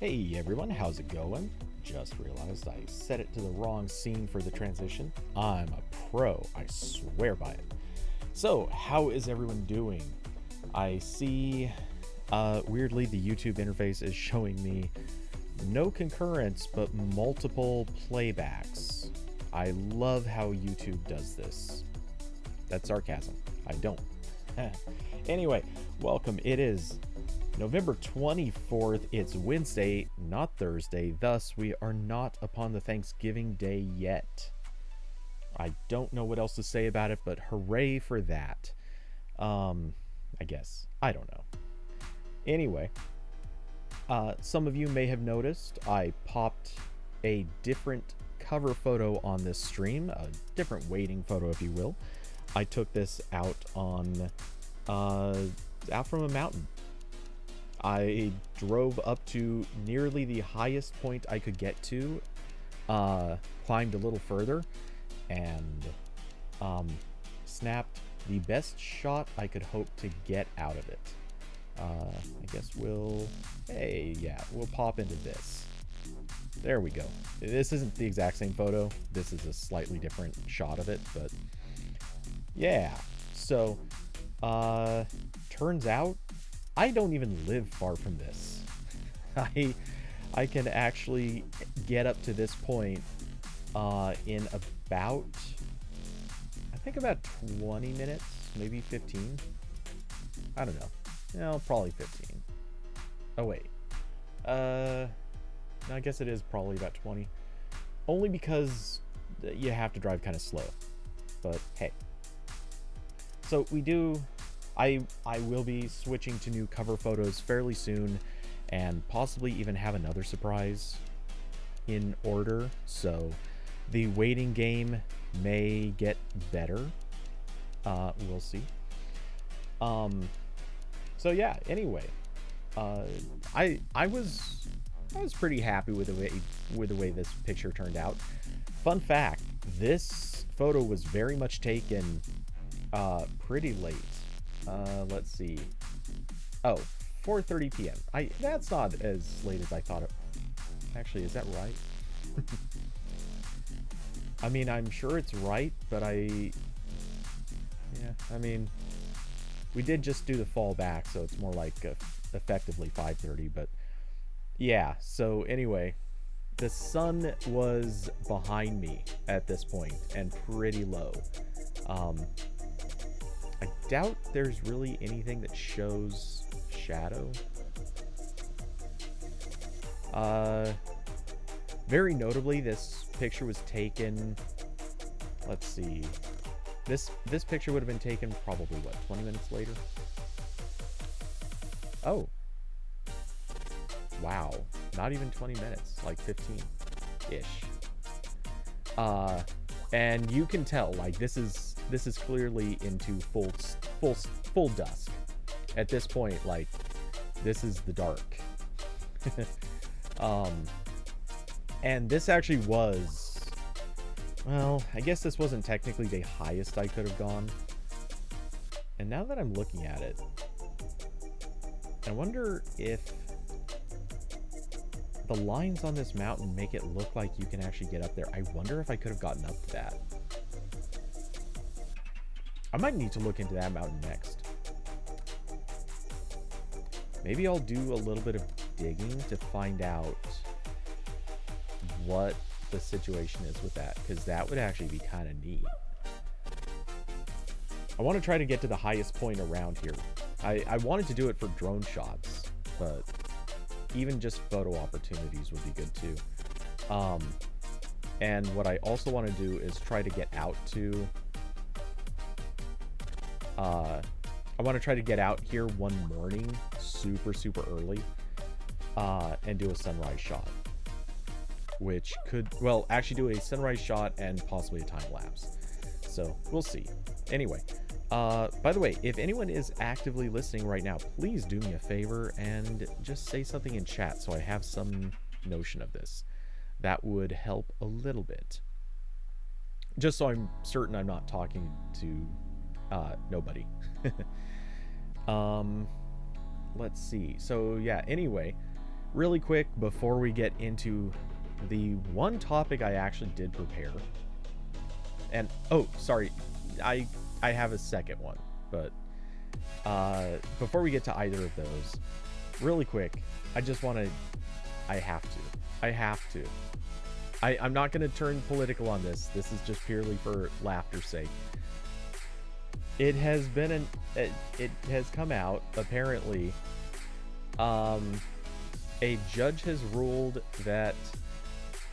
Hey everyone, how's it going? Just realized I set it to the wrong scene for the transition. I'm a pro, I swear by it. So, how is everyone doing? I see, weirdly, the YouTube interface is showing me no concurrence, but multiple playbacks. I love how YouTube does this. That's sarcasm. I don't. Anyway, welcome. It is November 24th. It's Wednesday, not Thursday. Thus, we are not upon the Thanksgiving Day yet. I don't know what else to say about it, but hooray for that. I guess. I don't know. Anyway, some of you may have noticed I popped a different cover photo on this stream, a different waiting photo, if you will. I took this out on, out from a mountain. I drove up to nearly the highest point I could get to, climbed a little further, and snapped the best shot I could hope to get out of it. I guess we'll pop into this. There we go. This isn't the exact same photo. This is a slightly different shot of it, but yeah. So, turns out I don't even live far from this. I can actually get up to this point in about, I think about 20 minutes, maybe 15. I don't know. No, probably 15. Oh wait. No, I guess it is probably about 20. Only because you have to drive kind of slow. But hey. So we do, I will be switching to new cover photos fairly soon, and possibly even have another surprise in order. So the waiting game may get better. We'll see. So yeah, anyway, I was pretty happy with the way this picture turned out. Fun fact, this photo was very much taken pretty late. Let's see. Oh, 4:30 p.m. That's not as late as I thought it. Actually, is that right? I mean, I'm sure it's right, but I mean, we did just do the fall back, so it's more like effectively 5:30, but yeah. So anyway, the sun was behind me at this point and pretty low. I doubt there's really anything that shows shadow. Very notably, this picture was taken, let's see, this picture would have been taken probably, what, 20 minutes later? Oh. Wow. Not even 20 minutes, like 15-ish. And you can tell, like, this is clearly into full dusk. At this point, like, this is the dark. And this actually was, well, I guess this wasn't technically the highest I could have gone. And now that I'm looking at it, I wonder if the lines on this mountain make it look like you can actually get up there. I wonder if I could have gotten up to that. I might need to look into that mountain next. Maybe I'll do a little bit of digging to find out what the situation is with that, because that would actually be kind of neat. I want to try to get to the highest point around here. I wanted to do it for drone shots, but even just photo opportunities would be good too. And what I also want to do is try to get out to I want to try to get out here one morning super early and do a sunrise shot, which could, well, actually do a sunrise shot and possibly a time lapse. So we'll see. Anyway, by the way, if anyone is actively listening right now, please do me a favor and just say something in chat so I have some notion of this. That would help a little bit. Just so I'm certain I'm not talking to nobody. Let's see. So yeah, anyway, Really quick, before we get into the one topic I actually did prepare, and oh, sorry, I have a second one, but before we get to either of those, really quick, I have to. I'm not going to turn political on this. This is just purely for laughter's sake. It has come out, apparently, a judge has ruled that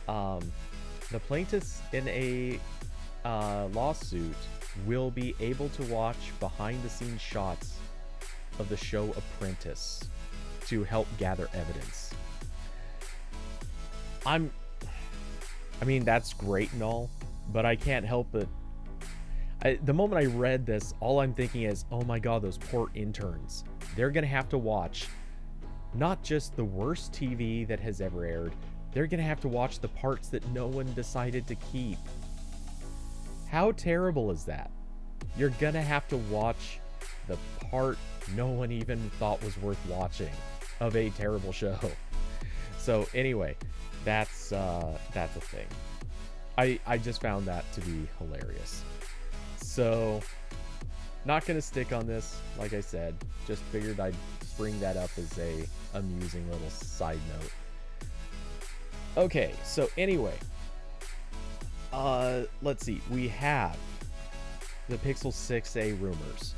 the plaintiffs in a lawsuit will be able to watch behind-the-scenes shots of the show Apprentice to help gather evidence. I mean, that's great and all, but I can't help but... the moment I read this, all I'm thinking is, oh my god, those poor interns. They're going to have to watch not just the worst TV that has ever aired, they're going to have to watch the parts that no one decided to keep. How terrible is that? You're going to have to watch the part no one even thought was worth watching of a terrible show. So anyway, that's a thing. I just found that to be hilarious. So, not going to stick on this, like I said. Just figured I'd bring that up as a amusing little side note. Okay, so anyway. Let's see. We have the Pixel 6a rumors.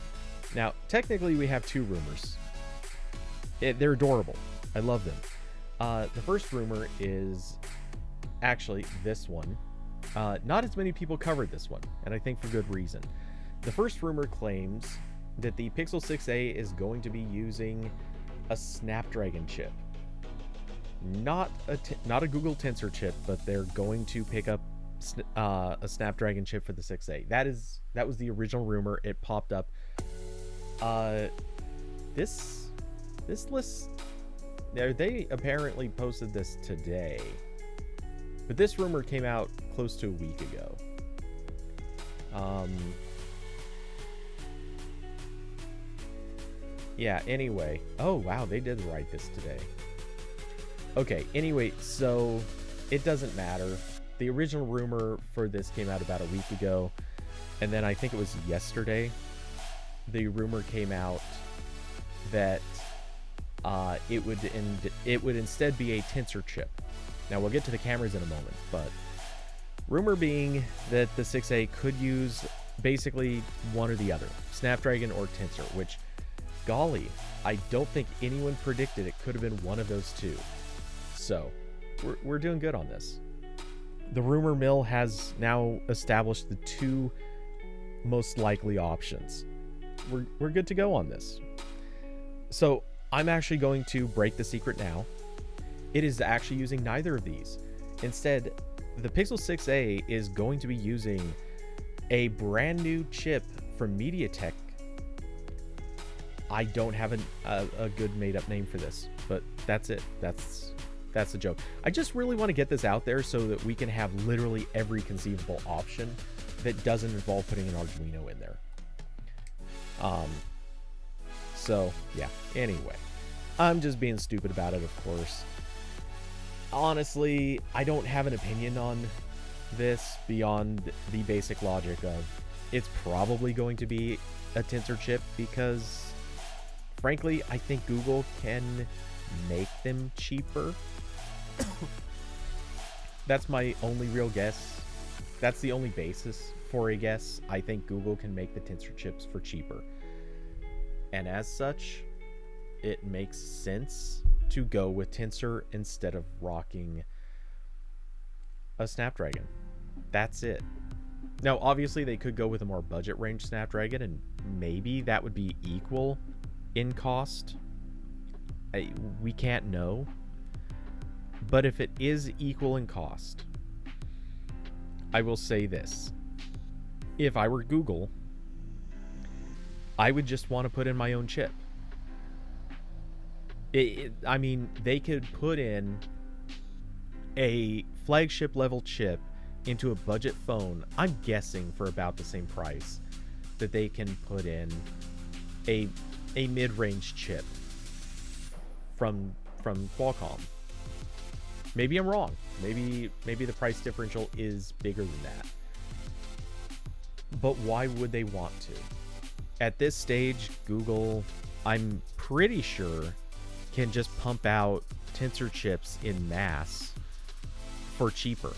Now, technically we have two rumors. They're adorable. I love them. The first rumor is actually this one. Not as many people covered this one, and I think for good reason. The first rumor claims that the Pixel 6a is going to be using a Snapdragon chip. Not a Google Tensor chip, but they're going to pick up a Snapdragon chip for the 6a. That was the original rumor. It popped up. This list... They apparently posted this today. But this rumor came out close to a week ago. Yeah, anyway. Oh, wow, they did write this today. Okay, anyway, so it doesn't matter. The original rumor for this came out about a week ago. And then I think it was yesterday, the rumor came out that it would instead be a Tensor chip. Now, we'll get to the cameras in a moment, but rumor being that the 6a could use basically one or the other, Snapdragon or Tensor, which, golly, I don't think anyone predicted it could have been one of those two. So, we're doing good on this. The rumor mill has now established the two most likely options. We're good to go on this. So, I'm actually going to break the secret now. It is actually using neither of these. Instead, the Pixel 6a is going to be using a brand new chip from MediaTek. I don't have a good made-up name for this, but that's it. That's a joke. I just really want to get this out there so that we can have literally every conceivable option that doesn't involve putting an Arduino in there. So, yeah. Anyway, I'm just being stupid about it, of course. Honestly, I don't have an opinion on this beyond the basic logic of it's probably going to be a Tensor chip because, frankly, I think Google can make them cheaper. That's my only real guess. That's the only basis for a guess. I think Google can make the Tensor chips for cheaper. And as such, it makes sense to go with Tensor instead of rocking a Snapdragon. That's it. Now, obviously, they could go with a more budget range Snapdragon, and maybe that would be equal in cost. We can't know. But if it is equal in cost, I will say this. If I were Google, I would just want to put in my own chip. I mean, they could put in a flagship level chip into a budget phone, I'm guessing for about the same price that they can put in a mid-range chip from Qualcomm. Maybe I'm wrong. Maybe the price differential is bigger than that. But why would they want to? At this stage, Google, I'm pretty sure, can just pump out Tensor chips in mass for cheaper.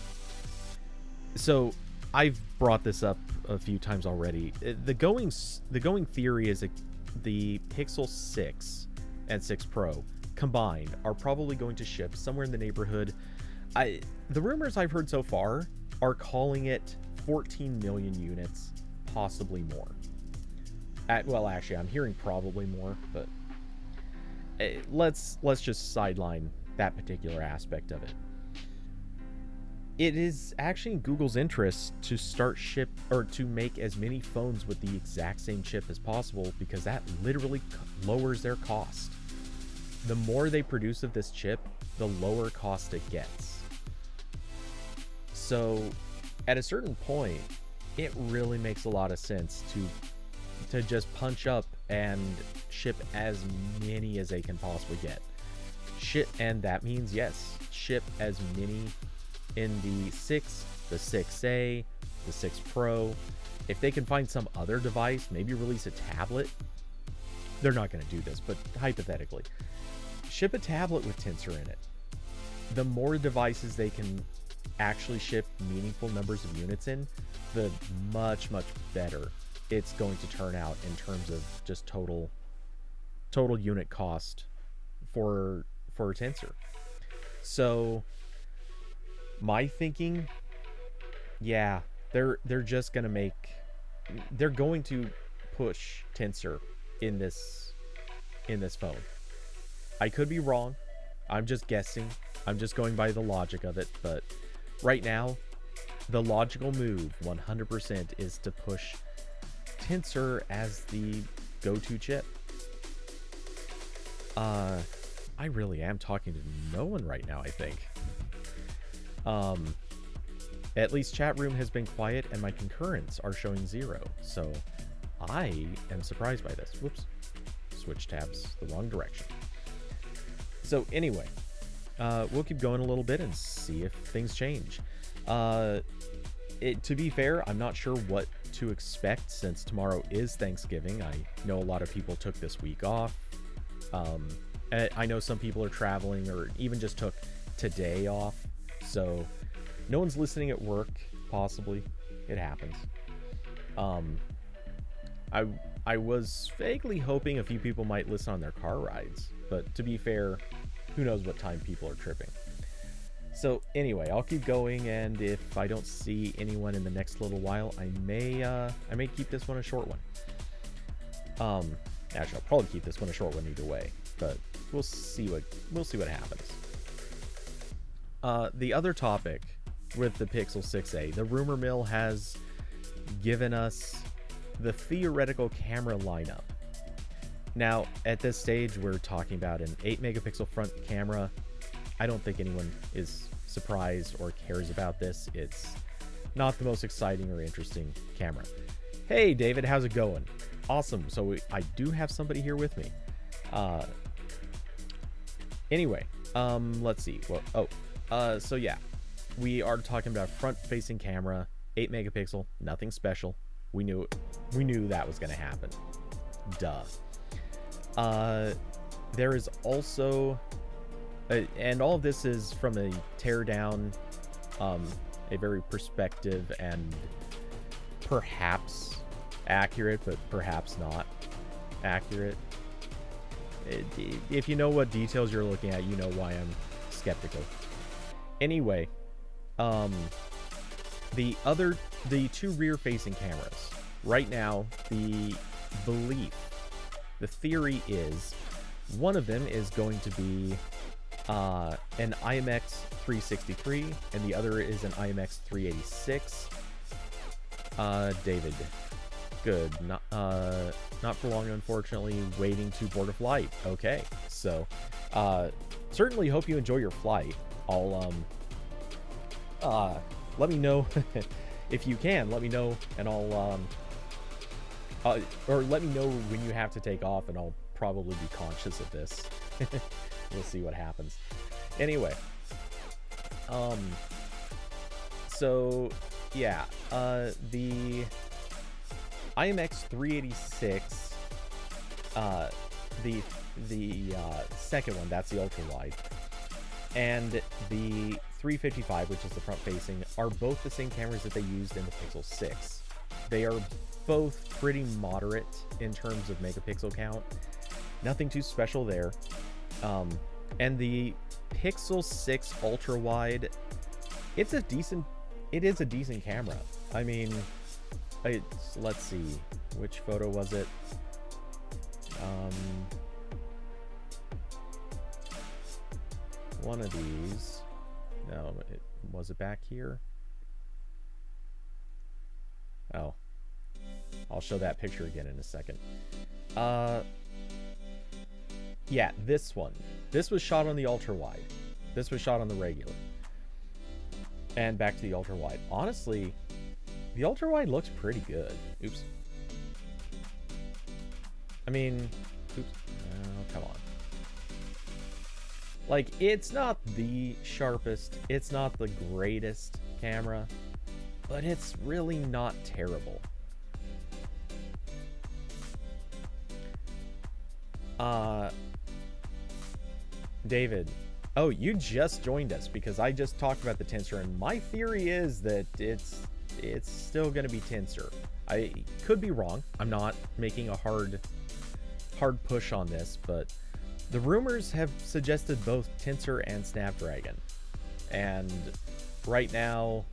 So I've brought this up a few times already. The going theory is the Pixel 6 and 6 Pro combined are probably going to ship somewhere in the neighborhood. The rumors I've heard so far are calling it 14 million units, possibly more. Well, actually, I'm hearing probably more, but let's just sideline that particular aspect of it. It is actually in Google's interest to to make as many phones with the exact same chip as possible, because that literally lowers their cost. The more they produce of this chip, the lower cost it gets. So at a certain point, it really makes a lot of sense to just punch up and ship as many as they can possibly get. And that means, yes, ship as many in the 6, the 6A, the 6 Pro. If they can find some other device, maybe release a tablet. They're not going to do this, but hypothetically, ship a tablet with Tensor in it. The more devices they can actually ship meaningful numbers of units in, the much better it's going to turn out in terms of just total unit cost for Tensor. So my thinking, yeah, they're going to push Tensor in this phone. I could be wrong. I'm just guessing. I'm just going by the logic of it, but right now, the logical move 100% is to push Tensor as the go-to chip. I really am talking to no one right now, I think. At least chat room has been quiet and my concurrents are showing 0. So I am surprised by this. Whoops. Switch tabs the wrong direction. So anyway, we'll keep going a little bit and see if things change. To be fair, I'm not sure what to expect since tomorrow is Thanksgiving. I know a lot of people took this week off. I know some people are traveling or even just took today off. So no one's listening at work, possibly. It happens. I was vaguely hoping a few people might listen on their car rides, but to be fair, who knows what time people are tripping. So anyway, I'll keep going, and if I don't see anyone in the next little while, I may keep this one a short one. Actually, I'll probably keep this one a short one either way, but we'll see what happens. The other topic with the Pixel 6a, the rumor mill has given us the theoretical camera lineup. Now, at this stage, we're talking about an 8 megapixel front camera. I don't think anyone is surprised or cares about this. It's not the most exciting or interesting camera. Hey, David, how's it going? Awesome. So I do have somebody here with me. Anyway, let's see. So yeah, we are talking about front-facing camera, 8 megapixel, nothing special. We knew that was going to happen. Duh. There is also, and all of this is from a teardown, a very perspective and perhaps accurate, but perhaps not accurate. If you know what details you're looking at, you know why I'm skeptical. Anyway, the two rear-facing cameras. Right now, the theory is one of them is going to be an IMX 363, and the other is an IMX 386. David, good. Not for long, unfortunately. Waiting to board a flight. Okay, so certainly hope you enjoy your flight. I'll let me know if you can. Let me know, and I'll or let me know when you have to take off, and I'll probably be conscious of this. We'll see what happens. Anyway, So yeah, the IMX 386, the second one, that's the ultra wide, and the 355, which is the front facing, are both the same cameras that they used in the Pixel 6. They are both pretty moderate in terms of megapixel count. Nothing too special there. And the Pixel 6 ultra wide, it is a decent camera. I mean, let's see, which photo was it? One of these. No, was it back here? Oh, I'll show that picture again in a second. Yeah, this one. This was shot on the ultra wide. This was shot on the regular. And back to the ultra wide. Honestly, the ultra wide looks pretty good. Oops. I mean, oops. Oh, come on. Like, it's not the sharpest, it's not the greatest camera, but it's really not terrible. David, oh, you just joined us because I just talked about the Tensor, and my theory is that it's still going to be Tensor. I could be wrong. I'm not making a hard push on this, but the rumors have suggested both Tensor and Snapdragon. And right now,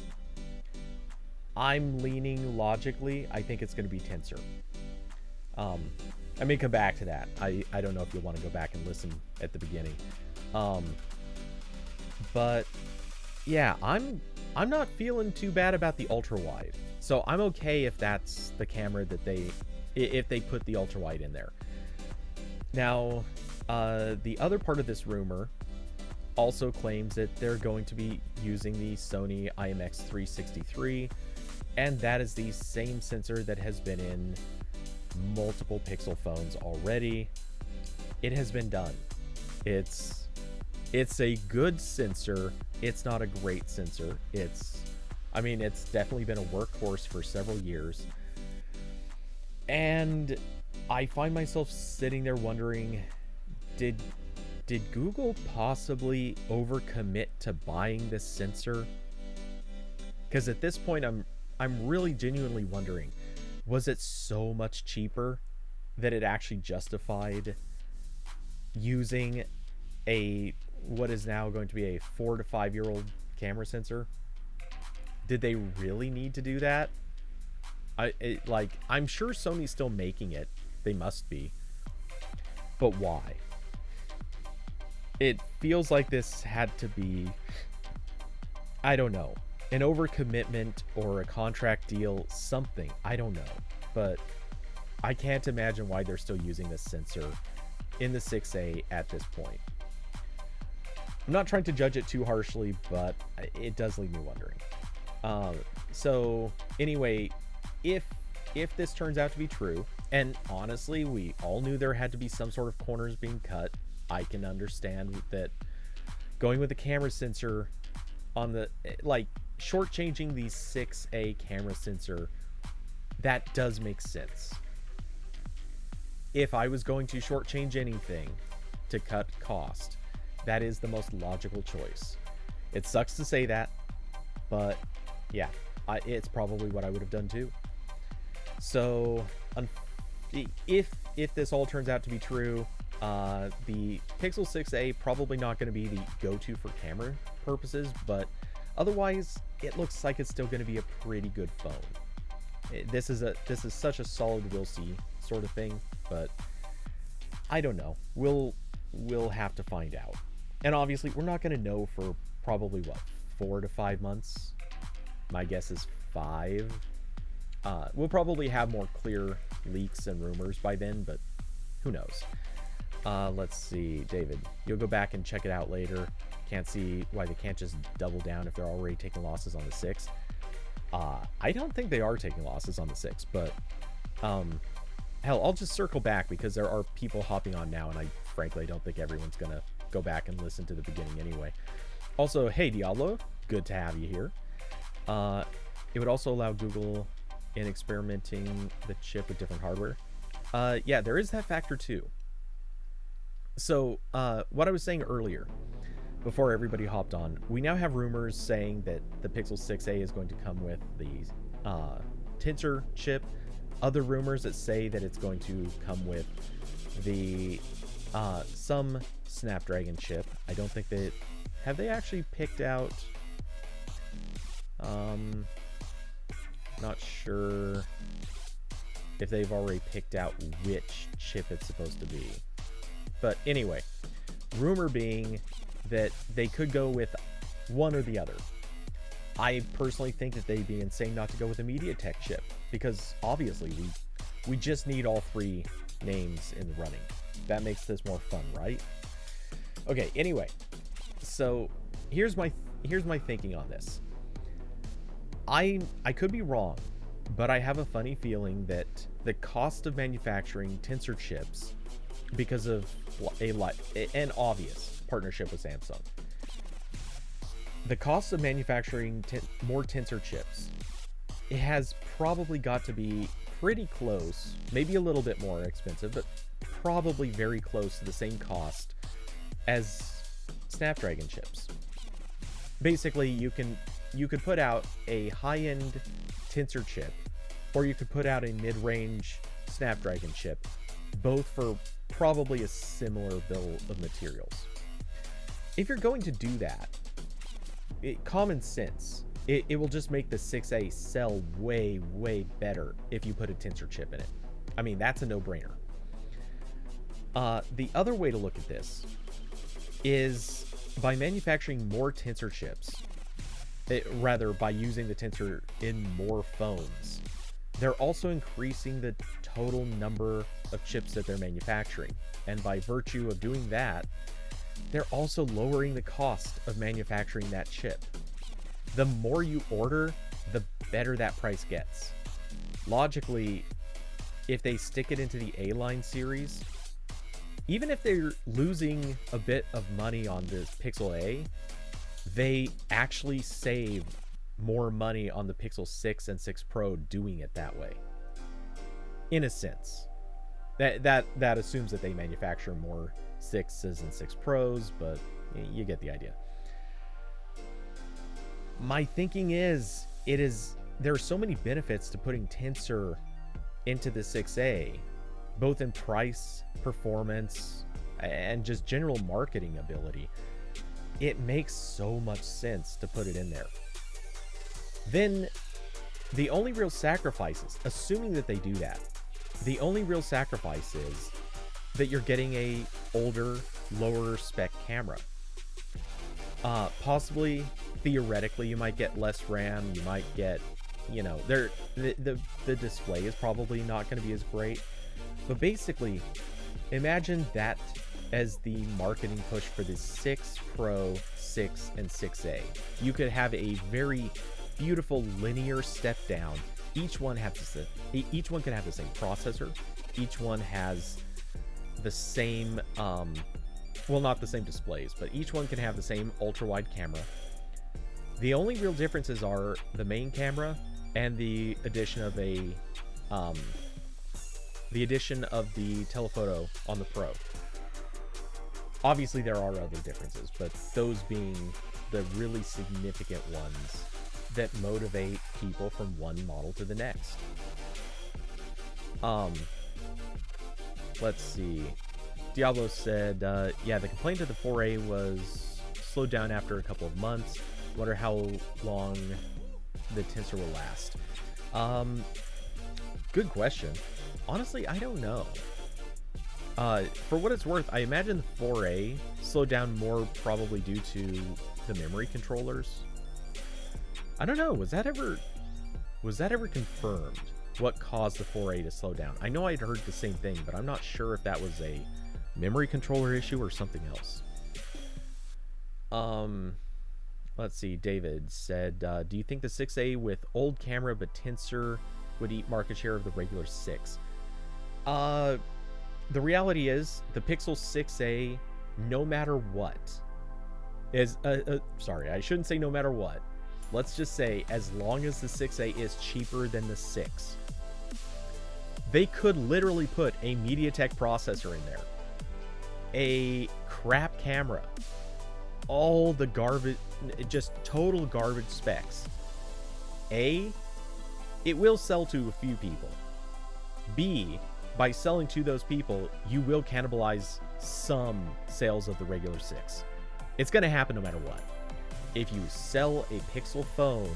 I'm leaning logically. I think it's going to be Tensor. I may come back to that. I don't know if you'll want to go back and listen at the beginning. But yeah, I'm not feeling too bad about the ultra wide. So I'm okay if that's the camera that if they put the ultra wide in there. Now, the other part of this rumor also claims that they're going to be using the Sony IMX 363, and that is the same sensor that has been in multiple Pixel phones already. It has been done. It's a good sensor. It's not a great sensor. It's definitely been a workhorse for several years. And I find myself sitting there wondering, did Google possibly overcommit to buying this sensor? Because at this point, I'm really genuinely wondering, was it so much cheaper that it actually justified using what is now going to be a 4 to 5 year old camera sensor? Did they really need to do that? I'm sure Sony's still making it. They must be. But why? It feels like this had to be, I don't know, an overcommitment or a contract deal, something. I don't know. But I can't imagine why they're still using this sensor in the 6A at this point. I'm not trying to judge it too harshly, but it does leave me wondering. So anyway, if this turns out to be true, and honestly, we all knew there had to be some sort of corners being cut. I can understand that going with the camera sensor on the, shortchanging the 6A camera sensor, that does make sense. If I was going to shortchange anything to cut cost, that is the most logical choice. It sucks to say that, but yeah, it's probably what I would have done too. So if this all turns out to be true, the Pixel 6a probably not going to be the go-to for camera purposes, but otherwise it looks like it's still going to be a pretty good phone. This is such a solid we'll see sort of thing, but I don't know. We'll have to find out. And obviously we're not going to know for probably 4 to 5 months. My guess is 5. We'll probably have more clear leaks and rumors by then, but who knows. Let's see, David, you'll go back and check it out later. Can't see why they can't just double down if they're already taking losses on the 6. I don't think they are taking losses on the 6, but hell, I'll just circle back because there are people hopping on now, and I frankly don't think everyone's gonna go back and listen to the beginning anyway. Also, hey Diablo, good to have you here. It would also allow Google in experimenting the chip with different hardware. Yeah, there is that factor too. So, what I was saying earlier, before everybody hopped on, we now have rumors saying that the Pixel 6a is going to come with the Tensor chip. Other rumors that say that it's going to come with the some Snapdragon chip. I don't think that have they actually picked out. Not sure if they've already picked out which chip it's supposed to be. But anyway, rumor being that they could go with one or the other. I personally think that they'd be insane not to go with a MediaTek chip, because obviously we just need all three names in the running. That makes this more fun, right? Okay, anyway, so here's my thinking on this. I could be wrong, but I have a funny feeling that the cost of manufacturing Tensor chips, because of an obvious partnership with Samsung, the cost of manufacturing more Tensor chips, it has probably got to be pretty close, maybe a little bit more expensive, but probably very close to the same cost as Snapdragon chips. Basically, you could put out a high-end Tensor chip, or you could put out a mid-range Snapdragon chip, both for probably a similar bill of materials. If you're going to do that, common sense, it will just make the 6A sell way, way better if you put a Tensor chip in it. I mean, that's a no-brainer. The other way to look at this is by manufacturing more Tensor chips, rather by using the Tensor in more phones, they're also increasing the total number of chips that they're manufacturing. And by virtue of doing that, they're also lowering the cost of manufacturing that chip. The more you order, the better that price gets. Logically, if they stick it into the A-line series, even if they're losing a bit of money on this Pixel A, they actually save more money on the Pixel 6 and 6 Pro doing it that way. In a sense. That assumes that they manufacture more 6s and 6 Pros, but you get the idea. My thinking is, there are so many benefits to putting Tensor into the 6A, both in price, performance, and just general marketing ability. It makes so much sense to put it in there. Then the only real sacrifices, assuming that they do that, the only real sacrifice is that you're getting a older, lower spec camera. Possibly, theoretically, you might get less RAM, you might get, the display is probably not going to be as great. But basically, imagine that as the marketing push for the 6 Pro, 6, and 6A. You could have a very beautiful linear step down. Each one can have the same processor. Each one has the same, well, not the same displays, but each one can have the same ultra-wide camera. The only real differences are the main camera and the addition of the telephoto on the Pro. Obviously, there are other differences, but those being the really significant ones that motivate people from one model to the next. Let's see. Diablo said, yeah, the complaint of the 4A was slowed down after a couple of months. Wonder how long the Tensor will last. Good question. Honestly, I don't know. For what it's worth, I imagine the 4A slowed down more probably due to the memory controllers. I don't know. Was that ever confirmed? What caused the 4A to slow down? I know I'd heard the same thing, but I'm not sure if that was a memory controller issue or something else. Let's see. David said, do you think the 6A with old camera but Tensor would eat market share of the regular 6? The reality is, the Pixel 6A, no matter what, Sorry, I shouldn't say no matter what. Let's just say as long as the 6A is cheaper than the 6, they could literally put a MediaTek processor in there, a crap camera, all the garbage, just total garbage specs. A, it will sell to a few people. B, by selling to those people, you will cannibalize some sales of the regular 6. It's going to happen no matter what. If you sell a Pixel phone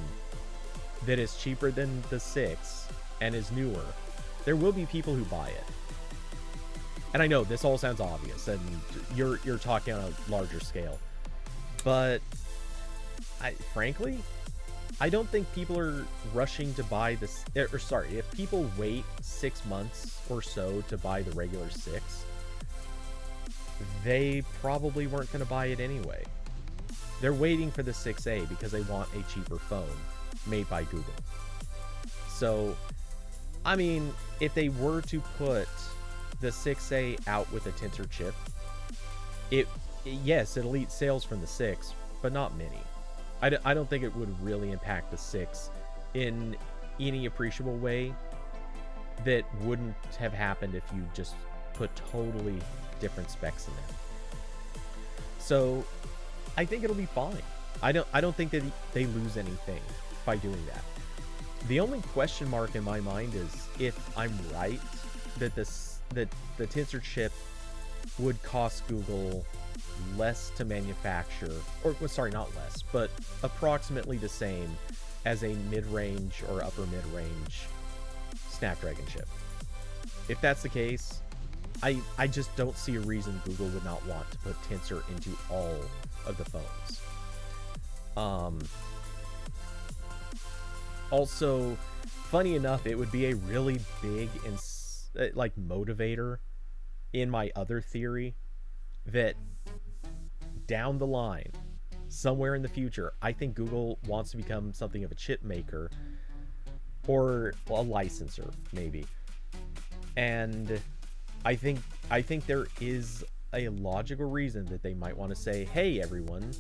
that is cheaper than the 6 and is newer, there will be people who buy it. And I know this all sounds obvious, and you're talking on a larger scale, but frankly, I don't think people are rushing to buy this. Or sorry, if people wait 6 months or so to buy the regular 6, they probably weren't going to buy it anyway. They're waiting for the 6A because they want a cheaper phone made by Google. So, I mean, if they were to put the 6A out with a Tensor chip, yes, it'll eat sales from the 6, but not many. I don't think it would really impact the 6 in any appreciable way that wouldn't have happened if you just put totally different specs in there. So I think it'll be fine. I don't think that they lose anything by doing that. The only question mark in my mind is if I'm right that the Tensor chip would cost Google less to manufacture, or sorry, not less, but approximately the same as a mid-range or upper mid-range Snapdragon chip. If that's the case, I just don't see a reason Google would not want to put Tensor into all of the phones. Also, funny enough, it would be a really big motivator in my other theory that down the line, somewhere in the future, I think Google wants to become something of a chip maker or a licensor, maybe. And I think there is a logical reason that they might want to say, hey everyone,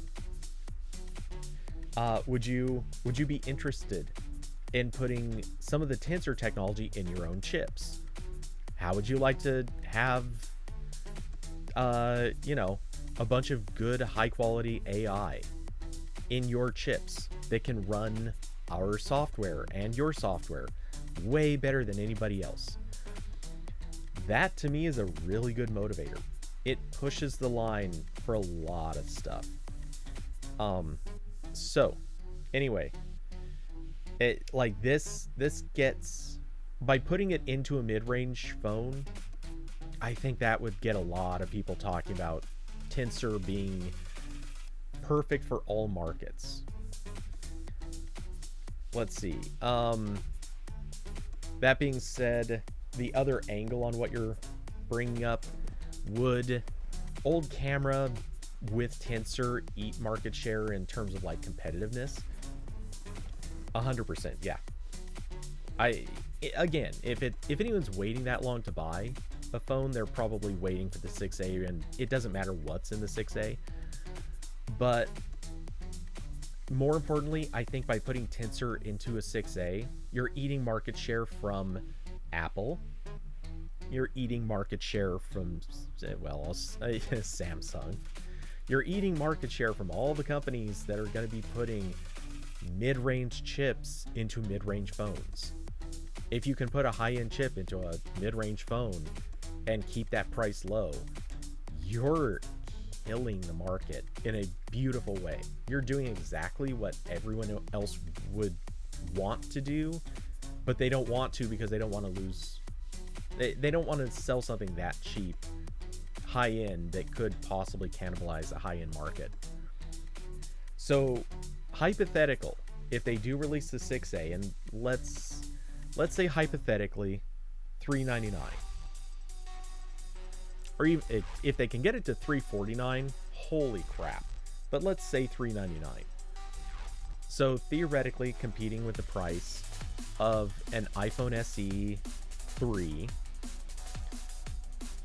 would you be interested in putting some of the Tensor technology in your own chips? How would you like to have a bunch of good high quality AI in your chips that can run our software and your software way better than anybody else? That to me is a really good motivator. It pushes the line for a lot of stuff. So anyway, this gets, by putting it into a mid-range phone, I think that would get a lot of people talking about Tensor being perfect for all markets. Let's see. That being said, the other angle on what you're bringing up, would old camera with Tensor eat market share in terms of like competitiveness? 100%, yeah. Again, if anyone's waiting that long to buy a phone, they're probably waiting for the 6A, and it doesn't matter what's in the 6A. But more importantly, I think by putting Tensor into a 6A, you're eating market share from Apple. You're eating market share from, well, Samsung. You're eating market share from all the companies that are going to be putting mid-range chips into mid-range phones. If you can put a high-end chip into a mid-range phone and keep that price low, you're killing the market in a beautiful way. You're doing exactly what everyone else would want to do, but they don't want to because they don't want to lose. They don't want to sell something that cheap, high-end, that could possibly cannibalize a high-end market. So, hypothetical, if they do release the 6A, and let's say hypothetically $399, or even if they can get it to $349, holy crap, but let's say $399. So theoretically competing with the price of an iPhone SE 3,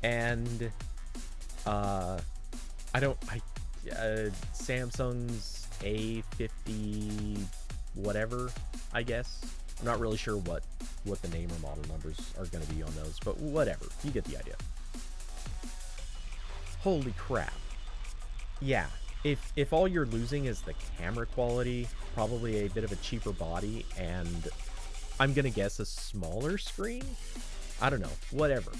and Samsung's A50 whatever, I guess. I'm not really sure what the name or model numbers are going to be on those, but whatever. You get the idea. Holy crap. Yeah, if all you're losing is the camera quality, probably a bit of a cheaper body, and I'm going to guess a smaller screen? I don't know. Whatever.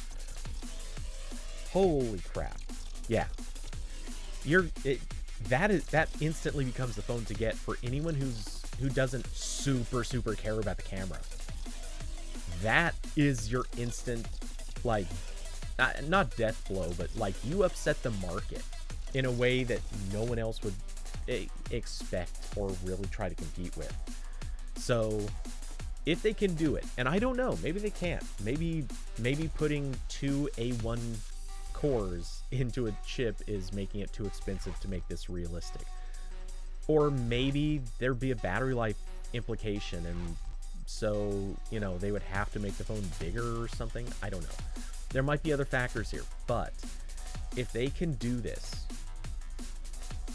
Holy crap. Yeah. That instantly becomes the phone to get for anyone who doesn't super care about the camera. That is your instant, like, not death blow, but like you upset the market in a way that no one else would expect or really try to compete with. So if they can do it, and I don't know, maybe they can't. Maybe putting 2 A1 cores into a chip is making it too expensive to make this realistic. Or maybe there'd be a battery life implication, and so, you know, they would have to make the phone bigger or something. I don't know. There might be other factors here, but if they can do this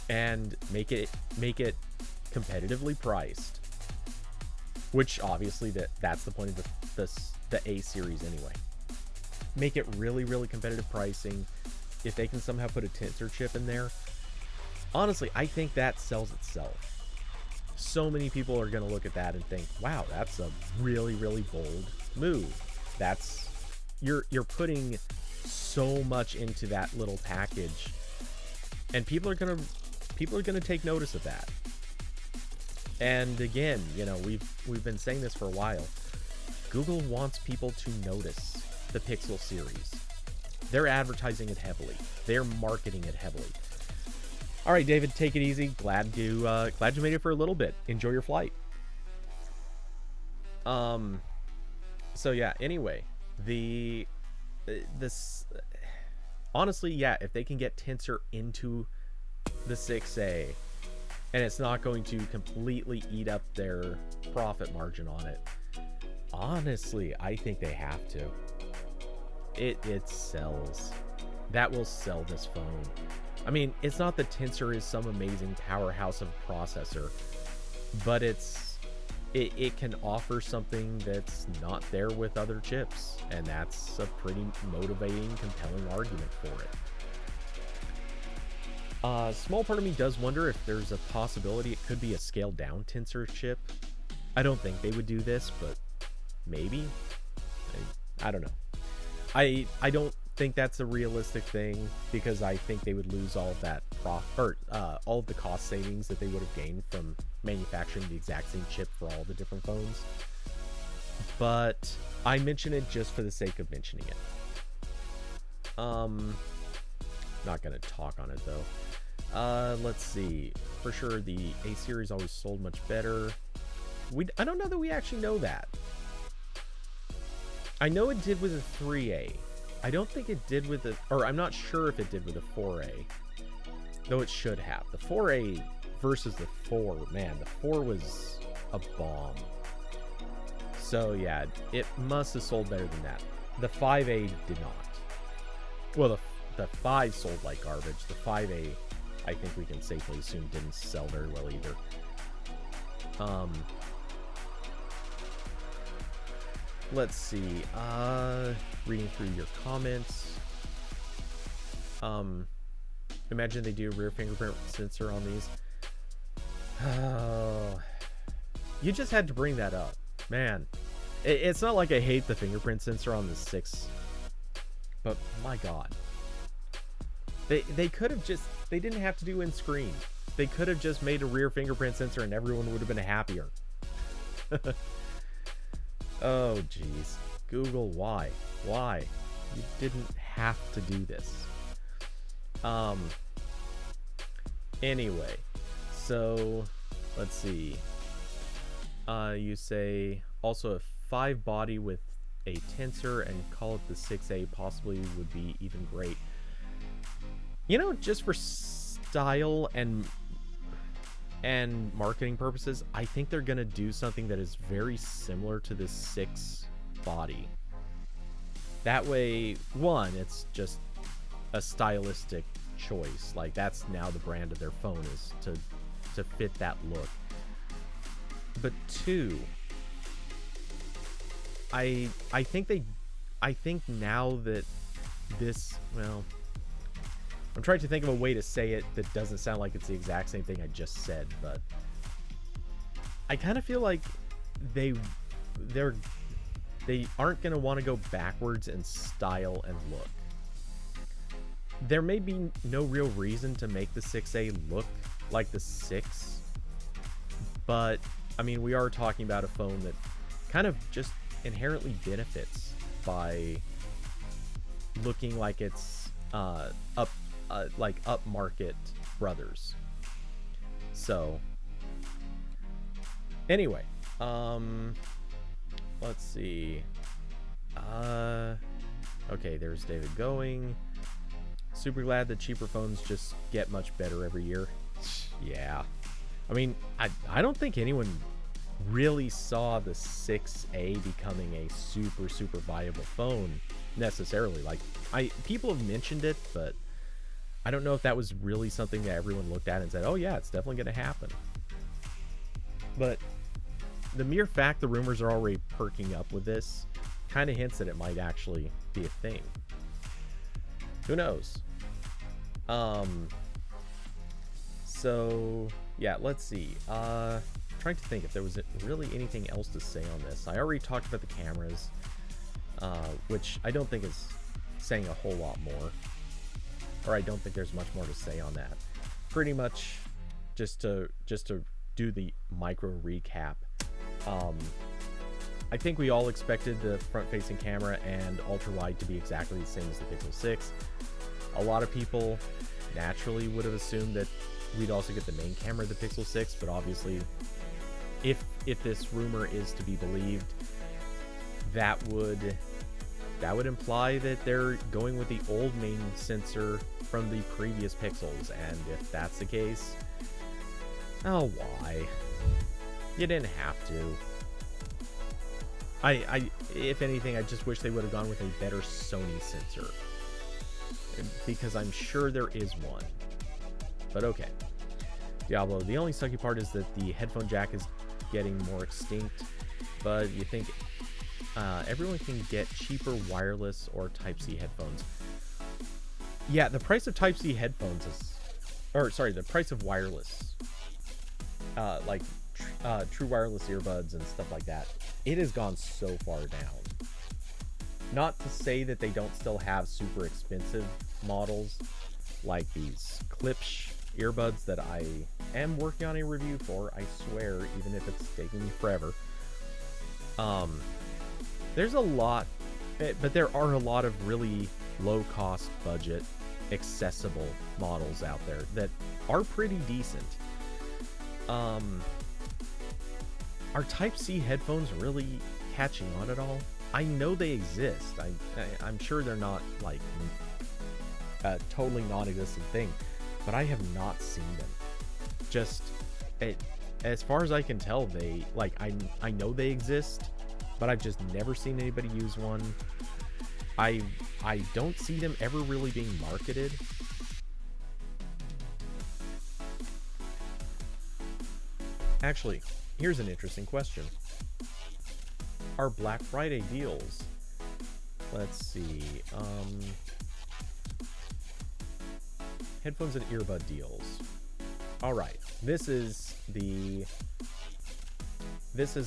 and make it competitively priced, which obviously that's the point of the A series anyway. Make it really competitive pricing. If they can somehow put a Tensor chip in there, honestly, I think that sells itself. So many people are going to look at that and think, wow, that's a really bold move. That's you're putting so much into that little package, and people are going to take notice of that. And again, you know, we've been saying this for a while. Google wants people to notice the Pixel series. They're advertising it heavily. They're marketing it heavily. All right, David, take it easy. Glad you made it for a little bit. Enjoy your flight. So yeah, anyway, this honestly, yeah, if they can get Tensor into the 6A and it's not going to completely eat up their profit margin on it, honestly, I think they have to. It sells. That will sell this phone. I mean, it's not that Tensor is some amazing powerhouse of a processor, but it can offer something that's not there with other chips, and that's a pretty motivating, compelling argument for it. Small part of me does wonder if there's a possibility it could be a scaled down Tensor chip. I don't think they would do this, but maybe. I don't know. I don't think that's a realistic thing, because I think they would lose all of that all of the cost savings that they would have gained from manufacturing the exact same chip for all the different phones. But I mention it just for the sake of mentioning it. Not gonna talk on it though. Let's see. For sure, the A series always sold much better. I don't know that we actually know that. I know it did with a 3A. I don't think it did with I'm not sure if it did with a 4A, though it should have. The 4A versus the 4, man, the 4 was a bomb. So yeah, it must have sold better than that. The 5A did not. Well, the 5 sold like garbage. The 5A, I think we can safely assume, didn't sell very well either. Let's see. Reading through your comments. Imagine they do a rear fingerprint sensor on these. Oh, you just had to bring that up, man. It's not like I hate the fingerprint sensor on the 6, but my God, they could have just, they didn't have to do in screen. They could have just made a rear fingerprint sensor and everyone would have been happier. Oh geez, Google, why you didn't have to do this. Anyway, so let's see. You say also a 5 body with a Tensor and call it the 6A possibly would be even great. You know, just for style and marketing purposes, I think they're gonna do something that is very similar to this 6 body. That way, one, it's just a stylistic choice. Like, that's now the brand of their phone, is to fit that look. But 2, I think now that this, well, I'm trying to think of a way to say it that doesn't sound like it's the exact same thing I just said, but I kind of feel like they aren't going to want to go backwards in style and look. There may be no real reason to make the 6A look like the 6, but I mean, we are talking about a phone that kind of just inherently benefits by looking like it's like upmarket brothers. So anyway, let's see. Okay, there's David going. Super glad that cheaper phones just get much better every year. Yeah. I mean, I don't think anyone really saw the 6A becoming a super viable phone necessarily. Like, people have mentioned it, but I don't know if that was really something that everyone looked at and said, oh yeah, it's definitely going to happen. But the mere fact the rumors are already perking up with this kind of hints that it might actually be a thing. Who knows? So yeah, let's see. Trying to think if there was really anything else to say on this. I already talked about the cameras, which I don't think is saying a whole lot more, or I don't think there's much more to say on that. Pretty much just to do the micro recap. I think we all expected the front-facing camera and ultra-wide to be exactly the same as the Pixel 6. A lot of people naturally would have assumed that we'd also get the main camera of the Pixel 6, but obviously, if this rumor is to be believed, that would imply that they're going with the old main sensor from the previous Pixels, and if that's the case, oh, why? You didn't have to. If anything, I just wish they would have gone with a better Sony sensor, because I'm sure there is one. But okay. Diablo, the only sucky part is that the headphone jack is getting more extinct, but you think everyone can get cheaper wireless or Type-C headphones. Yeah, the price of Type-C headphones is, the price of wireless, like true wireless earbuds and stuff like that, it has gone so far down. Not to say that they don't still have super expensive models like these Klipsch earbuds that I am working on a review for, I swear, even if it's taking me forever. There's a lot, but there are a lot of really low cost budget accessible models out there that are pretty decent. Are Type-C headphones really catching on at all? I know they exist. I'm sure they're not like a totally non-existent thing, but I have not seen them. Just as far as I can tell, they like I know they exist, but I've just never seen anybody use one. I don't see them ever really being marketed. Actually, here's an interesting question. Are Black Friday deals? Let's see. Headphones and earbud deals. All right. This is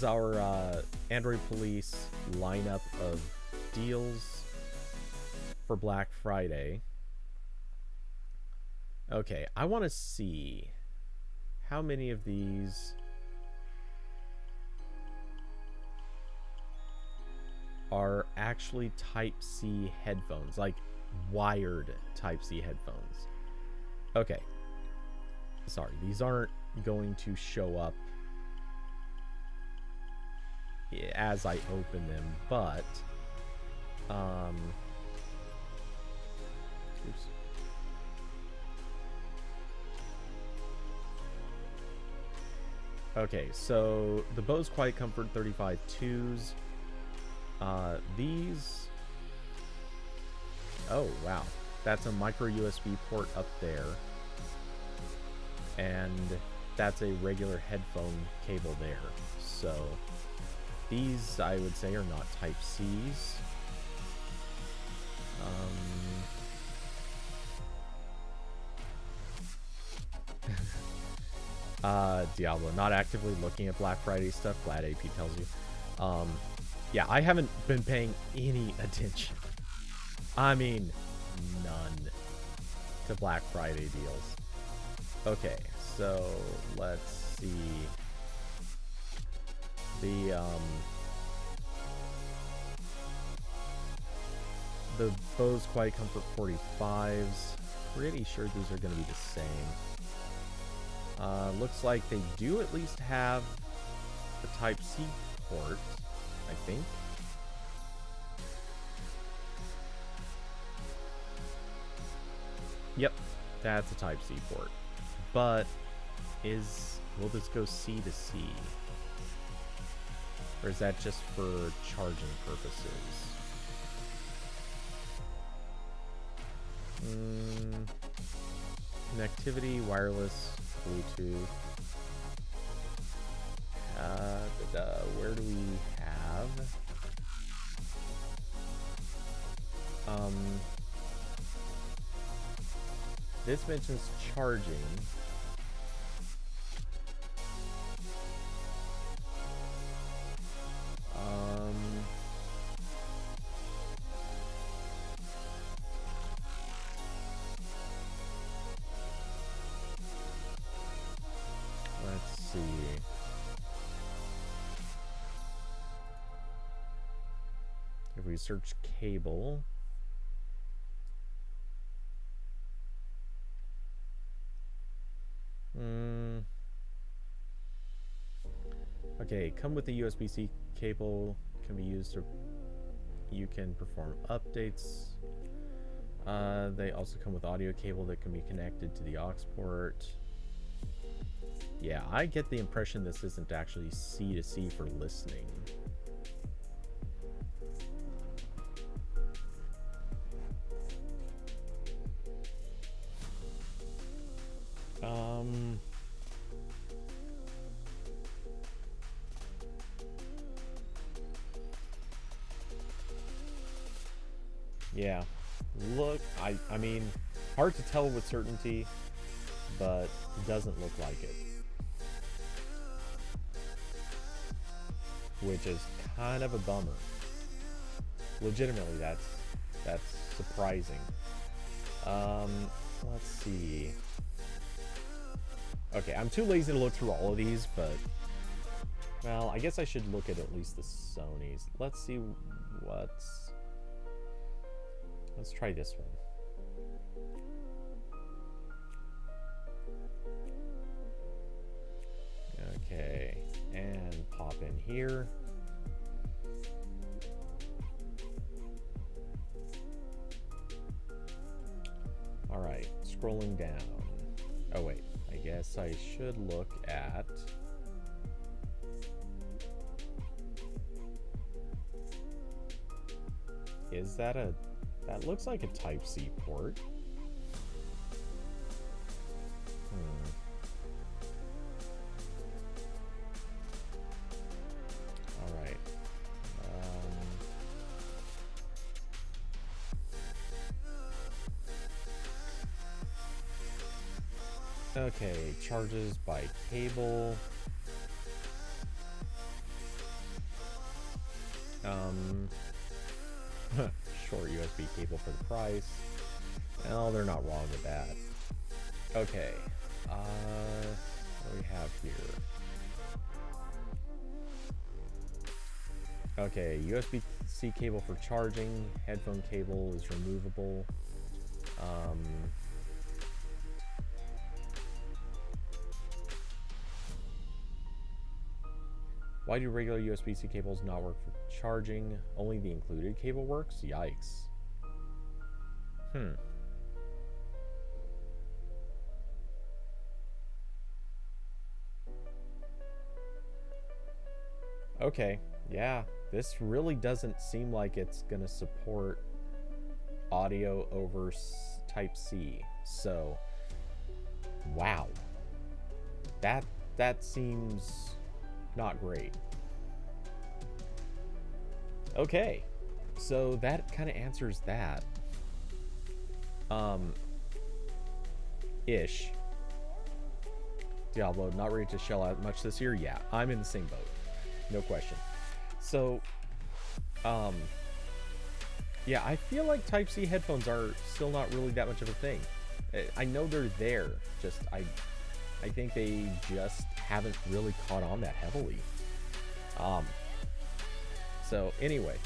our Android Police lineup of deals for Black Friday. Okay, I want to see how many of these are actually Type-C headphones, like wired Type-C headphones. Okay. Sorry, these aren't going to show up as I open them, but oops. Okay, so the Bose Quiet Comfort 35 2s. These, oh wow, That's a micro USB port up there. And that's a regular headphone cable there. So these, I would say, are not Type C's. Diablo, not actively looking at Black Friday stuff. Glad AP tells you. Yeah, I haven't been paying any attention. I mean, none to Black Friday deals. Okay, so let's see. The Bose Quiet Comfort 45s. Pretty sure these are going to be the same. Looks like they do at least have the Type-C port, I think. Yep, that's a Type-C port. But will this go C to C? Or is that just for charging purposes? Connectivity, wireless, Bluetooth. Where do we have? This mentions charging. Let's see. If we search cable, okay, come with the USB-C cable, can be used to, you can perform updates. They also come with audio cable that can be connected to the aux port. Yeah, I get the impression this isn't actually C to C for listening. Yeah, look, I mean, hard to tell with certainty, but it doesn't look like it. Which is kind of a bummer. Legitimately, that's surprising. Let's see. Okay, I'm too lazy to look through all of these, but well, I guess I should look at least the Sonys. Let's see let's try this one. Okay, and pop in here. All right, scrolling down. Oh wait, I guess I should look at that looks like a Type-C port. All right. Okay, charges by cable. Short USB cable for the price. Well, they're not wrong with that. Okay. What do we have here? Okay, USB-C cable for charging. Headphone cable is removable. Why do regular USB-C cables not work for charging? Only the included cable works? Yikes. Okay, yeah, this really doesn't seem like it's gonna support audio over Type-C. So, wow. That seems not great. Okay, so that kind of answers that. Ish. Diablo, not ready to shell out much this year? Yeah, I'm in the same boat. No question. So, yeah, I feel like Type-C headphones are still not really that much of a thing. I know they're there, just I think they just haven't really caught on that heavily. So anyway,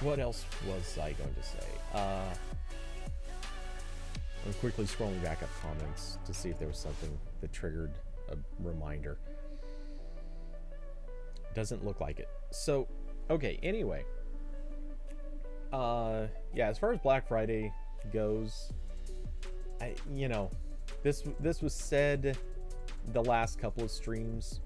what else was I going to say? I'm quickly scrolling back up comments to see if there was something that triggered a reminder. Doesn't look like it. So, okay, anyway. Yeah, as far as Black Friday goes, you know, this was said the last couple of streams.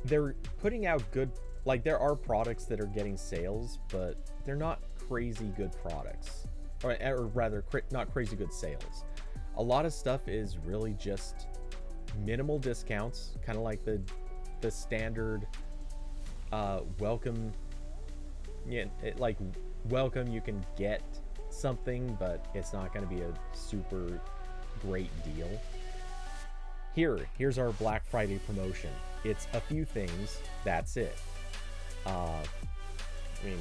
They're putting out good, like, there are products that are getting sales, but they're not crazy good products, or rather not crazy good sales. A lot of stuff is really just minimal discounts, kind of like the standard welcome. Yeah, welcome, you can get something, but it's not going to be a super great deal. Here's our Black Friday promotion. It's a few things, that's it. I mean,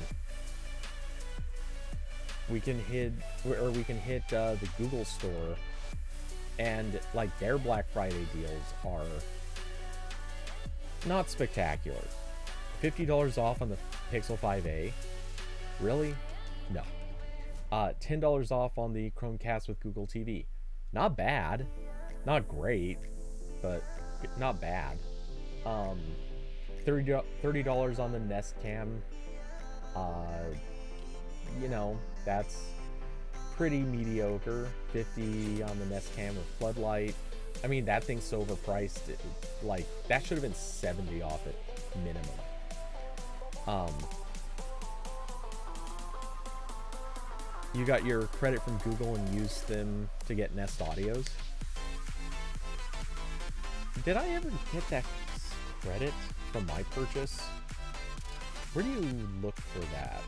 we can hit the Google store, and like their Black Friday deals are not spectacular. $50 off on the Pixel 5a. Really? No. $10 off on the Chromecast with Google TV. Not bad. Not great, but not bad. $30 on the Nest Cam. You know, that's pretty mediocre. $50 on the Nest Cam with floodlight. I mean, that thing's so overpriced. Like, that should have been $70 off at minimum. You got your credit from Google and used them to get Nest Audios. Did I ever get that credit from my purchase? Where do you look for that?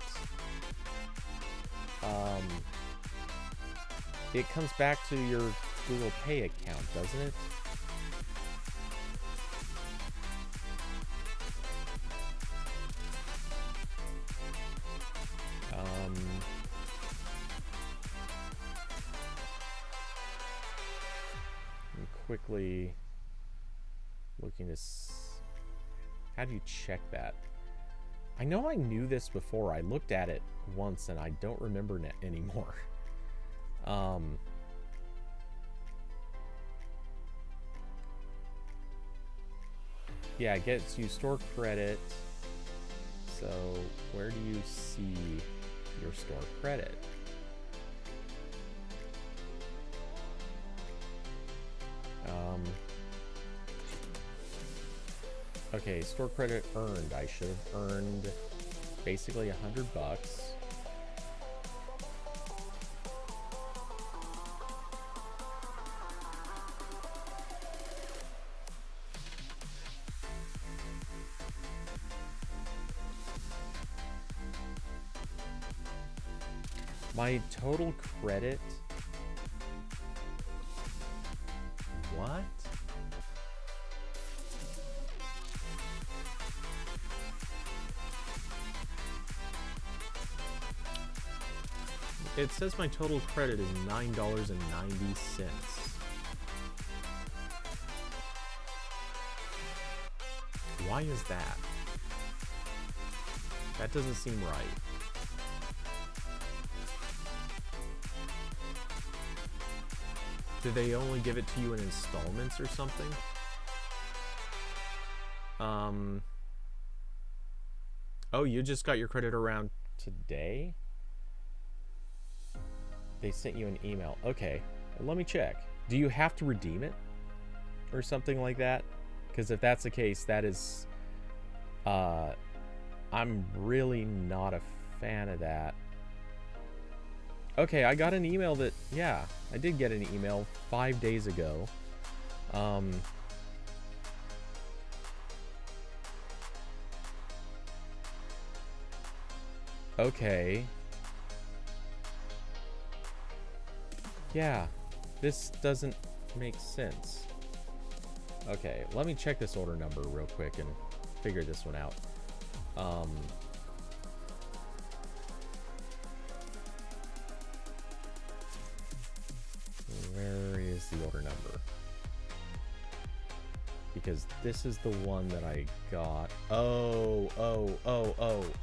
It comes back to your Google Pay account, doesn't it? I'm quickly looking to how do you check that? I know I knew this before. I looked at it once and I don't remember anymore. Yeah, it gets you store credit. So where do you see your store credit? Okay, store credit earned. I should have earned basically $100. My total credit. What? It says my total credit is $9.90. Why is that? That doesn't seem right. Do they only give it to you in installments or something? Oh, you just got your credit around today? They sent you an email. Okay, let me check. Do you have to redeem it or something like that? Because if that's the case, that is I'm really not a fan of that. Okay, I got an email that, yeah, I did get an email 5 days ago. Okay. Yeah, this doesn't make sense. Okay, let me check this order number real quick and figure this one out. Where is the order number? Because this is the one that I got. Oh,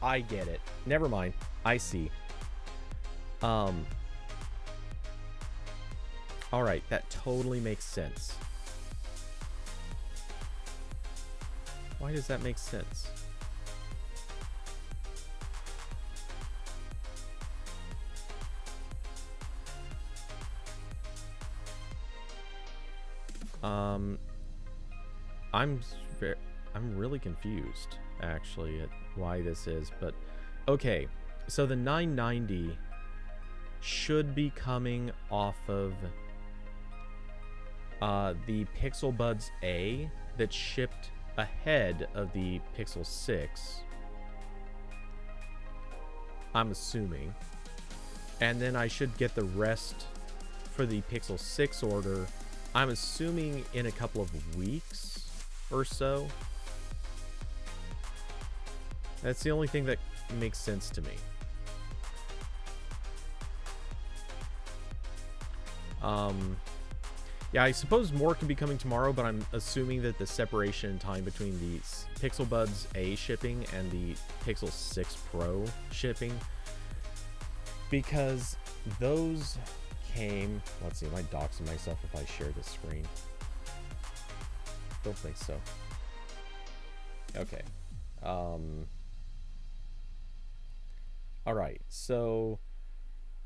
I get it. Never mind. I see. All right, that totally makes sense. Why does that make sense? I'm really confused actually at why this is, but okay. So the 990 should be coming off of the Pixel Buds A that shipped ahead of the Pixel 6. I'm assuming. And then I should get the rest for the Pixel 6 order, I'm assuming in a couple of weeks or so. That's the only thing that makes sense to me. Yeah, I suppose more could be coming tomorrow, but I'm assuming that the separation in time between the Pixel Buds A shipping and the Pixel 6 Pro shipping, because those came... Let's see, am I doxing myself if I share the screen? Don't think so. Okay. Alright, so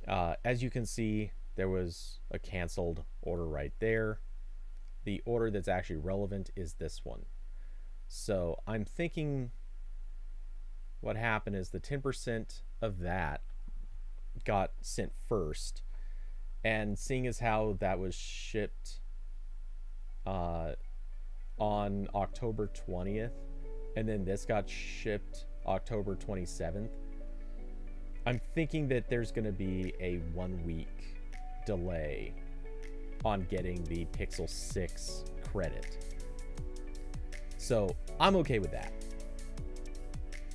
as you can see, there was a canceled order right there. The order that's actually relevant is this one. So I'm thinking what happened is the 10% of that got sent first, and seeing as how that was shipped on October 20th, and then this got shipped October 27th, I'm thinking that there's going to be a 1 week delay on getting the Pixel 6 credit. So I'm okay with that.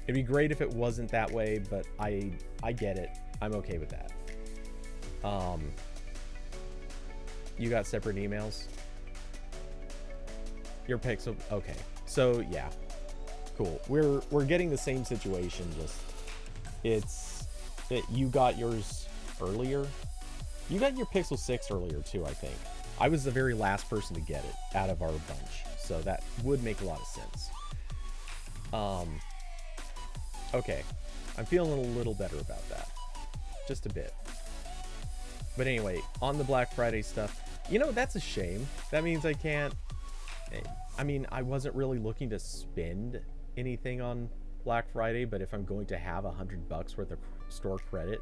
It'd be great if it wasn't that way, but I get it. I'm okay with that. You got separate emails? Your Pixel... Okay. So, yeah. Cool. We're getting the same situation, just... you got yours earlier. You got your Pixel 6 earlier, too, I think. I was the very last person to get it out of our bunch, so that would make a lot of sense. Okay. I'm feeling a little better about that. Just a bit. But anyway, on the Black Friday stuff, you know, that's a shame. That means I can't... I mean, I wasn't really looking to spend anything on Black Friday, but if I'm going to have $100 worth of store credit,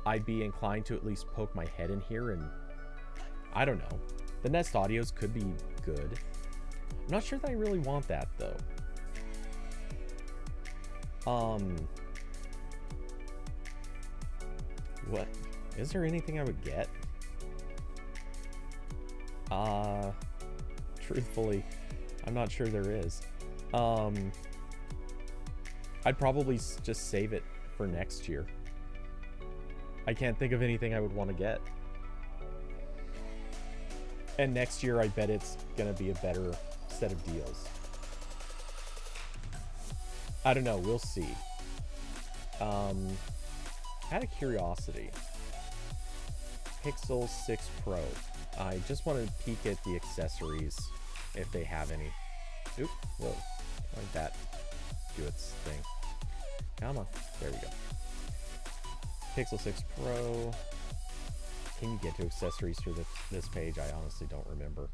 I'd be inclined to at least poke my head in here, and I don't know. The Nest Audios could be good. I'm not sure that I really want that, though. What? Is there anything I would get? Truthfully, I'm not sure there is. I'd probably just save it for next year. I can't think of anything I would want to get. And next year, I bet it's gonna be a better set of deals. I don't know, we'll see. Out of curiosity, Pixel 6 Pro. I just want to peek at the accessories, if they have any. Oop, whoa, like that. Do its thing. Come on, there we go. Pixel 6 Pro. Can you get to accessories through this page? I honestly don't remember.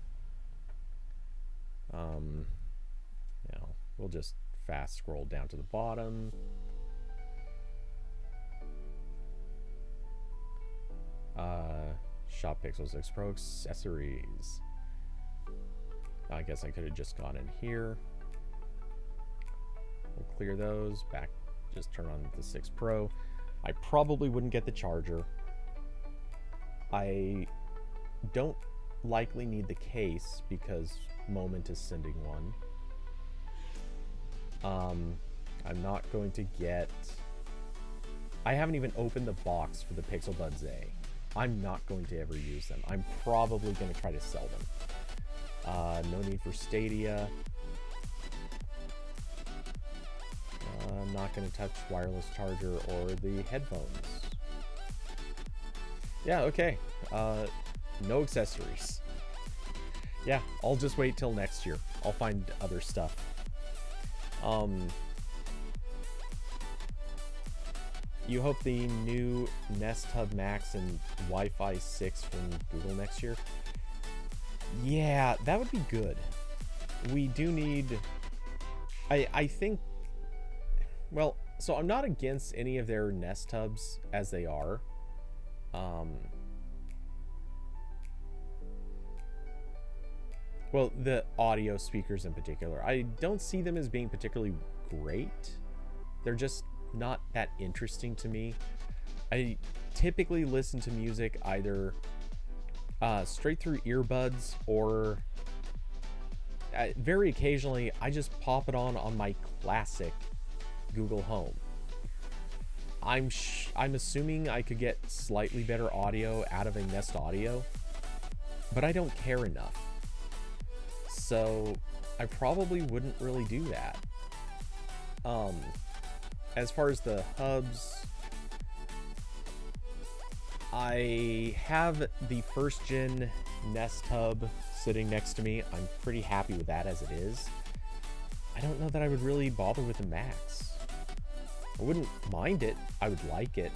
You know, we'll just fast scroll down to the bottom. Shop Pixel 6 Pro accessories. I guess I could have just gone in here. We'll clear those. Back, just turn on the 6 Pro. I probably wouldn't get the charger. I don't likely need the case because Moment is sending one. I'm not going to get... I haven't even opened the box for the Pixel Buds A. I'm not going to ever use them. I'm probably going to try to sell them. No need for Stadia. I'm not going to touch wireless charger or the headphones. Yeah, okay. No accessories. Yeah, I'll just wait till next year. I'll find other stuff. You hope the new Nest Hub Max and Wi-Fi 6 from Google next year? Yeah, that would be good. We do need... I think... Well, so I'm not against any of their Nest Hubs as they are. Well, the audio speakers in particular. I don't see them as being particularly great. They're just not that interesting to me. I typically listen to music either straight through earbuds or very occasionally I just pop it on my classic Google Home. I'm assuming I could get slightly better audio out of a Nest Audio, but I don't care enough. So I probably wouldn't really do that. As far as the hubs, I have the first gen Nest Hub sitting next to me. I'm pretty happy with that as it is. I don't know that I would really bother with the Max. I wouldn't mind it. I would like it.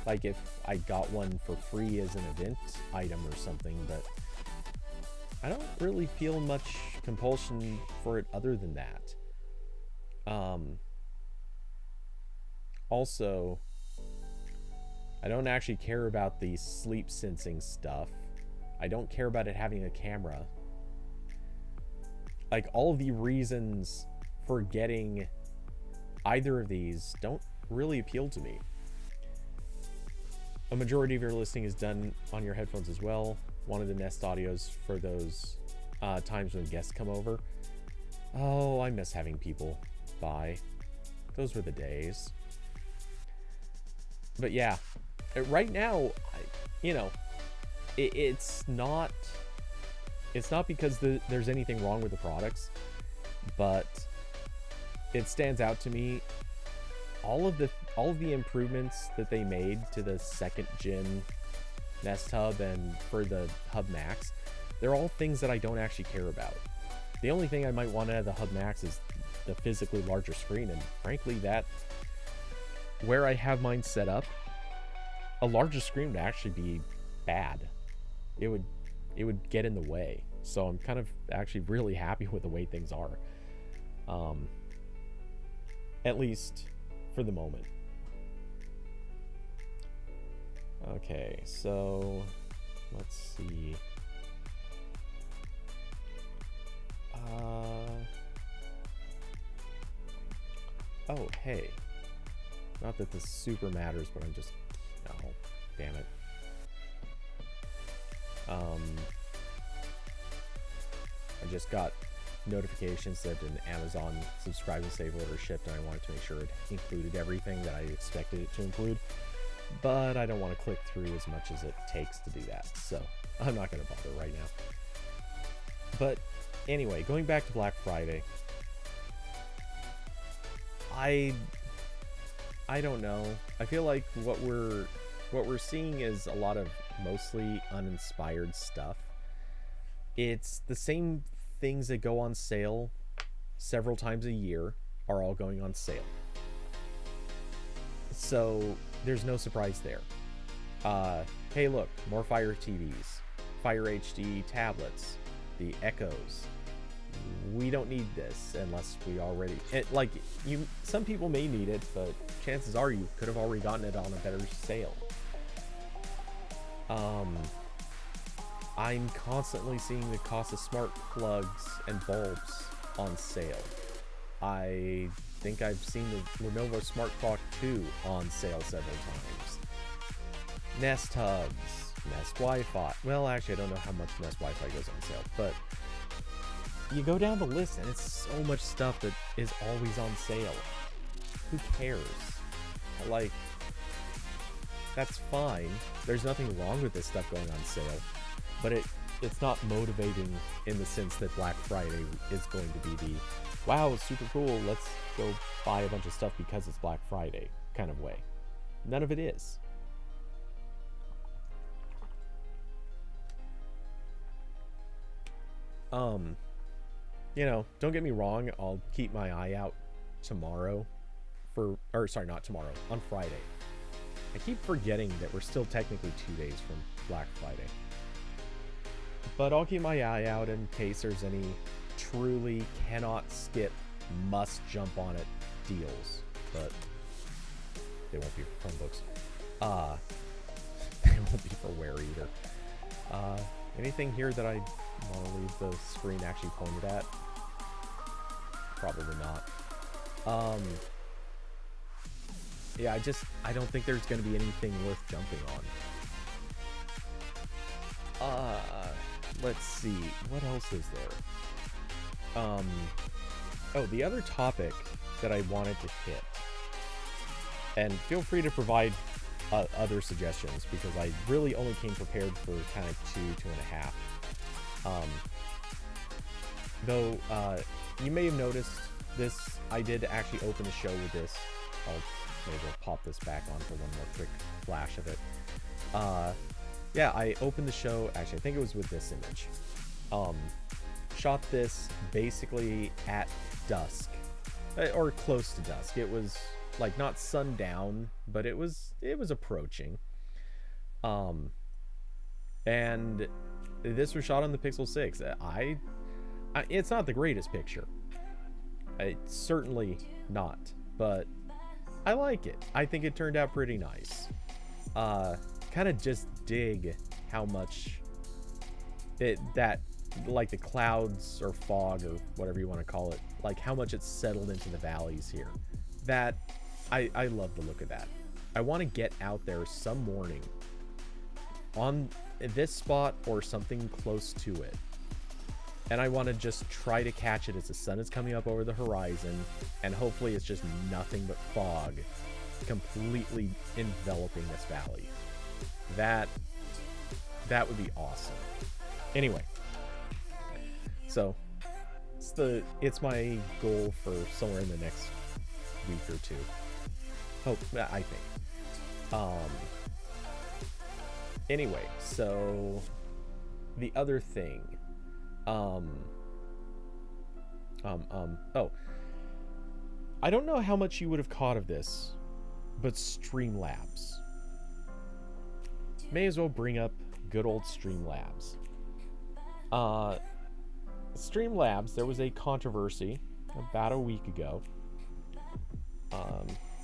Like if I got one for free as an event item or something, but I don't really feel much compulsion for it other than that. Also, I don't actually care about the sleep sensing stuff. I don't care about it having a camera. Like, all of the reasons for getting either of these don't really appeal to me. A majority of your listening is done on your headphones as well. One of the Nest Audios for those times when guests come over. Oh, I miss having people by. Those were the days. But yeah, right now, it's not because there's anything wrong with the products, but it stands out to me. All of the improvements that they made to the second gen Nest Hub and for the Hub Max, they're all things that I don't actually care about. The only thing I might want out of the Hub Max is the physically larger screen, and frankly, that where I have mine set up, a larger screen would actually be bad. It would get in the way. So I'm kind of actually really happy with the way things are. At least for the moment. Okay, so let's see. Oh, hey. Not that this super matters, but I'm just... No, damn it. I just got notifications that an Amazon subscribe and save order shipped, and I wanted to make sure it included everything that I expected it to include. But I don't want to click through as much as it takes to do that, so I'm not going to bother right now. But anyway, going back to Black Friday, I don't know. I feel like what we're seeing is a lot of mostly uninspired stuff. It's the same things that go on sale several times a year are all going on sale. So there's no surprise there. Hey, look, more Fire TVs, Fire HD tablets, the Echoes. We don't need this unless we already... some people may need it, but chances are you could have already gotten it on a better sale. I'm constantly seeing the cost of smart plugs and bulbs on sale. I think I've seen the Lenovo Smart Clock 2 on sale several times. Nest Hubs, Nest Wi-Fi. Well, actually, I don't know how much Nest Wi-Fi goes on sale, but you go down the list and it's so much stuff that is always on sale. Who cares? Like, that's fine. There's nothing wrong with this stuff going on sale, but it's not motivating in the sense that Black Friday is going to be the, wow, super cool, let's go buy a bunch of stuff because it's Black Friday kind of way. None of it is. You know, don't get me wrong, I'll keep my eye out tomorrow or sorry, not tomorrow, on Friday. I keep forgetting that we're still technically 2 days from Black Friday. But I'll keep my eye out in case there's any truly cannot skip, must jump on it deals. But they won't be for Chromebooks. They won't be for Wear either. Anything here that I want to leave the screen actually pointed at? Probably not. Yeah, I don't think there's going to be anything worth jumping on. Let's see, what else is there? Oh, the other topic that I wanted to hit, and feel free to provide other suggestions, because I really only came prepared for kind of 2.5. Though, you may have noticed this, I did actually open the show with this. Maybe we'll pop this back on for one more quick flash of it. Yeah, I opened the show, actually, I think it was with this image. Shot this basically at dusk, or close to dusk. It was like not sundown, but it was approaching. And this was shot on the Pixel 6. It's not the greatest picture. It's certainly not, but I like it. I think it turned out pretty nice. Kind of just dig how much like the clouds or fog or whatever you want to call it, like how much it's settled into the valleys here. That I love the look of that. I want to get out there some morning on this spot or something close to it, and I want to just try to catch it as the sun is coming up over the horizon, and hopefully it's just nothing but fog completely enveloping this valley. That would be awesome. Anyway, so it's my goal for somewhere in the next week or two. Hope, I think. Anyway, so the other thing, oh, I don't know how much you would have caught of this, but Streamlabs. May as well bring up good old Streamlabs. Streamlabs, there was a controversy about a week ago.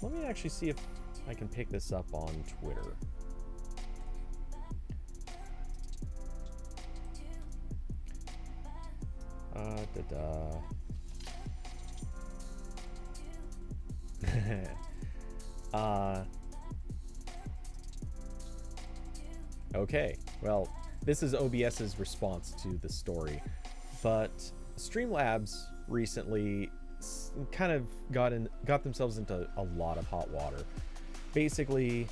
Let me actually see if I can pick this up on Twitter. Okay, well, this is OBS's response to the story, but Streamlabs recently kind of got themselves into a lot of hot water. Basically,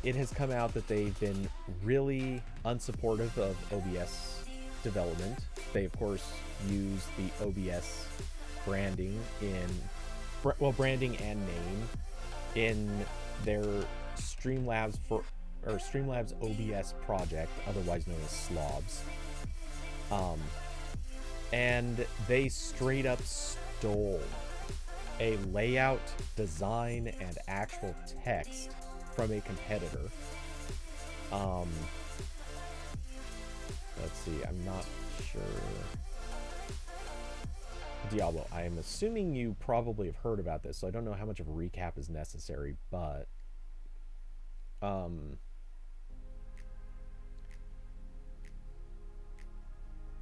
it has come out that they've been really unsupportive of OBS development. They, of course, use the OBS branding branding and name in their Streamlabs Streamlabs OBS project, otherwise known as Slobs. And they straight up stole a layout, design, and actual text from a competitor. Let's see, I'm not sure. Diablo, I'm assuming you probably have heard about this, so I don't know how much of a recap is necessary, but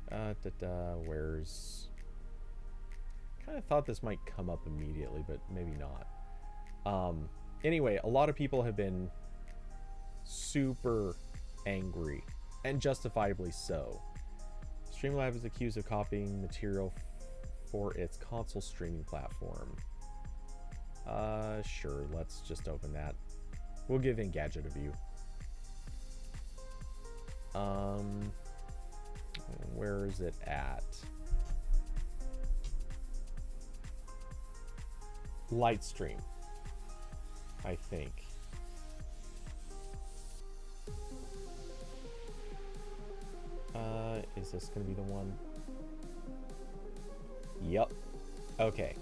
Where's... Kind of thought this might come up immediately, but maybe not. Anyway, a lot of people have been super angry, and justifiably so. Streamlabs is accused of copying material for its console streaming platform. Sure, let's just open that. We'll give Engadget a view. Where is it at? Lightstream, I think. Is this gonna be the one? Yep. Okay.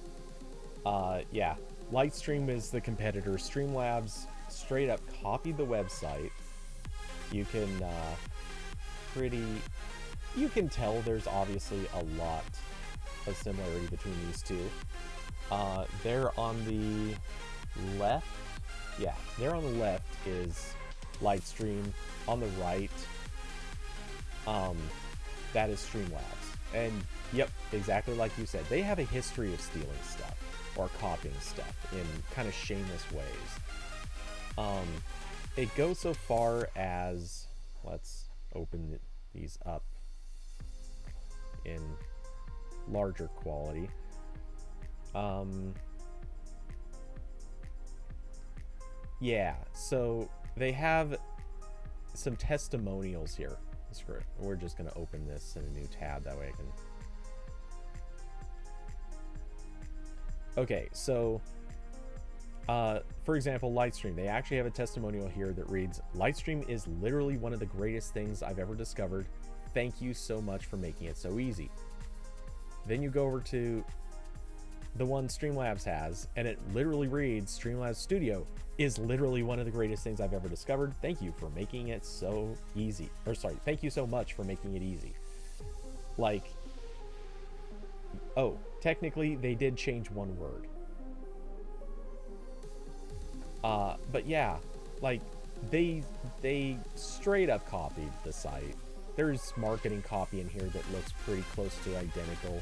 Yeah. Lightstream is the competitor. Streamlabs straight up copied the website. You can you can tell there's obviously a lot of similarity between these two. There on the left, yeah, there on the left is Lightstream. On the right, that is Streamlabs. And yep, exactly like you said, they have a history of stealing stuff or copying stuff in kind of shameless ways. It goes so far as, let's open these up in larger quality. Yeah, so they have some testimonials here. Screw it. We're just going to open this in a new tab. That way I can... Okay, so, for example, Lightstream. They actually have a testimonial here that reads, "Lightstream is literally one of the greatest things I've ever discovered. Thank you so much for making it so easy." Then you go over to the one Streamlabs has, and it literally reads, "Streamlabs Studio is literally one of the greatest things I've ever discovered. Thank you for making it so easy." Or sorry, thank you so much for making it easy. Like, oh, technically they did change one word. But yeah, like they straight up copied the site. There's marketing copy in here that looks pretty close to identical.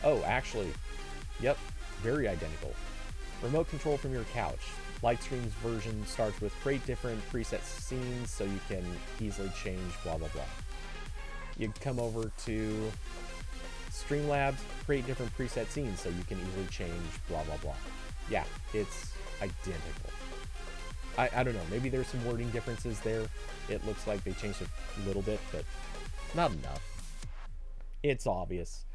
Oh, actually, yep, very identical. Remote control from your couch. Lightstream's version starts with create different preset scenes so you can easily change blah blah blah. You come over to Streamlabs, create different preset scenes so you can easily change blah blah blah. Yeah, it's identical. I don't know, maybe there's some wording differences there. It looks like they changed a little bit, but not enough. It's obvious.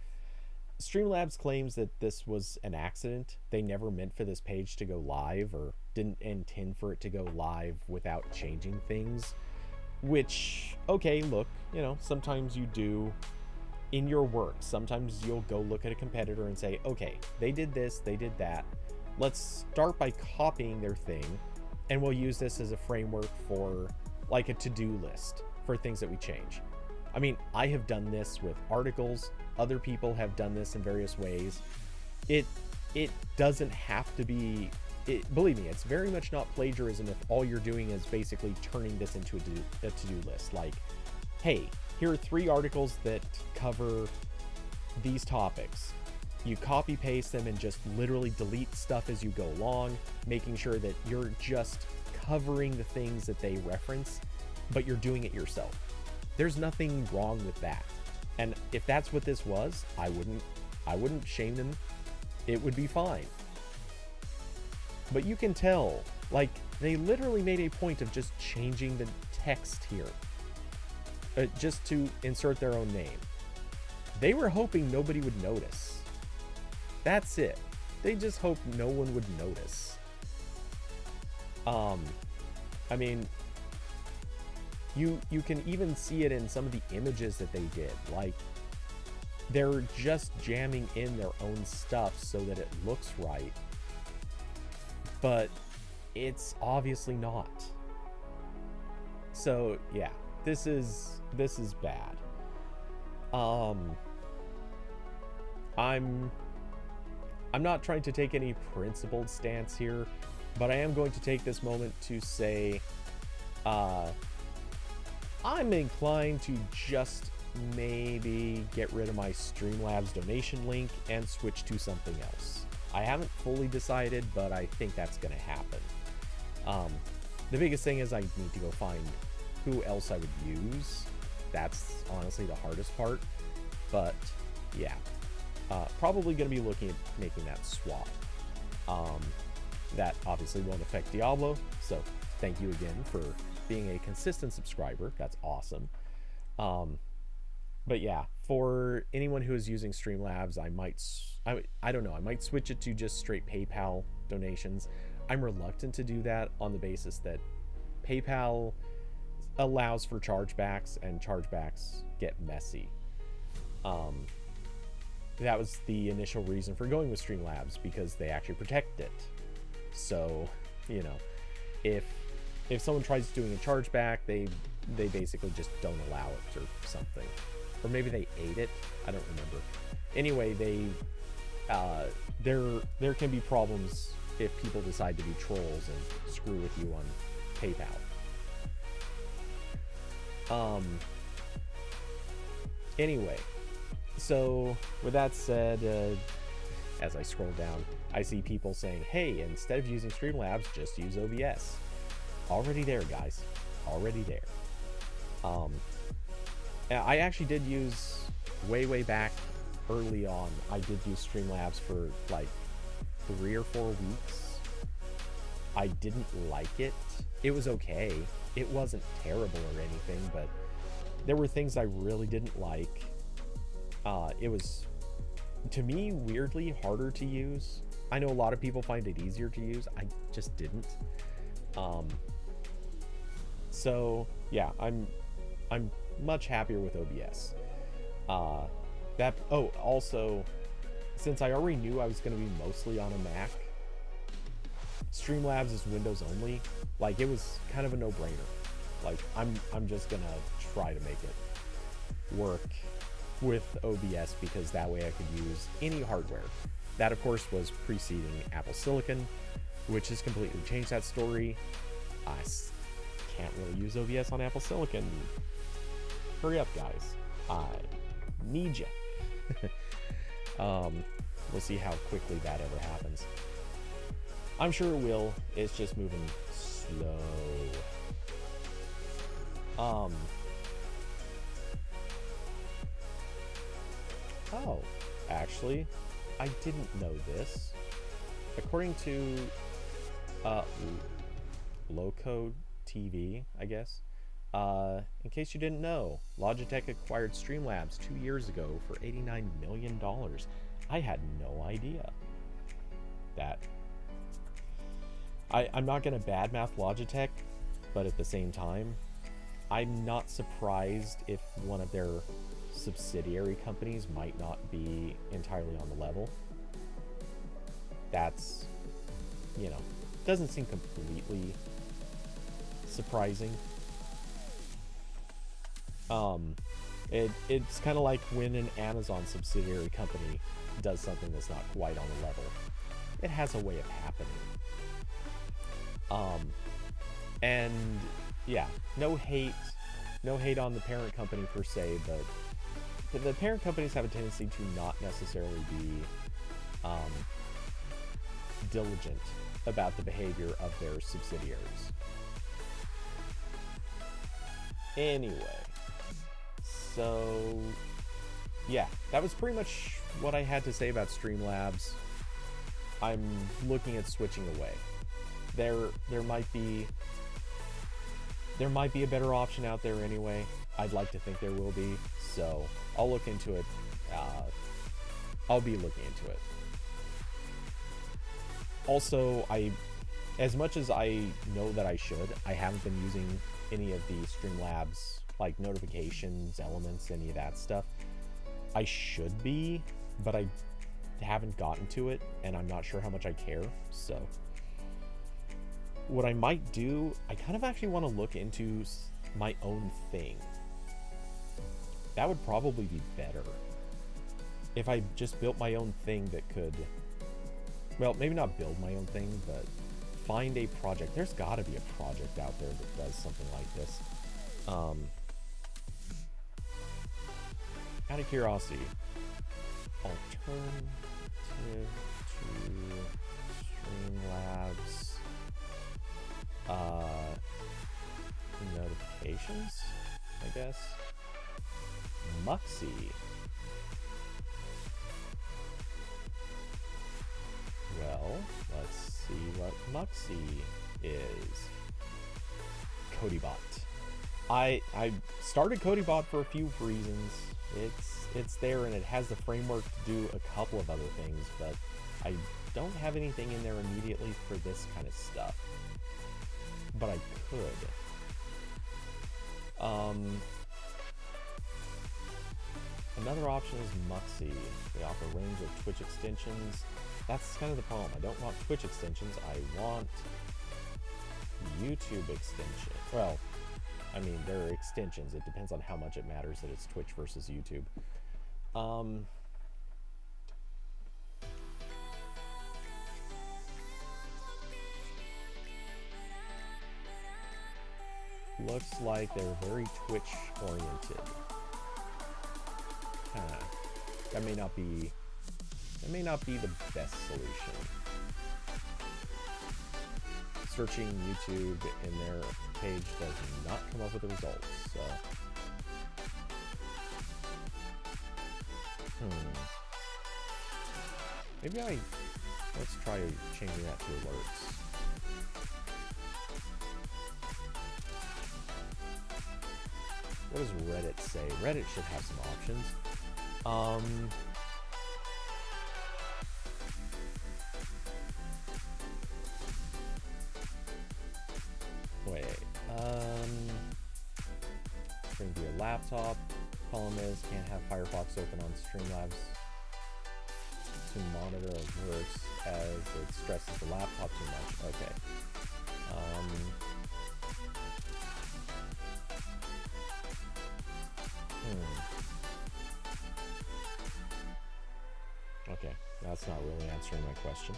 Streamlabs claims that this was an accident. They never meant for this page to go live, or didn't intend for it to go live without changing things. Which, okay, look, you know, sometimes you do in your work. Sometimes you'll go look at a competitor and say, okay, they did this, they did that. Let's start by copying their thing, and we'll use this as a framework for like a to-do list for things that we change. I mean, I have done this with articles. Other people have done this in various ways. It doesn't have to be, believe me, it's very much not plagiarism if all you're doing is basically turning this into a to-do list. Like, hey, here are 3 articles that cover these topics. You copy paste them and just literally delete stuff as you go along, making sure that you're just covering the things that they reference, but you're doing it yourself. There's nothing wrong with that. And if that's what this was, I wouldn't shame them. It would be fine. But you can tell, like, they literally made a point of just changing the text here, just to insert their own name. They were hoping nobody would notice. That's it. They just hoped no one would notice. I mean, you can even see it in some of the images that they did. Like, they're just jamming in their own stuff so that it looks right, but it's obviously not. So yeah, this is bad. I'm not trying to take any principled stance here, but I am going to take this moment to say I'm inclined to just maybe get rid of my Streamlabs donation link and switch to something else. I haven't fully decided, but I think that's going to happen. The biggest thing is I need to go find who else I would use. That's honestly the hardest part. But yeah, probably going to be looking at making that swap. That obviously won't affect Diablo, so thank you again for being a consistent subscriber. That's awesome. But yeah, for anyone who is using Streamlabs, I don't know, I might switch it to just straight PayPal donations. I'm reluctant to do that on the basis that PayPal allows for chargebacks, and chargebacks get messy. That was the initial reason for going with Streamlabs, because they actually protect it. So, you know, if someone tries doing a chargeback, they basically just don't allow it or something. Or maybe they ate it. I don't remember. Anyway, there can be problems if people decide to be trolls and screw with you on PayPal. Anyway, so with that said, as I scroll down, I see people saying, hey, instead of using Streamlabs, just use OBS. Already there, guys. Already there. I actually did use, way back early on, I did use Streamlabs for like 3 or 4 weeks. I didn't like it. It was okay. It wasn't terrible or anything, but there were things I really didn't like. It was, to me, weirdly harder to use. I know a lot of people find it easier to use. I just didn't. So yeah, I'm much happier with OBS. Also, since I already knew I was going to be mostly on a Mac, Streamlabs is Windows only. Like, it was kind of a no-brainer. Like, I'm just gonna try to make it work with OBS, because that way I could use any hardware. That, of course, was preceding Apple Silicon, which has completely changed that story. I can't really use OBS on Apple Silicon. Hurry up, guys. I need ya. We'll see how quickly that ever happens. I'm sure it will. It's just moving slow. Oh, actually, I didn't know this. According to Loco TV, I guess. In case you didn't know, Logitech acquired Streamlabs 2 years ago for $89 million. I had no idea. That. I'm not going to badmouth Logitech, but at the same time, I'm not surprised if one of their subsidiary companies might not be entirely on the level. That's, you know, doesn't seem completely surprising. It's kind of like when an Amazon subsidiary company does something that's not quite on the level. It has a way of happening. And yeah, no hate on the parent company per se, but the parent companies have a tendency to not necessarily be diligent about the behavior of their subsidiaries. Anyway, so yeah, that was pretty much what I had to say about Streamlabs. I'm looking at switching away. There might be a better option out there anyway. I'd like to think there will be, so I'll look into it. I'll be looking into it. Also, as much as I know that I should, I haven't been using any of the Streamlabs, like notifications, elements, any of that stuff. I should be, but I haven't gotten to it, and I'm not sure how much I care, so what I might do, I kind of actually want to look into my own thing. That would probably be better if I just built my own thing that could, well, maybe not build my own thing, but find a project. There's got to be a project out there that does something like this. out of curiosity, alternative to Streamlabs notifications, I guess. Muxy. Well, let's see what Muxy is. CodyBot. I started CodyBot for a few reasons. It's there and it has the framework to do a couple of other things, but I don't have anything in there immediately for this kind of stuff. But I could. Another option is Muxy. They offer a range of Twitch extensions. That's kind of the problem. I don't want Twitch extensions. I want YouTube extension. Well, I mean, there are extensions. It depends on how much it matters that it's Twitch versus YouTube. Looks like they're very Twitch oriented. That may not be the best solution. Searching YouTube in their page does not come up with the results, so maybe let's try changing that to alerts. What does Reddit say? Reddit should have some options. Stream via laptop. Problem is, can't have Firefox open on Streamlabs to monitor alerts as it stresses the laptop too much. Okay. Okay, that's not really answering my question.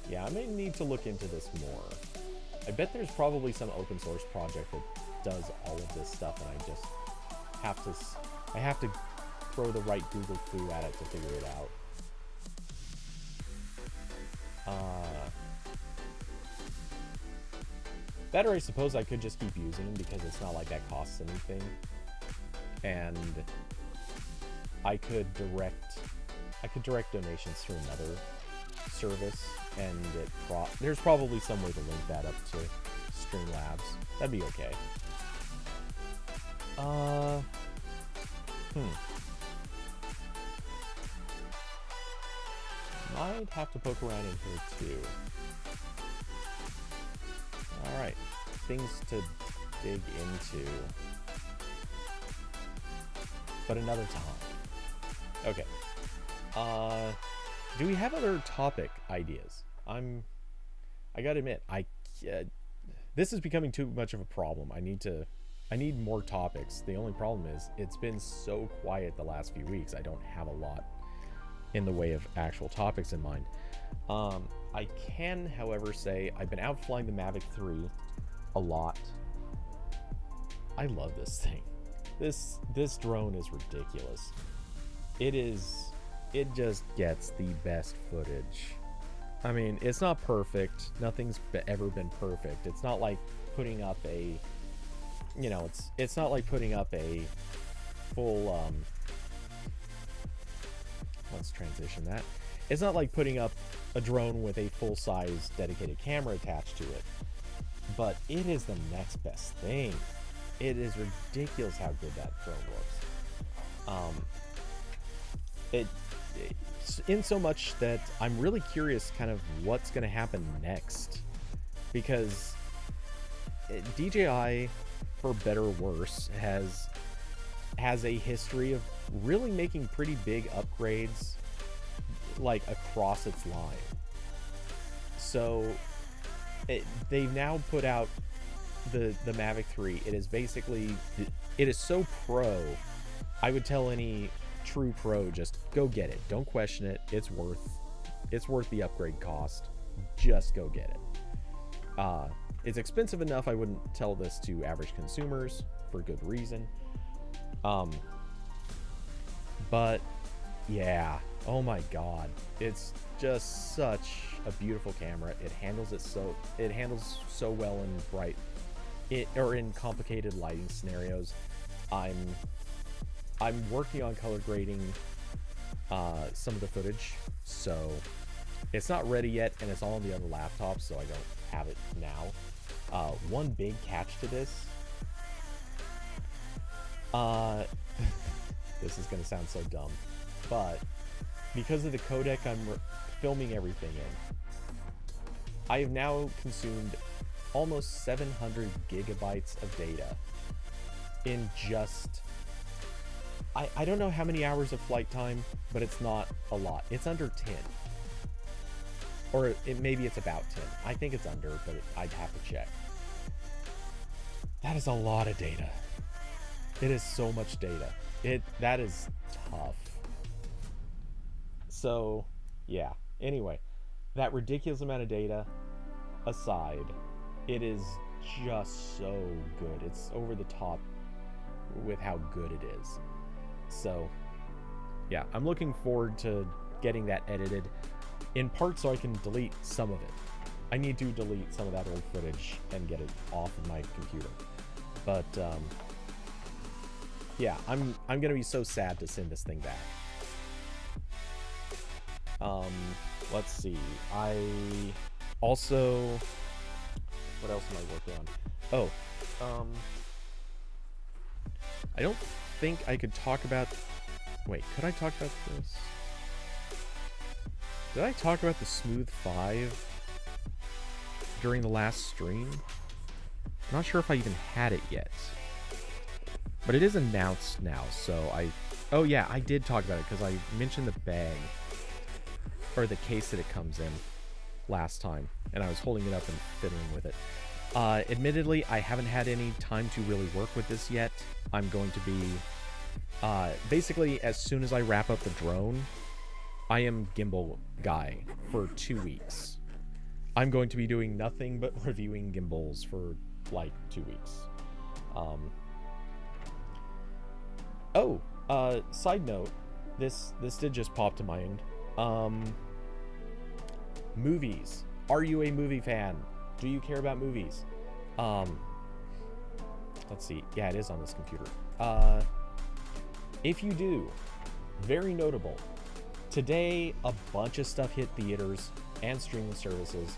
Yeah, I may need to look into this more. I bet there's probably some open source project that does all of this stuff, and I just have to throw the right Google foo at it to figure it out. Better, I suppose I could just keep using them because it's not like that costs anything. And I could direct donations through another service, and there's probably some way to link that up to Streamlabs. That'd be okay. Might have to poke around in here too. Alright, things to dig into. But another time. Okay. Do we have other topic ideas? I gotta admit, this is becoming too much of a problem. I need more topics. The only problem is it's been so quiet the last few weeks. I don't have a lot in the way of actual topics in mind. I can, however, say I've been out flying the Mavic 3 a lot. I love this thing. This drone is ridiculous. It just gets the best footage. I mean, it's not perfect. Nothing's ever been perfect. It's not like putting up a, it's not like putting up a full, let's transition that. It's not like putting up a drone with a full-size dedicated camera attached to it, but it is the next best thing. It is ridiculous how good that drone looks. In so much that I'm really curious kind of what's going to happen next, because DJI, for better or worse, has a history of really making pretty big upgrades like across its line. So they've now put out the Mavic 3. It is basically, it is so pro. I would tell any true pro, just go get it. Don't question it. It's worth the upgrade cost. Just go get it. It's expensive enough. I wouldn't tell this to average consumers for good reason. But yeah, oh my god, it's just such a beautiful camera. It handles so well in bright or in complicated lighting scenarios. I'm working on color grading some of the footage, so it's not ready yet, and it's all on the other laptop, so I don't have it now. One big catch to this, this is going to sound so dumb, but because of the codec I'm filming everything in, I have now consumed almost 700 gigabytes of data in just, I don't know how many hours of flight time, but it's not a lot. It's under 10. Or maybe it's about 10. I think it's under, but I'd have to check. That is a lot of data. It is so much data. That is tough. So, yeah. Anyway, that ridiculous amount of data aside, it is just so good. It's over the top with how good it is. So, yeah, I'm looking forward to getting that edited, in part so I can delete some of it. I need to delete some of that old footage and get it off of my computer. But, yeah, I'm gonna be so sad to send this thing back. Let's see. I also, what else am I working on? I don't think I could talk about, wait, could I talk about this? Did I talk about the Smooth 5 during the last stream? I'm not sure if I even had it yet. But it is announced now, so oh yeah, I did talk about it because I mentioned the bag, or the case that it comes in last time, and I was holding it up and fiddling with it. Admittedly, I haven't had any time to really work with this yet. I'm going to be, basically, as soon as I wrap up the drone, I am gimbal guy for 2 weeks. I'm going to be doing nothing but reviewing gimbals for, like, 2 weeks. Side note, this did just pop to mind. Movies. Are you a movie fan? Do you care about movies? Let's see. Yeah, it is on this computer. If you do, very notable. Today, a bunch of stuff hit theaters and streaming services.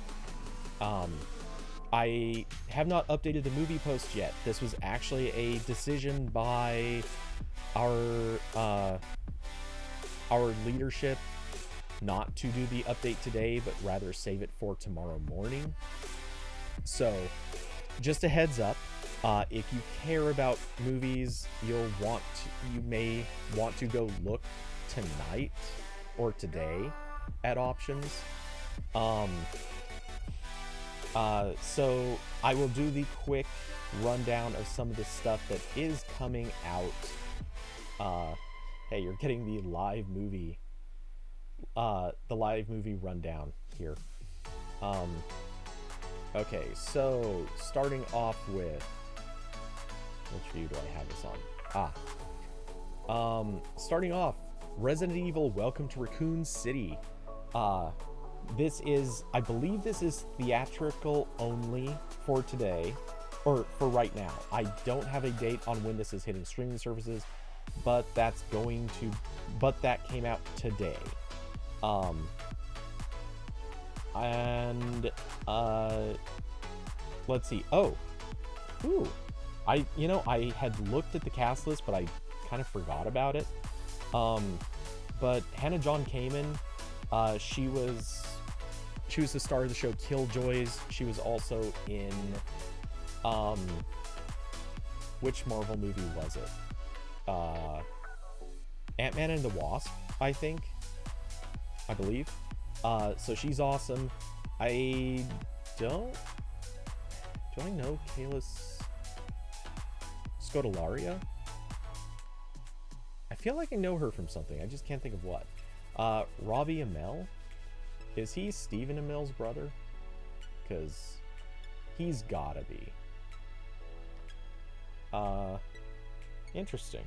I have not updated the movie post yet. This was actually a decision by our leadership not to do the update today, but rather save it for tomorrow morning. So, just a heads up, if you care about movies, you may want to go look tonight or today at options. So I will do the quick rundown of some of the stuff that is coming out. Hey, you're getting the live movie rundown here. Okay, so starting off with, which view do I have this on? Starting off, Resident Evil Welcome to Raccoon City. This is, I believe this is theatrical only for today, or for right now. I don't have a date on when this is hitting streaming services, but that came out today. Let's see. I had looked at the cast list, but I kind of forgot about it. But Hannah John Kamen, she was the star of the show Killjoys. She was also in, which Marvel movie was it? Ant-Man and the Wasp, I believe. So she's awesome. Do I know Kayla Scodelario? I feel like I know her from something. I just can't think of what. Robbie Amell? Is he Stephen Amell's brother? Because he's gotta be. Interesting.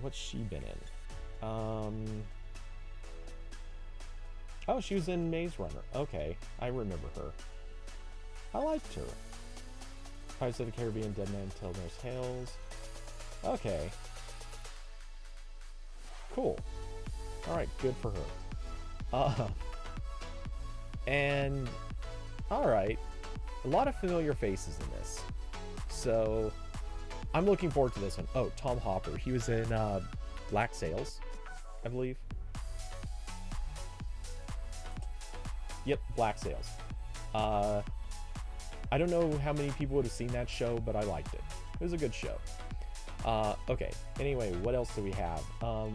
What's she been in? Oh, she was in Maze Runner. Okay, I remember her. I liked her. Pirates of the Caribbean, Dead Man Tell No Tales. Okay. Cool. Alright, good for her. And, alright. A lot of familiar faces in this. So, I'm looking forward to this one. Oh, Tom Hopper. He was in Black Sails, I believe. Yep, Black Sails. I don't know how many people would have seen that show, but I liked it. It was a good show. Okay, anyway, what else do we have?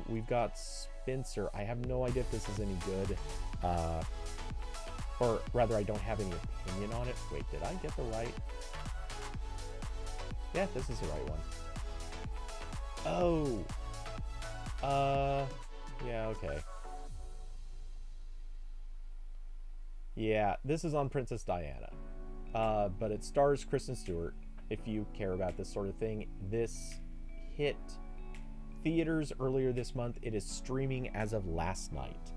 We've got Spencer. I have no idea if this is any good. Or rather, I don't have any opinion on it. Wait, did I get the right? Yeah, this is the right one. Oh. Yeah, okay. Yeah, this is on Princess Diana. But it stars Kristen Stewart. If you care about this sort of thing, this hit theaters earlier this month. It is streaming as of last night.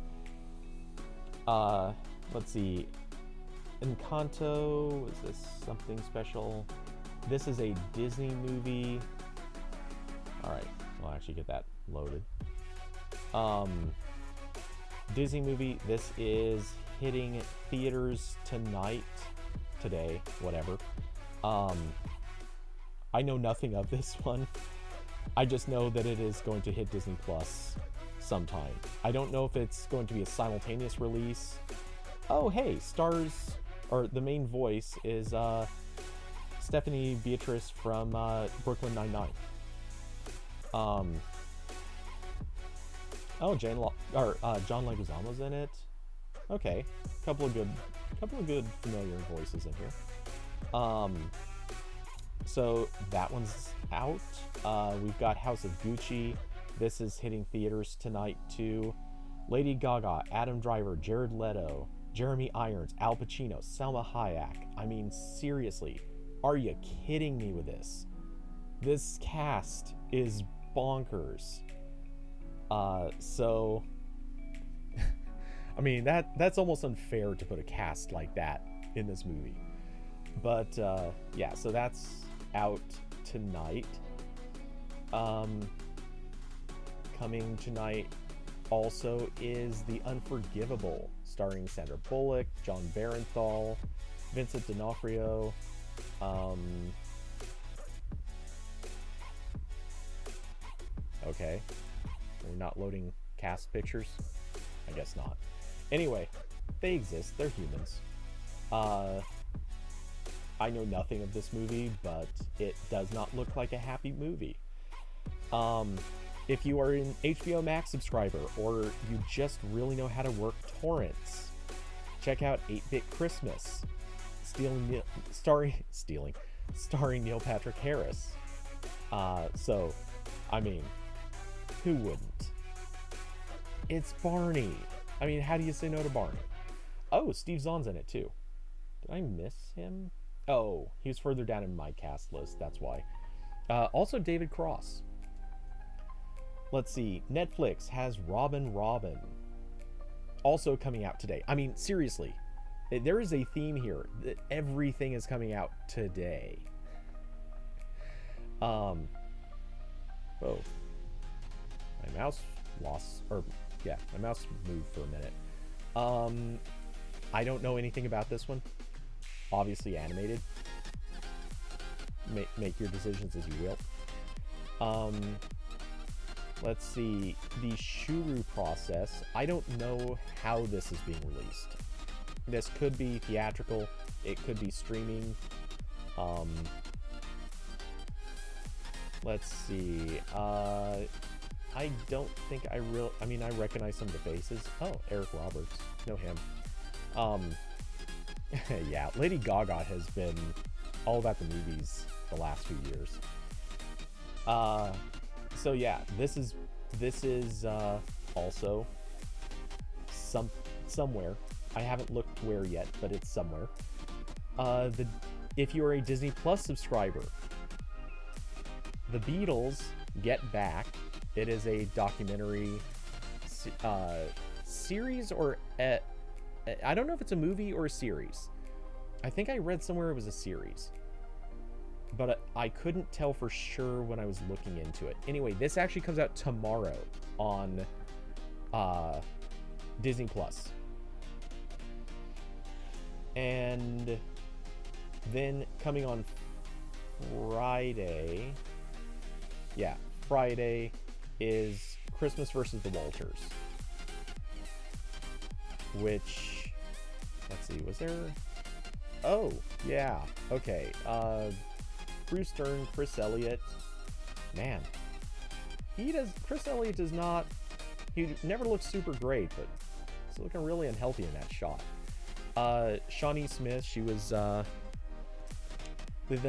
Let's see. Encanto, is this something special? This is a Disney movie. Alright, I'll actually get that loaded. Disney movie. This is hitting theaters tonight. Today, whatever. I know nothing of this one. I just know that it is going to hit Disney Plus sometime. I don't know if it's going to be a simultaneous release. Oh, hey, stars, or the main voice is Stephanie Beatrice from Brooklyn Nine-Nine. Oh, John Leguizamo's in it. Okay, couple of good familiar voices in here. So that one's out. We've got House of Gucci. This is hitting theaters tonight too. Lady Gaga, Adam Driver, Jared Leto, Jeremy Irons, Al Pacino, Salma Hayek. I mean, seriously, are you kidding me with this? This cast is bonkers. So I mean, that's almost unfair to put a cast like that in this movie. But yeah, so that's out tonight. Coming tonight also is The Unforgivable, starring Sandra Bullock, John Barenthal, Vincent D'Onofrio. Okay, we're not loading cast pictures? I guess not. Anyway, they exist. They're humans. I know nothing of this movie, but it does not look like a happy movie. If you are an HBO Max subscriber, or you just really know how to work torrents, check out 8-Bit Christmas, starring Neil Patrick Harris. So, I mean, who wouldn't? It's Barney. I mean, how do you say no to Barney? Oh, Steve Zahn's in it too. Did I miss him? Oh, he was further down in my cast list, that's why. Also David Cross. Let's see. Netflix has Robin, also coming out today. I mean, seriously, there is a theme here. Everything is coming out today. Oh, my mouse my mouse moved for a minute. I don't know anything about this one. Obviously animated. Make your decisions as you will. Let's see. The Shuru process. I don't know how this is being released. This could be theatrical. It could be streaming. Let's see. I don't think I recognize some of the faces. Oh, Eric Roberts. Know him. Yeah, Lady Gaga has been all about the movies the last few years. So yeah, this is also somewhere. I haven't looked where yet, but it's somewhere. If you are a Disney Plus subscriber, The Beatles Get Back. It is a documentary series, or I don't know if it's a movie or a series. I think I read somewhere it was a series, but I couldn't tell for sure when I was looking into it. Anyway, this actually comes out tomorrow on Disney Plus. And then coming on Friday, Friday is Christmas versus the Walters, which, let's see, was there? Oh, yeah, okay. Bruce Dern, Chris Elliott. Man, Chris Elliott does not, he never looks super great, but he's looking really unhealthy in that shot. Shawnee Smith, she was the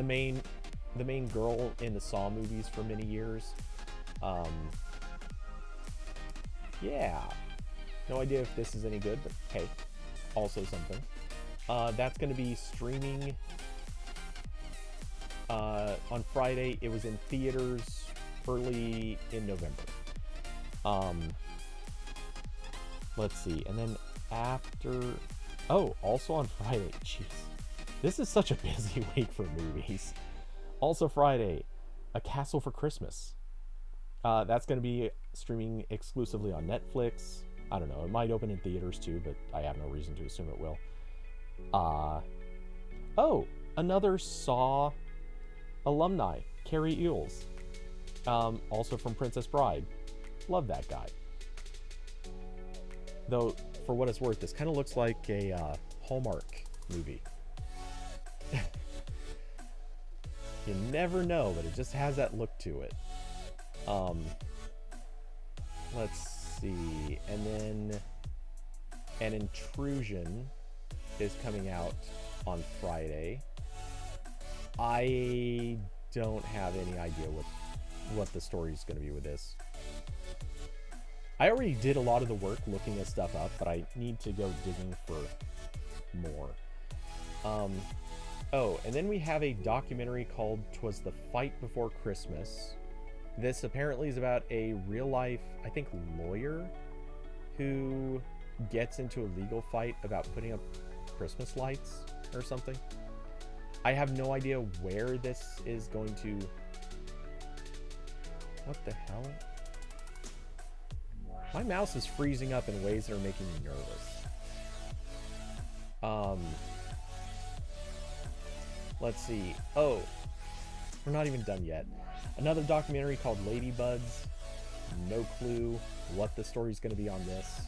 main girl in the Saw movies for many years. Yeah, no idea if this is any good, but hey, also something. That's going to be streaming on Friday. It was in theaters early in November. Let's see, and then after, also on Friday, jeez, this is such a busy week for movies. Also Friday, A Castle for Christmas. That's going to be streaming exclusively on Netflix. I don't know, it might open in theaters too, but I have no reason to assume it will. Another Saw alumni, Carrie Ewells, also from Princess Bride. Love that guy. Though, for what it's worth, this kind of looks like a Hallmark movie. You never know, but it just has that look to it. Let's see, and then An Intrusion is coming out on Friday. I don't have any idea what the story is going to be with this. I already did a lot of the work looking this stuff up, but I need to go digging for more. And then we have a documentary called "'Twas the Fight Before Christmas." This apparently is about a real-life, I think, lawyer who gets into a legal fight about putting up Christmas lights or something. I have no idea where this is going to... What the hell? My mouse is freezing up in ways that are making me nervous. Let's see. Oh, we're not even done yet. Another documentary called Ladybuds. No clue what the story's going to be on this.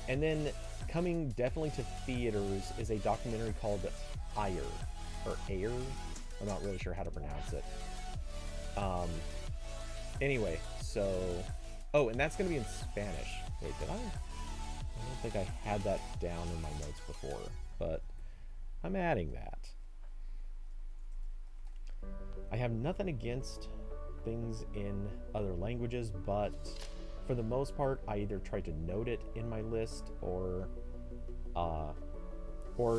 And then coming definitely to theaters is a documentary called Ayer, or Ayer. I'm not really sure how to pronounce it. Anyway, so... Oh, and that's going to be in Spanish. Wait, did I? I don't think I had that down in my notes before, but I'm adding that. I have nothing against things in other languages, but for the most part, I either try to note it in my list or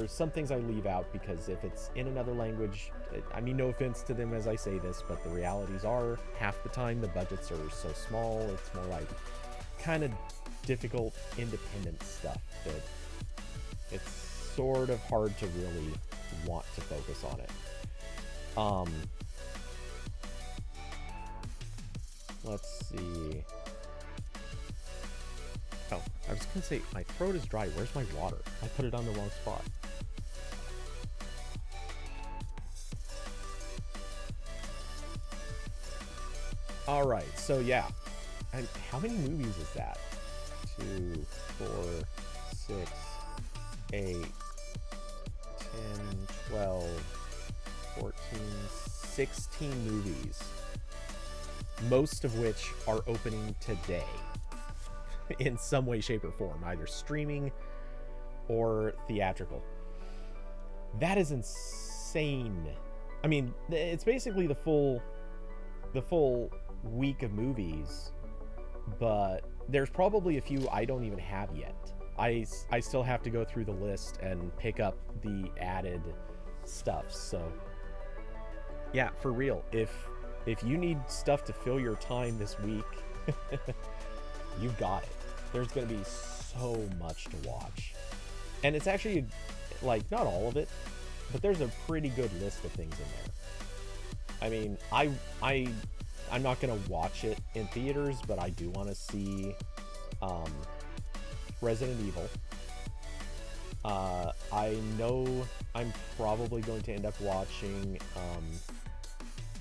some things I leave out, because if it's in another language, I mean, no offense to them as I say this, but the realities are half the time the budgets are so small, it's more like kind of difficult independent stuff that it's sort of hard to really want to focus on it. Let's see. Oh, I was gonna say, my throat is dry. Where's my water? I put it on the wrong spot. Alright, so yeah. And how many movies is that? 2, 4, 6, 8, 10, 12, 14, 16 movies. Most of which are opening today. In some way, shape, or form. Either streaming or theatrical. That is insane. I mean, it's basically the full week of movies, but there's probably a few I don't even have yet. I still have to go through the list and pick up the added stuff. So yeah, for real, if you need stuff to fill your time this week, you've got it. There's going to be so much to watch. And it's actually, like, not all of it, but there's a pretty good list of things in there. I mean, I'm not going to watch it in theaters, but I do want to see Resident Evil. I know I'm probably going to end up watching...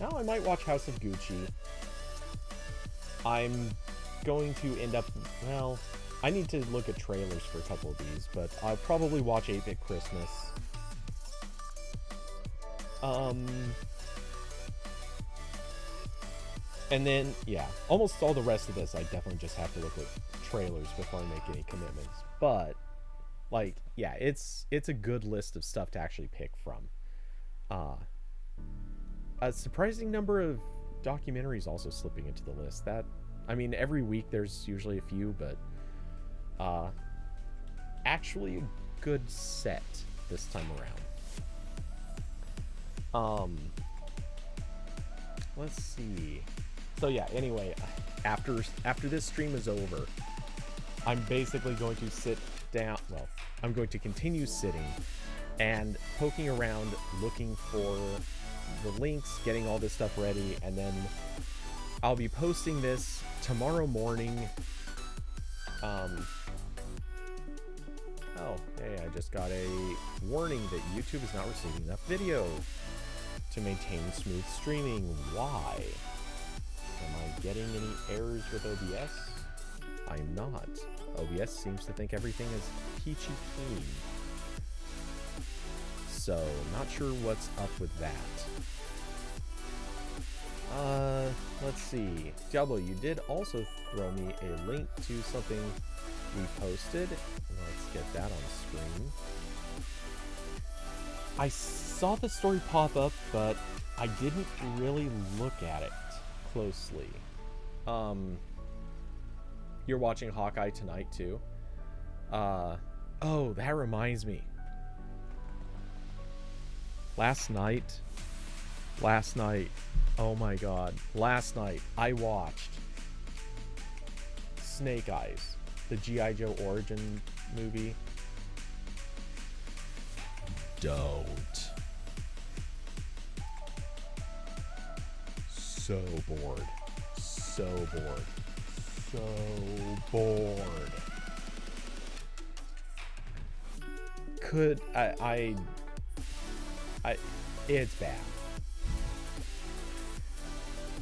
I might watch House of Gucci. I'm going to end up... Well, I need to look at trailers for a couple of these, but I'll probably watch 8-Bit Christmas. And then, yeah, almost all the rest of this, I definitely just have to look at trailers before I make any commitments. But, like, yeah, it's a good list of stuff to actually pick from. A surprising number of documentaries also slipping into the list. That, I mean, every week there's usually a few, but actually a good set this time around. Let's see. So yeah, anyway, after this stream is over, I'm basically going to sit down, well, I'm going to continue sitting and poking around looking for the links, getting all this stuff ready, and then I'll be posting this tomorrow morning. Oh, hey, I just got a warning that YouTube is not receiving enough video to maintain smooth streaming. Why? Am I getting any errors with OBS? I'm not. OBS seems to think everything is peachy clean. So, not sure what's up with that. Let's see. Diablo, you did also throw me a link to something we posted. Let's get that on screen. I saw the story pop up, but I didn't really look at it closely. You're watching Hawkeye tonight too? Oh, that reminds me. Last night, oh my god, last night I watched Snake Eyes, the G.I. Joe origin movie. Don't. So bored. So bored. So bored. Could I it's bad.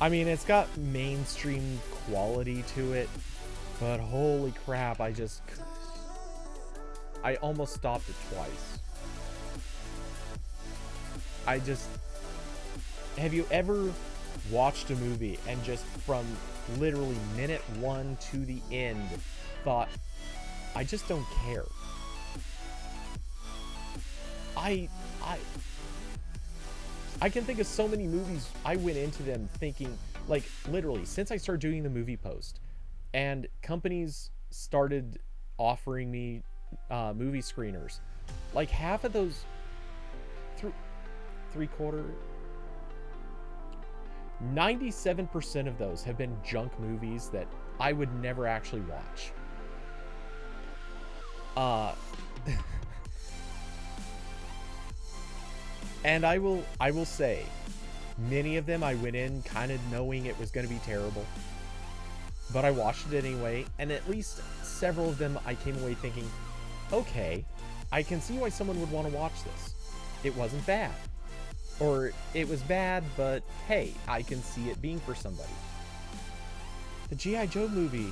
I mean, it's got mainstream quality to it, but holy crap, I almost stopped it twice. Have you ever watched a movie and just from literally minute 1 to the end thought, I just don't care? I can think of so many movies I went into them thinking, like, literally, since I started doing the movie post and companies started offering me movie screeners, like half of those, 97% of those have been junk movies that I would never actually watch. And I will say, many of them I went in kind of knowing it was going to be terrible, but I watched it anyway, and at least several of them I came away thinking, okay, I can see why someone would want to watch this. It wasn't bad. Or it was bad, but hey, I can see it being for somebody. The G.I. Joe movie,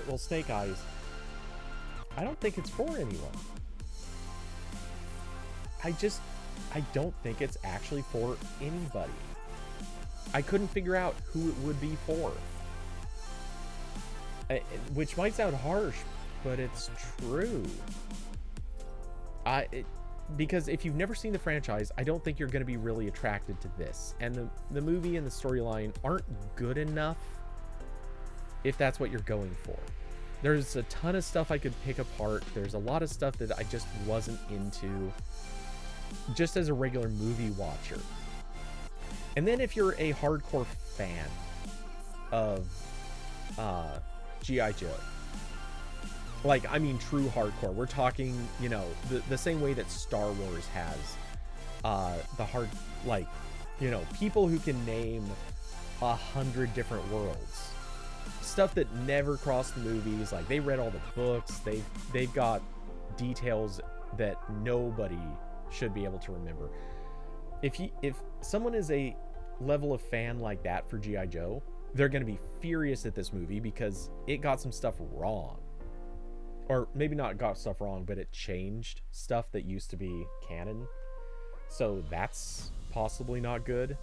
well, Snake Eyes, I don't think it's for anyone. I don't think it's actually for anybody. I couldn't figure out who it would be for. Which might sound harsh, but it's true. because if you've never seen the franchise, I don't think you're going to be really attracted to this. And the movie and the storyline aren't good enough if that's what you're going for. There's a ton of stuff I could pick apart. There's a lot of stuff that I just wasn't into just as a regular movie watcher. And then if you're a hardcore fan of G.I. Joe, like, I mean, true hardcore, we're talking, you know, the same way that Star Wars has the hard, like, you know, people who can name 100 different worlds, stuff that never crossed the movies. Like, they read all the books, they've got details that nobody should be able to remember. If someone is a level of fan like that for G.I. Joe, they're going to be furious at this movie because it got some stuff wrong. Or maybe not got stuff wrong, but it changed stuff that used to be canon. So that's possibly not good.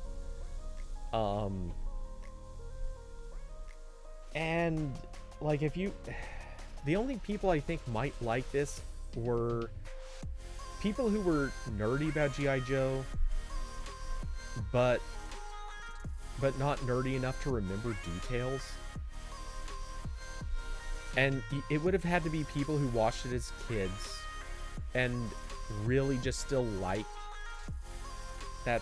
And like, the only people I think might like this were people who were nerdy about G.I. Joe, but not nerdy enough to remember details. And it would have had to be people who watched it as kids and really just still like that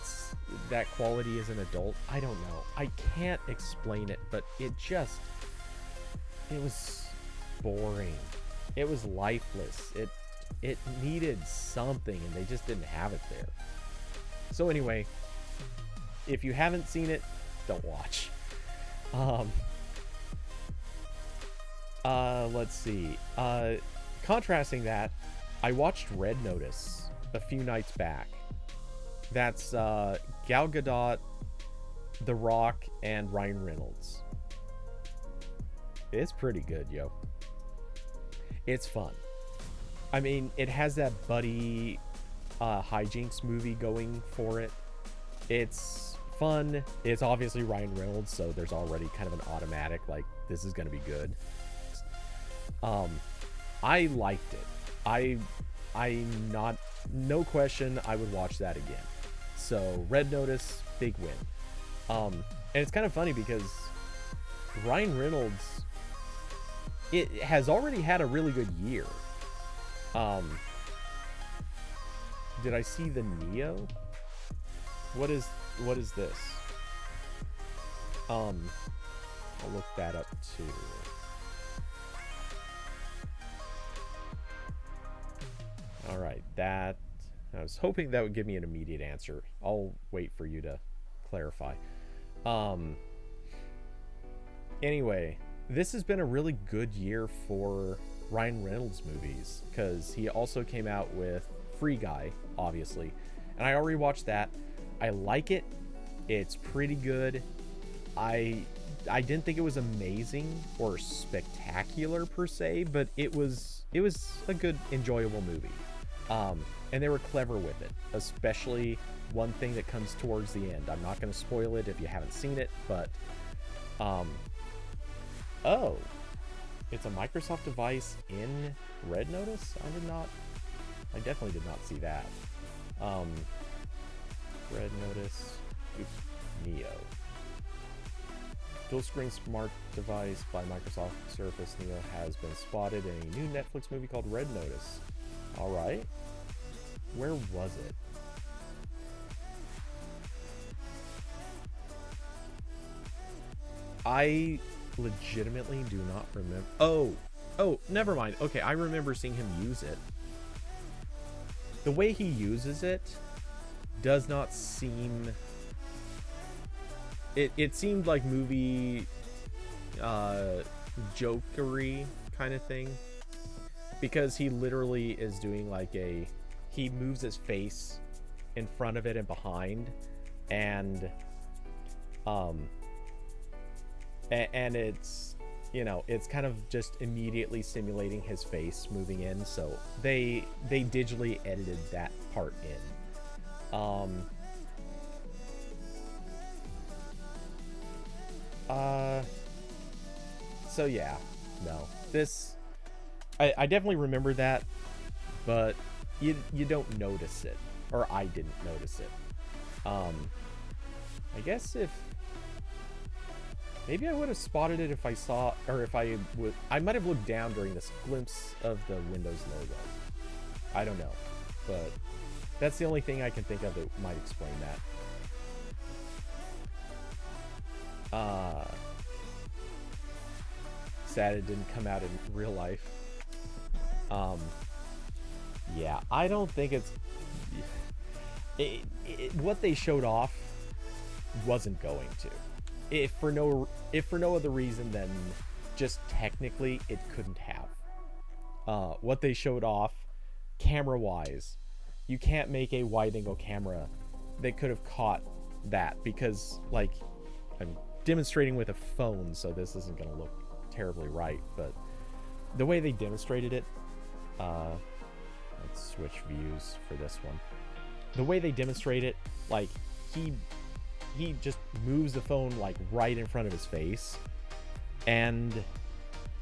quality as an adult. I don't know. I can't explain it, but it was boring. It was lifeless. It needed something, and they just didn't have it there. So anyway, if you haven't seen it, don't watch. Let's see. Contrasting that, I watched Red Notice a few nights back. That's Gal Gadot, The Rock, and Ryan Reynolds. It's pretty good, yo. It's fun. I mean, it has that buddy hijinks movie going for it. It's fun. It's obviously Ryan Reynolds, so there's already kind of an automatic, like, this is gonna be good. I liked it. No question, I would watch that again. So Red Notice, big win. And it's kind of funny because Ryan Reynolds, it has already had a really good year. Did I see the Neo? What is this? I'll look that up too. All right, I was hoping that would give me an immediate answer. I'll wait for you to clarify. Anyway, this has been a really good year for Ryan Reynolds movies because he also came out with Free Guy, obviously, and I already watched that. I like it. It's pretty good. I didn't think it was amazing or spectacular per se, but it was a good, enjoyable movie. And they were clever with it, especially one thing that comes towards the end. I'm not going to spoil it if you haven't seen it, but oh, it's a Microsoft device in Red Notice? I definitely did not see that. Red Notice, Neo. Dual screen smart device by Microsoft Surface Neo has been spotted in a new Netflix movie called Red Notice. All right. Where was it? I legitimately do not remember. Oh, never mind. Okay, I remember seeing him use it. The way he uses it does not seem... It seemed like movie jokery kind of thing, because he literally is doing like he moves his face in front of it and behind, and it's, you know, it's kind of just immediately simulating his face moving in, so they digitally edited that part in. So yeah, no, this, I definitely remember that, but you don't notice it, or I didn't notice it. I guess if maybe I would have spotted it if I saw, or if I might have looked down during this glimpse of the Windows logo. I don't know, but that's the only thing I can think of that might explain that. Sad it didn't come out in real life. Yeah, I don't think it's what they showed off wasn't going to. If for no other reason than just technically it couldn't have. What they showed off, camera-wise, you can't make a wide-angle camera that could have caught that, because, like, I'm demonstrating with a phone, so this isn't going to look terribly right, but the way they demonstrated it, let's switch views for this one. The way they demonstrate it, like, he just moves the phone, like, right in front of his face, and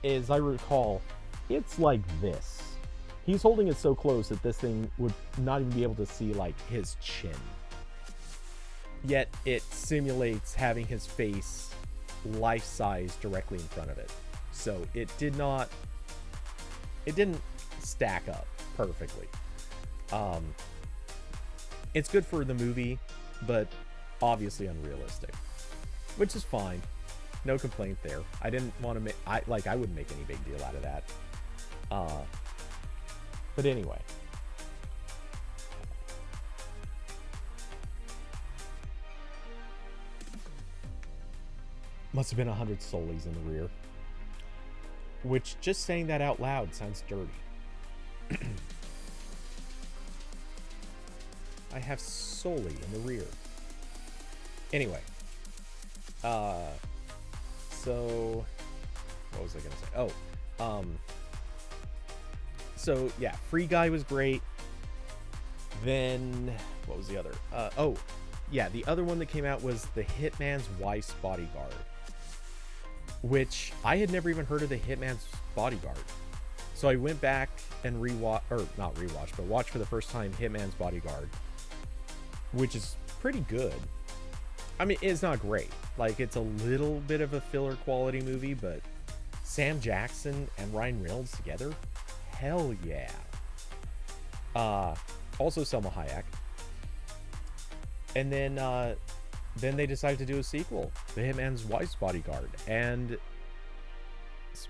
as I recall, it's like this. He's holding it so close that this thing would not even be able to see, like, his chin. Yet it simulates having his face life-size directly in front of it. So it didn't stack up perfectly. It's good for the movie, but obviously unrealistic, which is fine. No complaint there. I didn't want to make, I wouldn't make any big deal out of that. But anyway. Must have been 100 solis in the rear. Which, just saying that out loud sounds dirty. I have soli in the rear. Anyway. So... what was I going to say? Oh. So, yeah. Free Guy was great. Then... what was the other? Oh. Yeah, the other one that came out was The Hitman's Wife's Bodyguard. Which I had never even heard of The Hitman's Bodyguard. So I went back and watched for the first time Hitman's Bodyguard, which is pretty good. I mean, it's not great. Like, it's a little bit of a filler quality movie, but Sam Jackson and Ryan Reynolds together? Hell yeah. Also Selma Hayek. And then they decided to do a sequel, The Hitman's Wife's Bodyguard, and it's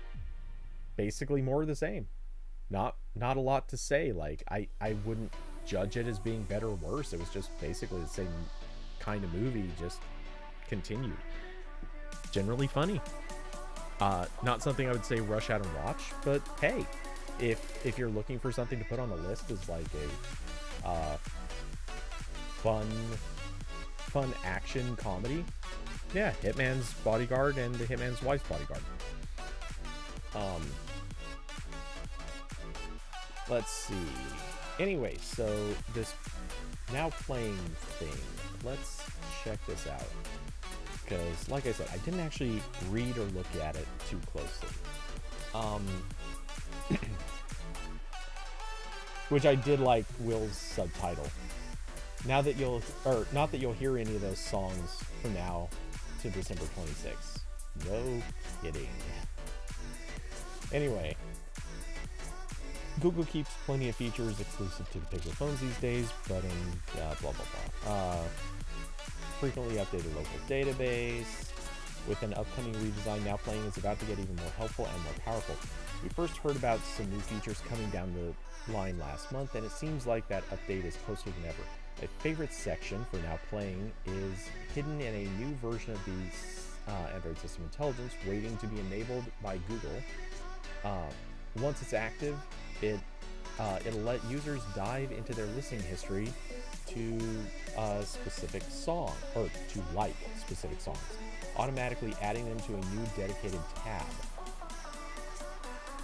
basically more of the same. Not a lot to say. Like, I wouldn't judge it as being better or worse. It was just basically the same kind of movie, just continued. Generally funny. Not something I would say rush out and watch, but hey, if you're looking for something to put on the list as like a fun action comedy, yeah, Hitman's Bodyguard and The Hitman's Wife's Bodyguard. Let's see. Anyway, so this now playing thing, let's check this out, because like I said, I didn't actually read or look at it too closely. Which I did like Will's subtitle. Not that you'll hear any of those songs from now to December 26th. No kidding. Anyway, Google keeps plenty of features exclusive to the Pixel phones these days, but in blah blah blah. Frequently updated local database. With an upcoming redesign, Now Playing is about to get even more helpful and more powerful. We first heard about some new features coming down the line last month, and it seems like that update is closer than ever. My favorite section for Now Playing is hidden in a new version of the Android System Intelligence, waiting to be enabled by Google. Once it's active, it'll let users dive into their listening history to a specific song, or to like specific songs, automatically adding them to a new dedicated tab.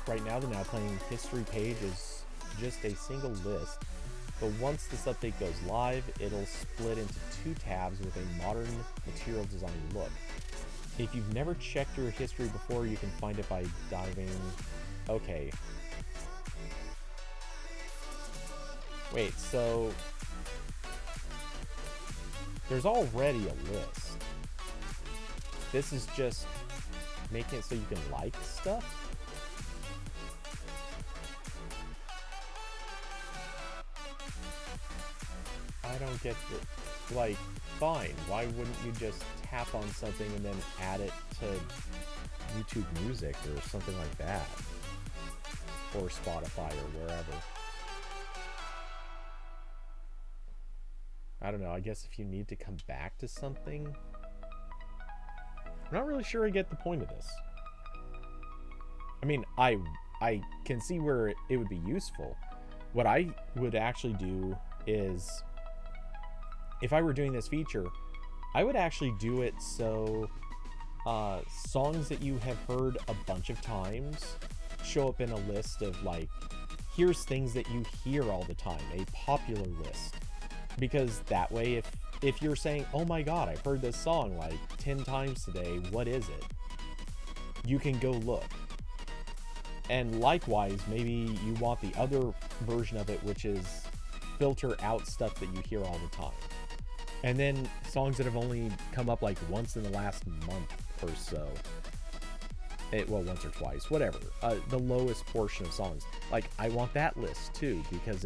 Right now, the Now Playing history page is just a single list, but once this update goes live, it'll split into two tabs with a modern material design look. If you've never checked your history before, you can find it by diving... Okay. Wait, so there's already a list. This is just making it so you can like stuff? I don't get the, like, fine. Why wouldn't you just tap on something and then add it to YouTube Music or something like that? Or Spotify or wherever. I don't know. I guess if you need to come back to something, I'm not really sure I get the point of this. I mean, I can see where it would be useful. What I would actually do is, if I were doing this feature, I would actually do it so songs that you have heard a bunch of times show up in a list of, like, here's things that you hear all the time, a popular list. Because that way, if you're saying, oh my god, I've heard this song like 10 times today, what is it? You can go look. And likewise, maybe you want the other version of it, which is filter out stuff that you hear all the time. And then songs that have only come up like once in the last month or so. Well, once or twice, whatever. The lowest portion of songs. Like, I want that list too, because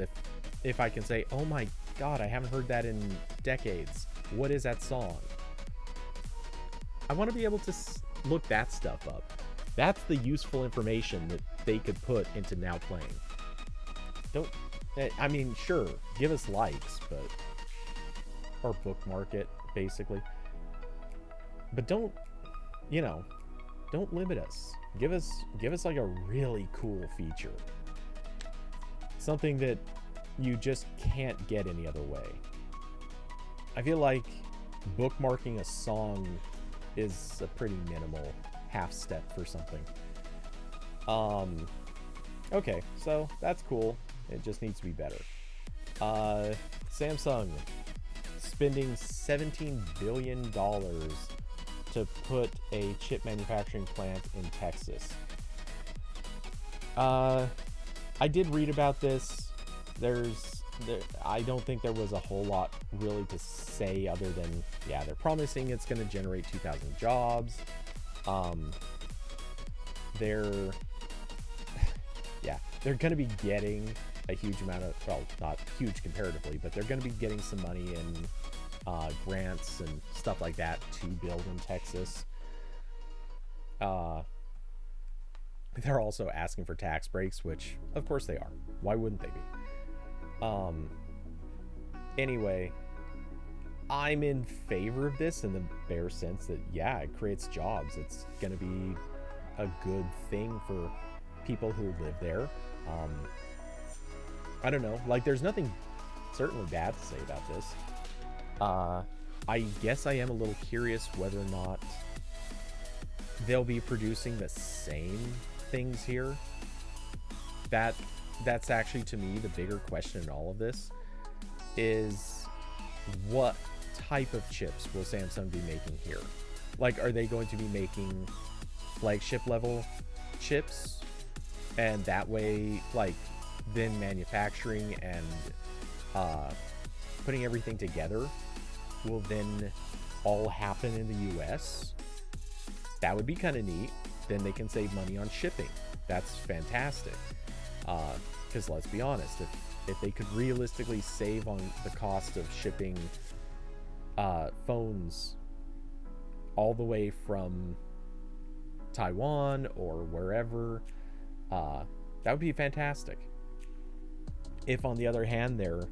if I can say, oh my god, I haven't heard that in decades. What is that song? I want to be able to look that stuff up. That's the useful information that they could put into Now Playing. I mean, sure, give us likes, but, or bookmark it, basically. But don't limit us. Give us like a really cool feature. Something that you just can't get any other way. I feel like bookmarking a song is a pretty minimal half step for something. Okay, so that's cool. It just needs to be better. Samsung spending $17 billion to put a chip manufacturing plant in Texas. I did read about this. I don't think there was a whole lot really to say other than, yeah, they're promising it's going to generate 2,000 jobs. They're going to be getting a huge amount of, well, not huge comparatively, but they're going to be getting some money in grants and stuff like that to build in Texas. They're also asking for tax breaks, which of course they are. Why wouldn't they be? Anyway, I'm in favor of this in the bare sense that, yeah, it creates jobs. It's going to be a good thing for people who live there. I don't know. Like, there's nothing certainly bad to say about this. I guess I am a little curious whether or not they'll be producing the same things here. That's actually, to me, the bigger question in all of this is, what type of chips will Samsung be making here? Like, are they going to be making flagship level chips, and that way, like, then manufacturing and putting everything together will then all happen in the US? That would be kind of neat. Then they can save money on shipping. That's fantastic. Because let's be honest, if they could realistically save on the cost of shipping phones all the way from Taiwan or wherever, that would be fantastic. If, on the other hand, they're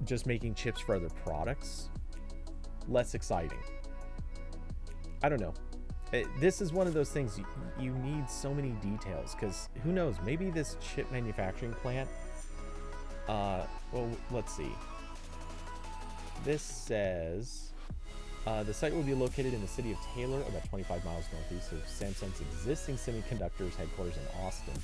just making chips for other products, less exciting. I don't know. This is one of those things you need so many details, because who knows, maybe this chip manufacturing plant, well, let's see. This says the site will be located in the city of Taylor, about 25 miles northeast of Samsung's existing semiconductors headquarters in Austin.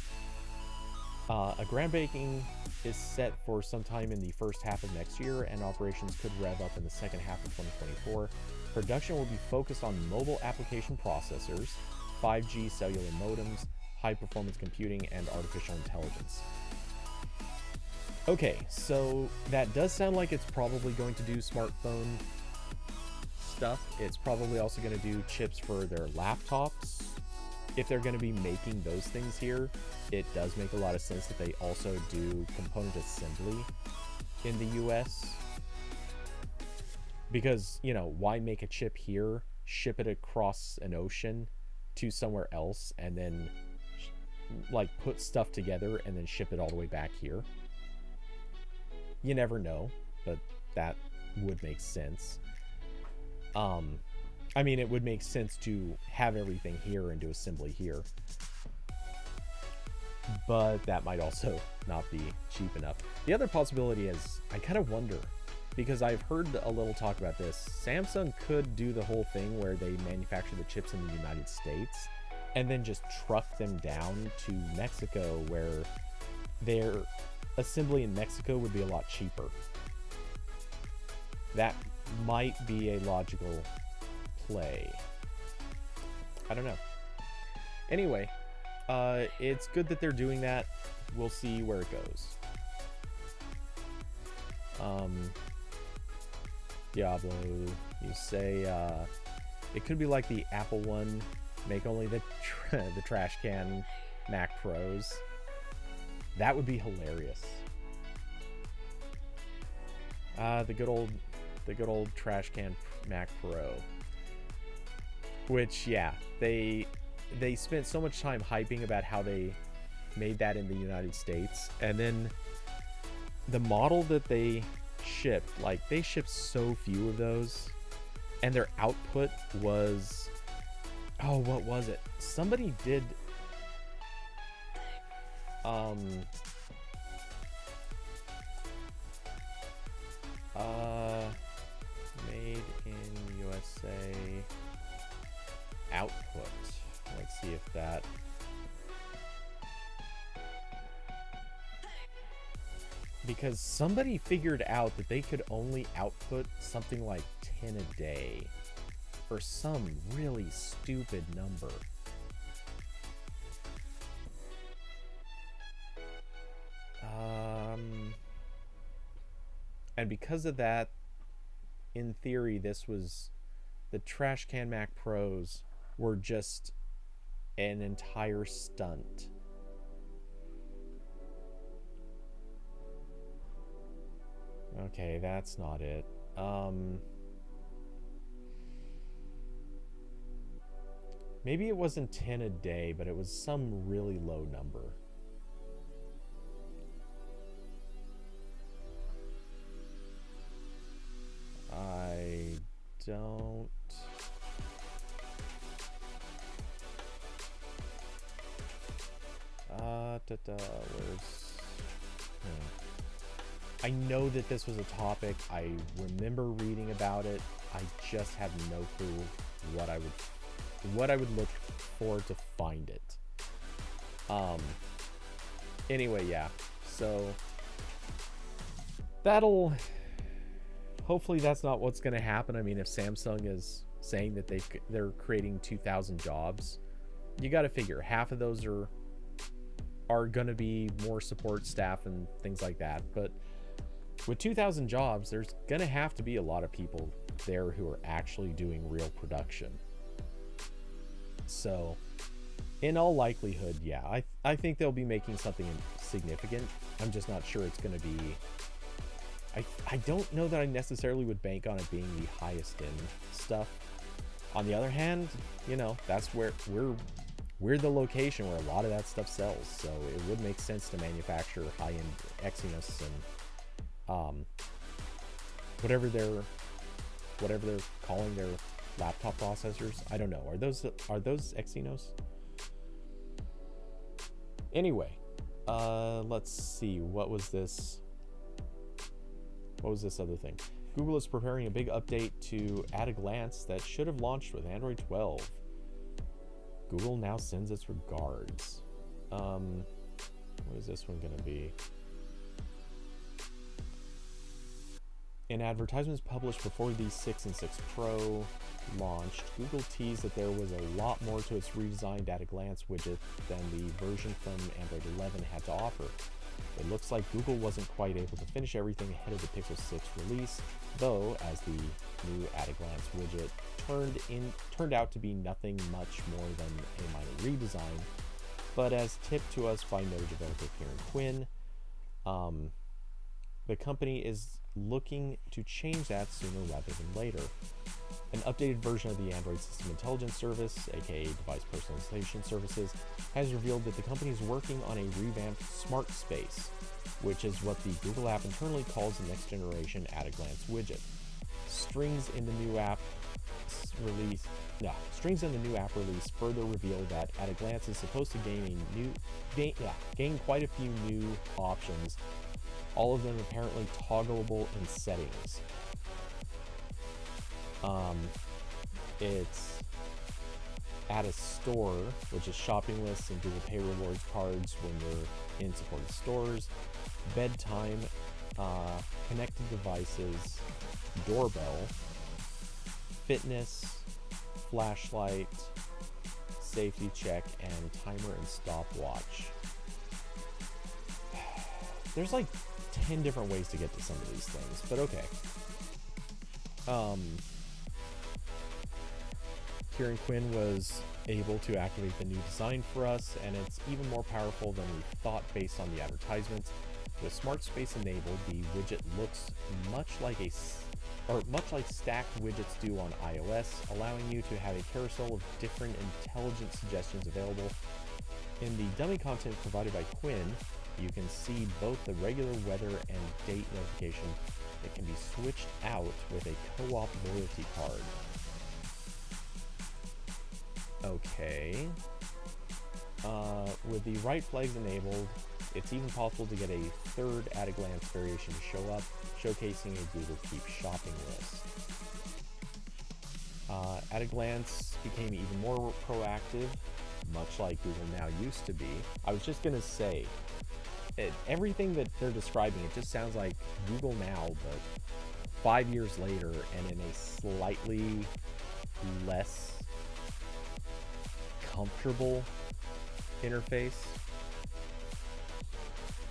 A groundbreaking is set for sometime in the first half of next year, and operations could rev up in the second half of 2024. Production will be focused on mobile application processors, 5G cellular modems, high-performance computing, and artificial intelligence. Okay, so that does sound like it's probably going to do smartphone stuff. It's probably also going to do chips for their laptops. If they're going to be making those things here, it does make a lot of sense that they also do component assembly in the US. Because, you know, why make a chip here, ship it across an ocean to somewhere else, and then like put stuff together and then ship it all the way back here? You never know, but that would make sense. I mean, it would make sense to have everything here and do assembly here. But that might also not be cheap enough. The other possibility is, I kind of wonder, because I've heard a little talk about this, Samsung could do the whole thing where they manufacture the chips in the United States and then just truck them down to Mexico, where their assembly in Mexico would be a lot cheaper. That might be a logical play. I don't know. Anyway, it's good that they're doing that. We'll see where it goes. Diablo, you say it could be like the Apple one, make only the the trash can Mac Pros. That would be hilarious. The good old trash can Mac Pro. Which, yeah, they spent so much time hyping about how they made that in the United States, and then the model that they shipped, like, they shipped so few of those, and their output was, oh, what was it? Somebody did made in USA output. Let's see if that, because somebody figured out that they could only output something like 10 a day for some really stupid number. And because of that, in theory, this was, the trash can Mac Pros were just an entire stunt. Okay, that's not it. Maybe it wasn't 10 a day, but it was some really low number. I don't... where's... I know that this was a topic. I remember reading about it. I just have no clue what I would look for to find it. Anyway, yeah. So that'll... hopefully that's not what's going to happen. I mean, if Samsung is saying that they're creating 2,000 jobs, you got to figure half of those are going to be more support staff and things like that. But with 2,000 jobs, there's going to have to be a lot of people there who are actually doing real production. So in all likelihood, yeah, I think they'll be making something significant. I'm just not sure it's going to be... I don't know that I necessarily would bank on it being the highest end stuff. On the other hand, you know, that's where we're the location where a lot of that stuff sells, so it would make sense to manufacture high-end Exynos and whatever they're calling their laptop processors. I don't know. Are those Exynos? Anyway, let's see. What was this other thing? Google is preparing a big update to At a Glance that should have launched with Android 12. Google now sends its regards. What is this one going to be? In advertisements published before the 6 and 6 Pro launched, Google teased that there was a lot more to its redesigned At a Glance widget than the version from Android 11 had to offer. It looks like Google wasn't quite able to finish everything ahead of the Pixel 6 release, though, as the new at-a-glance widget turned out to be nothing much more than a minor redesign. But as tipped to us by Node developer Kieran Quinn, the company is looking to change that sooner rather than later. An updated version of the Android System Intelligence Service, aka Device Personalization Services, has revealed that the company is working on a revamped Smart Space, which is what the Google app internally calls the next generation at-a-glance widget. Strings in the new app release further reveal that at-a-glance is supposed to gain quite a few new options, all of them apparently toggleable in settings. It's add a store, which is shopping lists and Google Pay rewards cards when you're in supported stores, bedtime, connected devices, doorbell, fitness, flashlight, safety check, and timer and stopwatch. There's like 10 different ways to get to some of these things, but okay. Kieran Quinn was able to activate the new design for us, and it's even more powerful than we thought based on the advertisements. With Smart Space enabled, the widget looks much like stacked widgets do on iOS, allowing you to have a carousel of different intelligent suggestions available. In the dummy content provided by Quinn, you can see both the regular weather and date notification that can be switched out with a co-op loyalty card. Okay. With the right flags enabled, it's even possible to get a third at-a-glance variation to show up, showcasing a Google Keep shopping list. At-a-glance became even more proactive, much like Google Now used to be. I was just going to say, everything that they're describing, it just sounds like Google Now, but 5 years later and in a slightly less comfortable interface.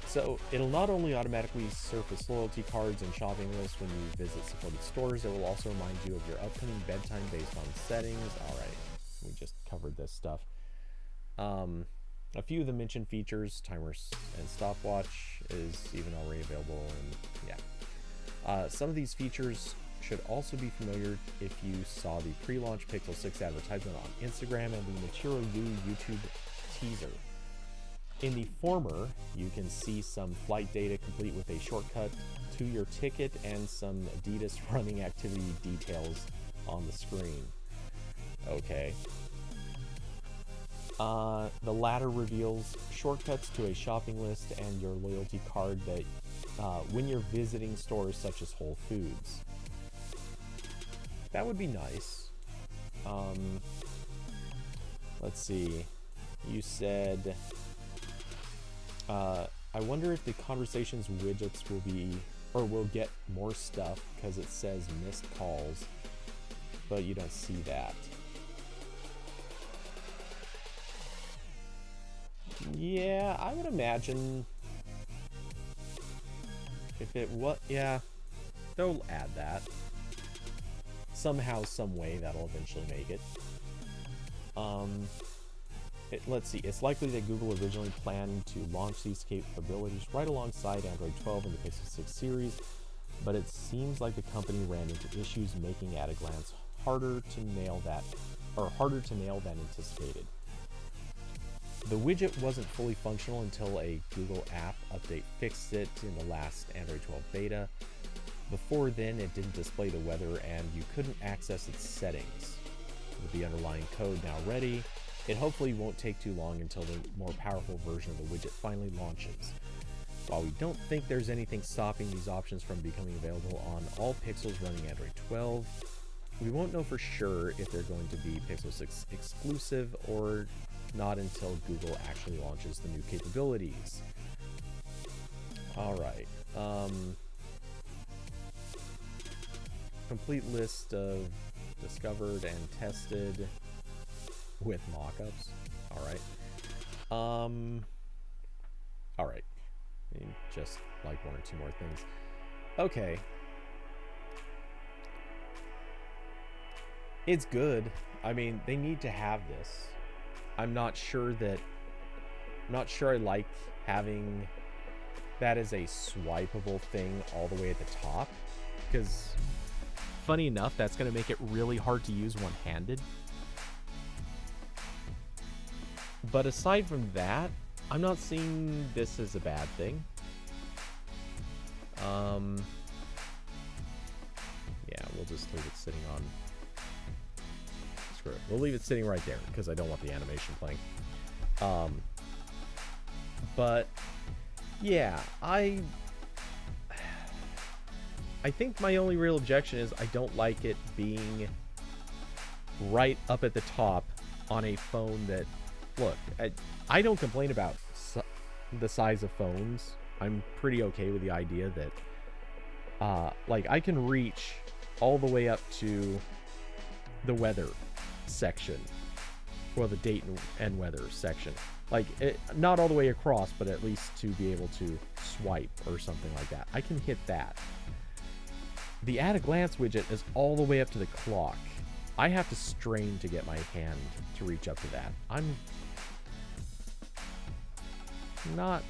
So it'll not only automatically surface loyalty cards and shopping lists when you visit supported stores, it will also remind you of your upcoming bedtime based on settings. All right, we just covered this stuff. A few of the mentioned features, timers and stopwatch, is even already available, and yeah. Some of these features should also be familiar if you saw the pre-launch Pixel 6 advertisement on Instagram and the Material You YouTube teaser. In the former, you can see some flight data complete with a shortcut to your ticket and some Adidas running activity details on the screen. Okay. The latter reveals shortcuts to a shopping list and your loyalty card that when you're visiting stores such as Whole Foods. That would be nice. Let's see. You said, I wonder if the conversations widgets will get more stuff because it says missed calls, but you don't see that. Yeah, I would imagine if it was, yeah, they'll add that. Somehow, some way, that'll eventually make it. Let's see, it's likely that Google originally planned to launch these capabilities right alongside Android 12 and the Pixel 6 series, but it seems like the company ran into issues making at-a-glance harder to nail than anticipated. The widget wasn't fully functional until a Google app update fixed it in the last Android 12 beta. Before then, it didn't display the weather and you couldn't access its settings. With the underlying code now ready, it hopefully won't take too long until the more powerful version of the widget finally launches. While we don't think there's anything stopping these options from becoming available on all Pixels running Android 12, we won't know for sure if they're going to be Pixel 6 exclusive or not until Google actually launches the new capabilities. Alright, complete list of discovered and tested with mockups. Alright. Alright. Just like one or two more things. Okay. It's good. I mean, they need to have this. I'm not sure I like having that as a swipeable thing all the way at the top, because funny enough, that's going to make it really hard to use one-handed. But aside from that, I'm not seeing this as a bad thing. Yeah, we'll just leave it sitting on. Screw it. We'll leave it sitting right there because I don't want the animation playing. But yeah, I think my only real objection is I don't like it being right up at the top on a phone that, look, I don't complain about the size of phones. I'm pretty okay with the idea that like I can reach all the way up to the weather section, well, the date and weather section, like not all the way across, but at least to be able to swipe or something like that. I can hit that. The at a glance widget is all the way up to the clock. I have to strain to get my hand to reach up to that. I'm not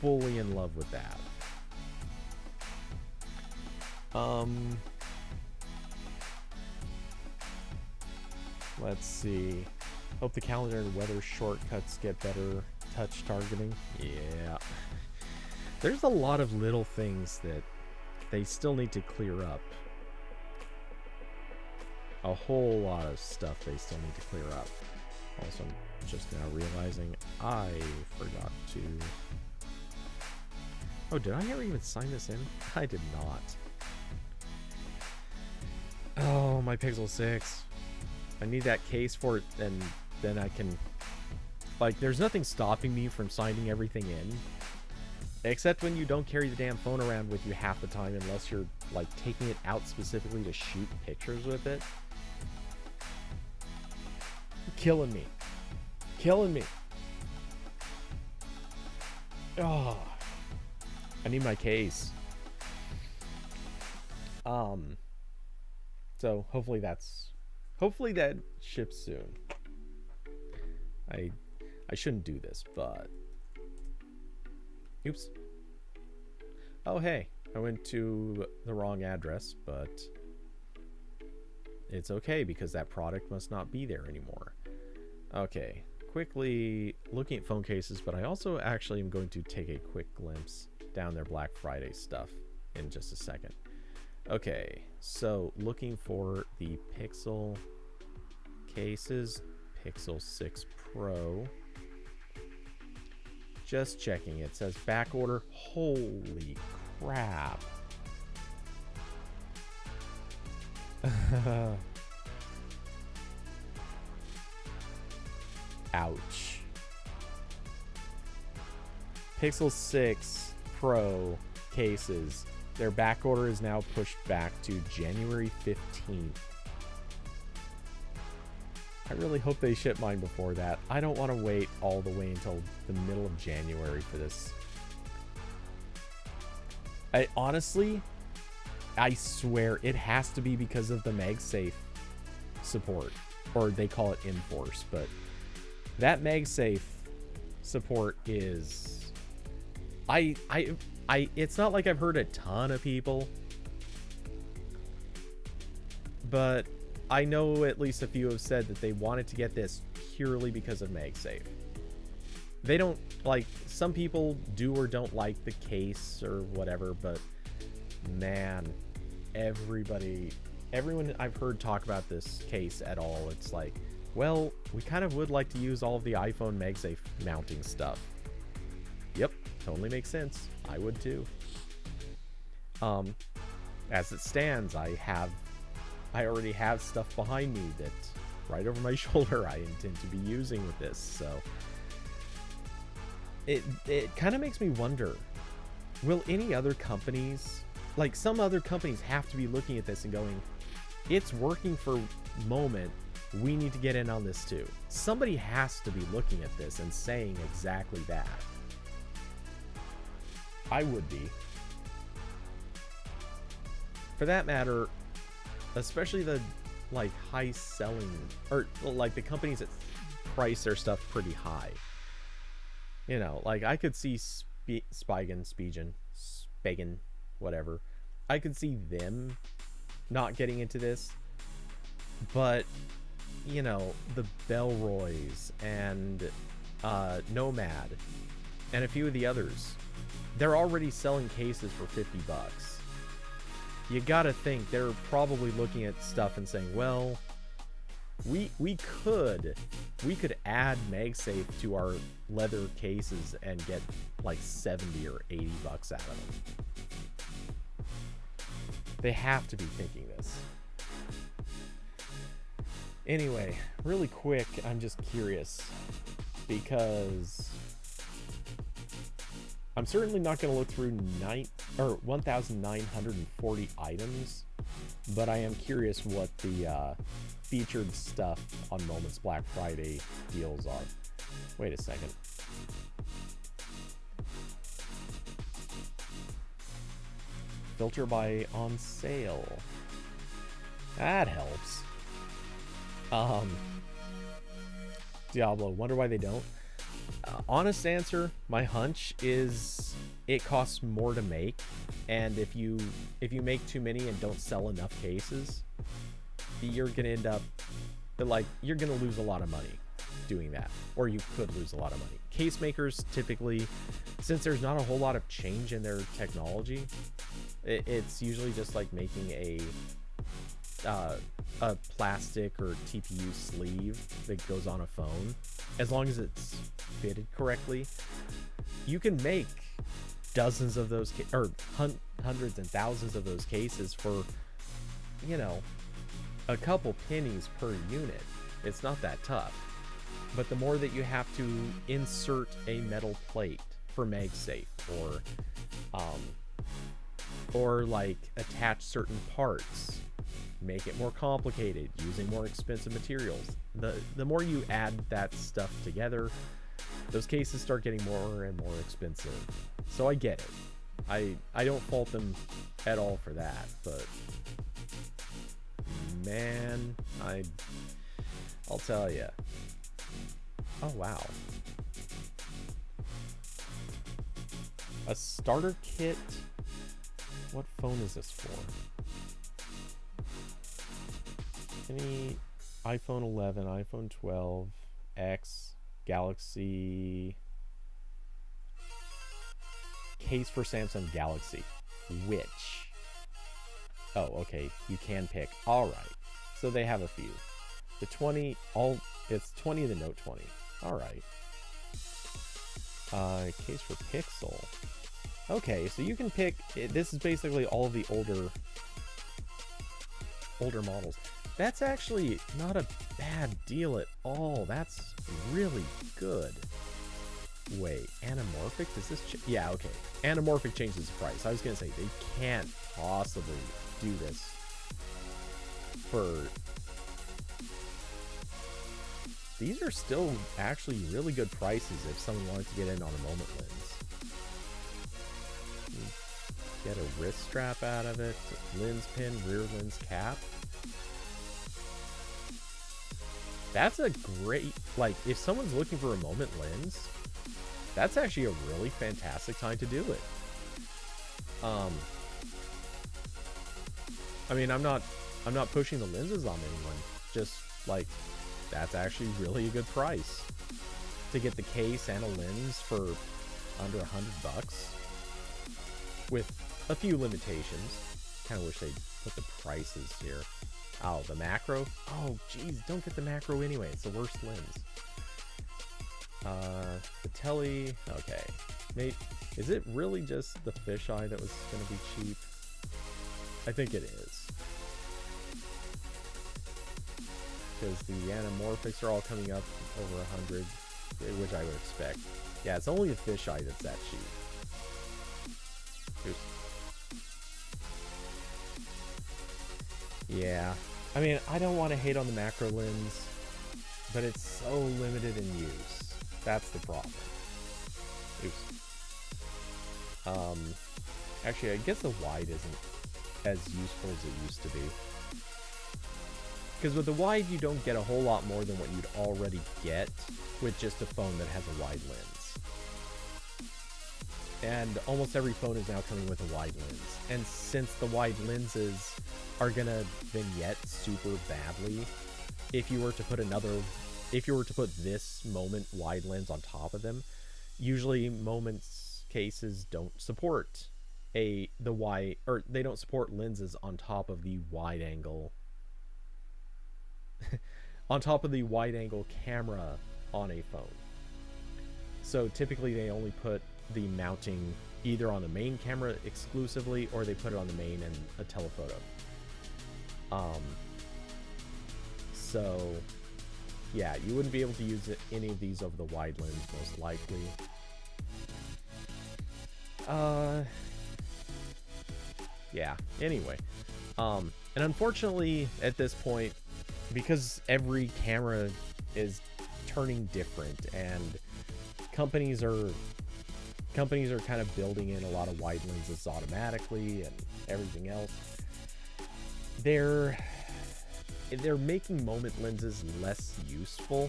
fully in love with that. Let's see. Hope the calendar and weather shortcuts get better touch targeting. Yeah. There's a lot of little things that they still need to clear up. A whole lot of stuff they still need to clear up. Also, I'm just now realizing I forgot to... Oh, did I ever even sign this in? I did not. Oh, my Pixel 6. I need that case for it, and then I can... Like, there's nothing stopping me from signing everything in. Except when you don't carry the damn phone around with you half the time, unless you're, like, taking it out specifically to shoot pictures with it. Killing me. Killing me. Oh. I need my case. So hopefully that ships soon. I shouldn't do this, but oops. Oh hey, I went to the wrong address, but it's okay because that product must not be there anymore. Okay, quickly looking at phone cases, but I also actually am going to take a quick glimpse down their Black Friday stuff in just a second. Okay, so looking for the Pixel cases, Pixel 6 Pro. Just checking, it says back order. Holy crap. Ouch. Pixel 6 Pro cases. Their back order is now pushed back to January 15th. I really hope they ship mine before that. I don't want to wait all the way until the middle of January for this. Honestly, I swear it has to be because of the MagSafe support, or they call it Enforce, but that MagSafe support is... it's not like I've heard a ton of people, but I know at least a few have said that they wanted to get this purely because of MagSafe. They don't, like, some people do or don't like the case or whatever, but man, everyone I've heard talk about this case at all, it's like, well, we kind of would like to use all of the iPhone MagSafe mounting stuff. Yep, totally makes sense. I would too. As it stands, I already have stuff behind me that right over my shoulder I intend to be using with this, so it kind of makes me wonder, will any other companies, like some other companies, have to be looking at this and going, it's working for Moment, we need to get in on this too. Somebody has to be looking at this and saying exactly that. I would be. For that matter, especially the like high selling, or like the companies that price their stuff pretty high. You know, like I could see Spigen, whatever. I could see them not getting into this, but you know, the Bellroys and Nomad and a few of the others, they're already selling cases for $50. You gotta think they're probably looking at stuff and saying, well, we could add MagSafe to our leather cases and get like $70 or $80 out of them. They have to be thinking this. Anyway, really quick, I'm just curious because I'm certainly not going to look through 1,940 items, but I am curious what the featured stuff on Moments Black Friday deals are. Wait a second. Filter by on sale. That helps. Diablo, wonder why they don't. Honest answer, my hunch is it costs more to make, and if you make too many and don't sell enough cases, you're gonna end up you're gonna lose a lot of money doing that, or you could lose a lot of money. Case makers typically, since there's not a whole lot of change in their technology, it's usually just like making a plastic or TPU sleeve that goes on a phone. As long as it's fitted correctly, you can make dozens of those or hundreds and thousands of those cases for, you know, a couple pennies per unit. It's not that tough. But the more that you have to insert a metal plate for MagSafe, or like attach certain parts, make it more complicated using more expensive materials, the more you add that stuff together, those cases start getting more and more expensive. So I get it. I don't fault them at all for that, but man, I'll tell you. Oh wow. A starter kit. What phone is this for? Any iPhone 11, iPhone 12, X, Galaxy. Case for Samsung Galaxy. Which? Oh, okay. You can pick. All right. So they have a few. The 20, it's 20 of the Note 20. All right. Case for Pixel. Okay, so you can pick. This is basically all of the older models. That's actually not a bad deal at all. That's really good. Wait, anamorphic? Does this? Yeah, okay. Anamorphic changes the price. I was gonna say they can't possibly do this for. These are still actually really good prices if someone wanted to get in on a moment lens. Get a wrist strap out of it, lens pin, rear lens cap. That's a great, like, if someone's looking for a moment lens, that's actually a really fantastic time to do it. I mean, I'm not pushing the lenses on anyone. Just like, that's actually really a good price to get the case and a lens for under $100 with a few limitations. Kind of wish they'd put the prices here. Oh, the macro? Oh, geez, don't get the macro anyway. It's the worst lens. The tele, okay. Mate, is it really just the fisheye that was going to be cheap? I think it is. Because the anamorphics are all coming up over 100, which I would expect. Yeah, it's only the fisheye that's that cheap. Oops. Yeah, I mean, I don't want to hate on the macro lens, but it's so limited in use. That's the problem. Oops. Actually, I guess the wide isn't as useful as it used to be. Because with the wide, you don't get a whole lot more than what you'd already get with just a phone that has a wide lens. And almost every phone is now coming with a wide lens. And since the wide lenses are gonna vignette super badly, if you were to put this Moment wide lens on top of them, usually Moment's cases don't support they don't support lenses on top of the wide angle on top of the wide angle camera on a phone. So typically they only put the mounting either on the main camera exclusively, or they put it on the main and a telephoto. So yeah, you wouldn't be able to use any of these over the wide lens most likely. Yeah, anyway. And unfortunately at this point, because every camera is turning different and companies are kind of building in a lot of wide lenses automatically and everything else, they're making Moment lenses less useful.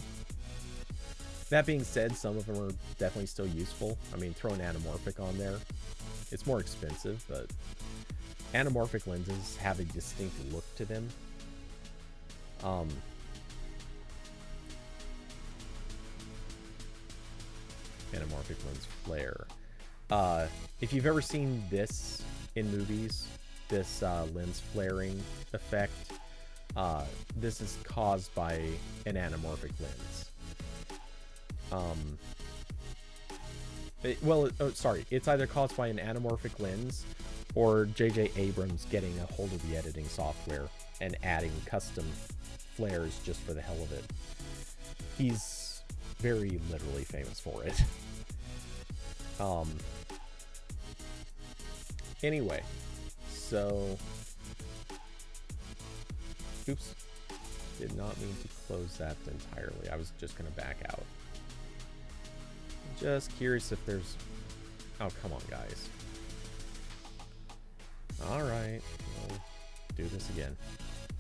That being said, some of them are definitely still useful. I mean, throw an anamorphic on there. It's more expensive, but anamorphic lenses have a distinct look to them. Anamorphic lens flare. If you've ever seen this in movies, this lens flaring effect, this is caused by an anamorphic lens. It's either caused by an anamorphic lens or J.J. Abrams getting a hold of the editing software and adding custom flares just for the hell of it. He's very literally famous for it. Anyway, so oops, did not mean to close that entirely. I was just gonna back out. Just curious if there's... Oh, come on, guys. Alright, we'll do this again.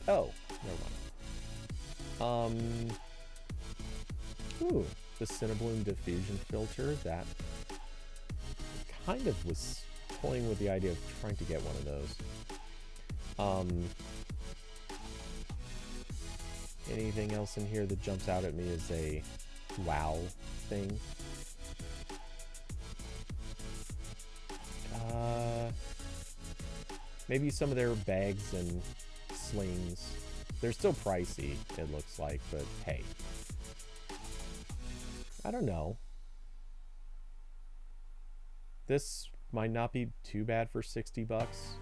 Oh, never mind. Ooh, the Cinebloom diffusion filter. That kind of was toying with the idea of trying to get one of those. Anything else in here that jumps out at me is a wow thing. Maybe some of their bags and slings. They're still pricey, it looks like, but hey. I don't know. This might not be too bad for 60 bucks.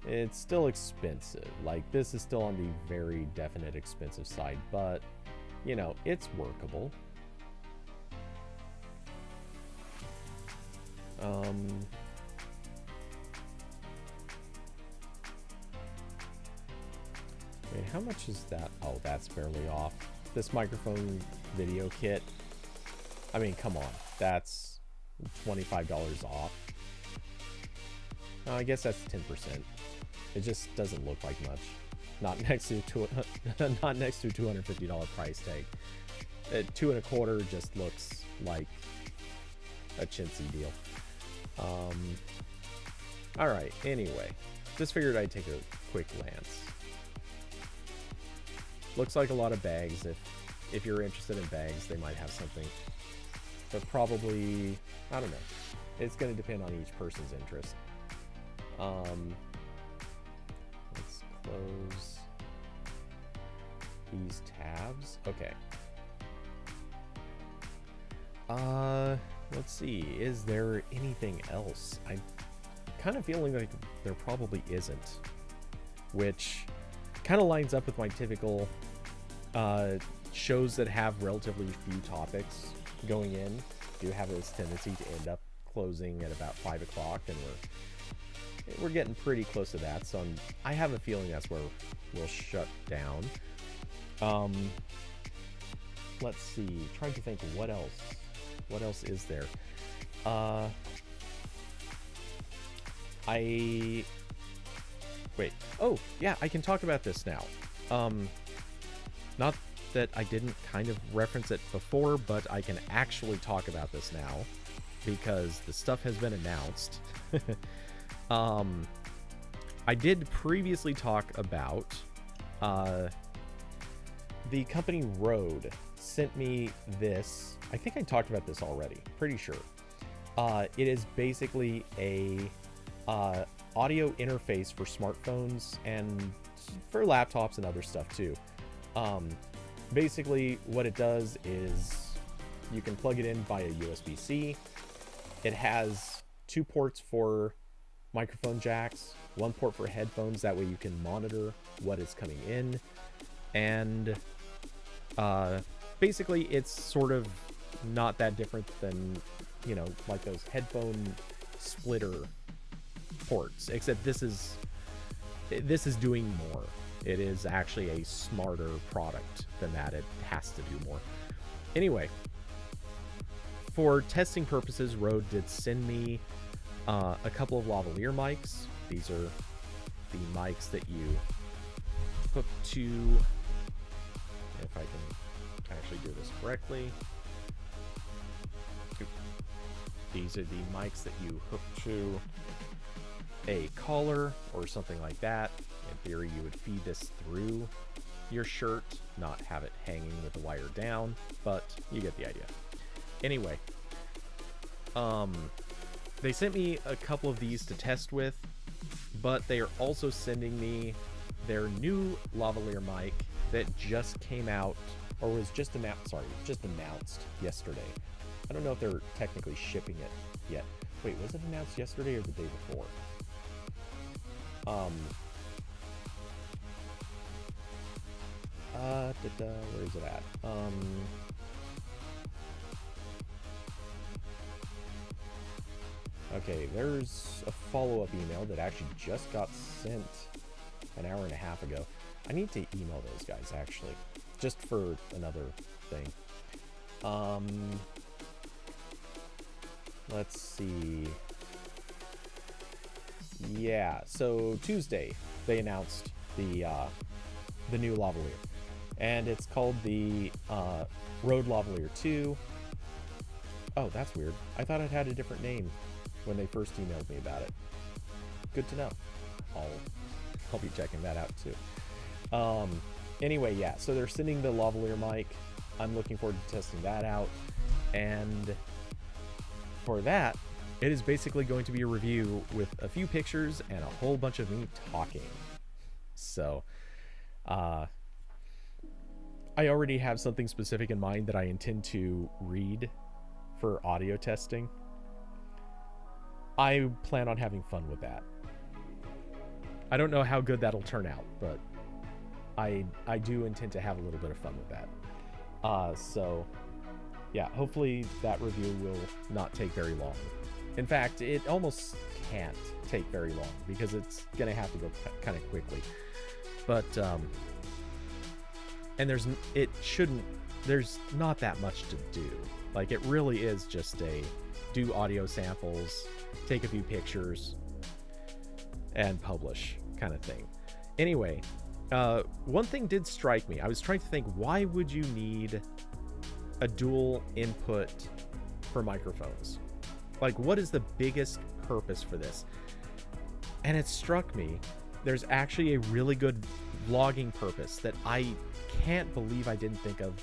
It's still expensive. Like, this is still on the very definite expensive side, but, you know, it's workable. Wait, how much is that? Oh, that's barely off. This microphone video kit, I mean, come on, that's $25 off. I guess that's 10%. It just doesn't look like much. Not next to not next to $250 price tag. $2.25 just looks like a chintzy deal. Alright, anyway, just figured I'd take a quick glance. Looks like a lot of bags. If you're interested in bags, they might have something, but probably, I don't know, it's going to depend on each person's interest. Let's close these tabs. Okay. Let's see, is there anything else? I'm kind of feeling like there probably isn't, which kind of lines up with my typical shows that have relatively few topics going in do have this tendency to end up closing at about 5 o'clock, and we're getting pretty close to that, so I have a feeling that's where we'll shut down. let's see. Trying to think what else. What else is there? Wait. Oh, yeah, I can talk about this now. Not that I didn't kind of reference it before, but I can actually talk about this now because the stuff has been announced. I did previously talk about the company Rode sent me this. I think I talked about this already, pretty sure. It is basically a audio interface for smartphones and for laptops and other stuff too. Basically what it does is you can plug it in via USB-C. It has 2 ports for microphone jacks, 1 port for headphones, that way you can monitor what is coming in, and basically it's sort of not that different than, you know, like those headphone splitter ports, except this is doing more. It is actually a smarter product than that. It has to do more. Anyway, for testing purposes, Rode did send me a couple of lavalier mics. These are the mics that you hook to, if I can actually do this correctly. These are the mics that you hook to a collar or something like that. In theory, you would feed this through your shirt, not have it hanging with the wire down, but you get the idea. Anyway, they sent me a couple of these to test with, but they are also sending me their new lavalier mic that just came out, or was just announced yesterday. I don't know if they're technically shipping it yet. Wait, was it announced yesterday or the day before? Where is it at? Okay, there's a follow-up email that actually just got sent an hour and a half ago. I need to email those guys, actually, just for another thing. Let's see. Yeah, so Tuesday they announced the new lavalier, and it's called the Rode Lavalier 2. Oh, that's weird. I thought it had a different name when they first emailed me about it. Good to know. I'll be checking that out too. Anyway, yeah, so they're sending the lavalier mic. I'm looking forward to testing that out, and for that, it is basically going to be a review with a few pictures and a whole bunch of me talking. So, I already have something specific in mind that I intend to read for audio testing. I plan on having fun with that. I don't know how good that'll turn out, but I do intend to have a little bit of fun with that. So, yeah, hopefully that review will not take very long. In fact, it almost can't take very long because it's going to have to go kind of quickly. But, and there's not that much to do. Like, it really is just do audio samples, take a few pictures, and publish kind of thing. Anyway, one thing did strike me. I was trying to think, why would you need a dual input for microphones? Like, what is the biggest purpose for this? And it struck me, there's actually a really good vlogging purpose that I can't believe I didn't think of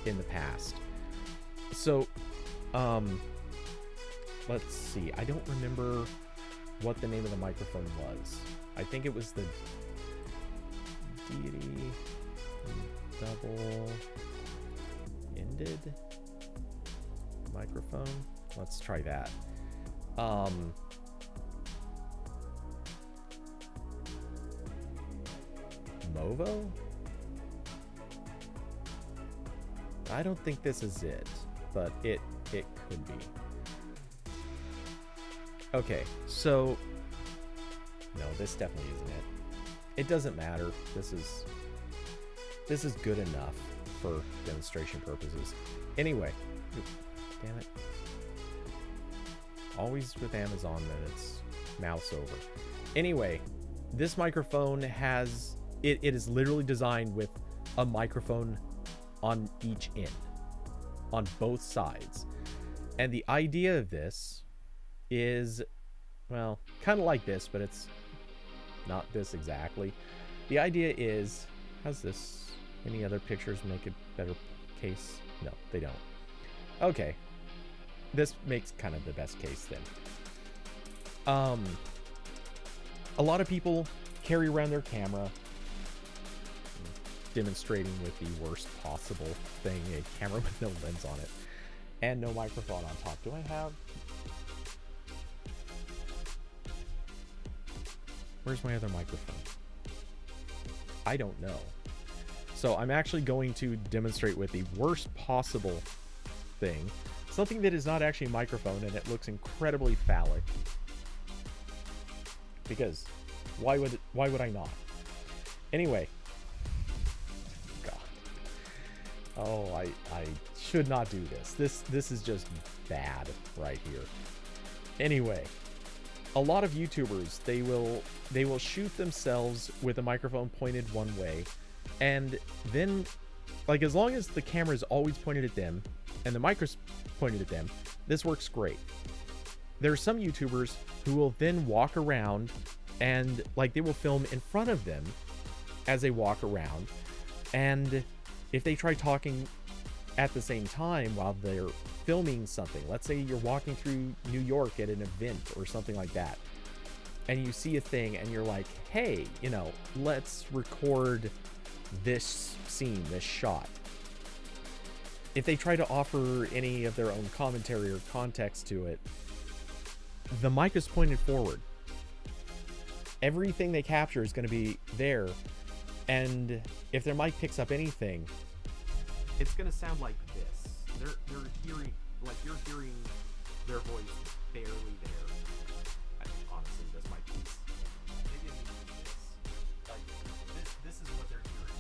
in the past. So, let's see. I don't remember what the name of the microphone was. I think it was the Deity double-ended microphone. Let's try that. Movo? I don't think this is it, but it could be. Okay, so no, this definitely isn't it. It doesn't matter. This is good enough for demonstration purposes. Anyway, damn it. Always with Amazon, then it's mouse over. Anyway, this microphone has, it is literally designed with a microphone on each end, on both sides. And the idea of this is, well, kind of like this, but it's not this exactly. The idea is, how's this? Any other pictures make a better case? No, they don't. Okay. This makes kind of the best case then. A lot of people carry around their camera, demonstrating with the worst possible thing, a camera with no lens on it and no microphone on top. Do I have... Where's my other microphone? I don't know. So I'm actually going to demonstrate with the worst possible thing, something that is not actually a microphone, and it looks incredibly phallic. Because why would I not? Anyway. God. Oh, I should not do this. This is just bad right here. Anyway, a lot of YouTubers, they will shoot themselves with a microphone pointed one way, and then, like, as long as the camera is always pointed at them and the mic's pointed at them, this works great. There are some YouTubers who will then walk around and, like, they will film in front of them as they walk around, and if they try talking at the same time while they're filming something, let's say you're walking through New York at an event or something like that, and you see a thing and you're like, hey, you know, let's record this scene, this shot. If they try to offer any of their own commentary or context to it, the mic is pointed forward. Everything they capture is going to be there, and if their mic picks up anything, it's going to sound like this. They're hearing, like, you're hearing their voice barely there. Honestly, this might be, maybe I need to do this. Like, this is what they're hearing.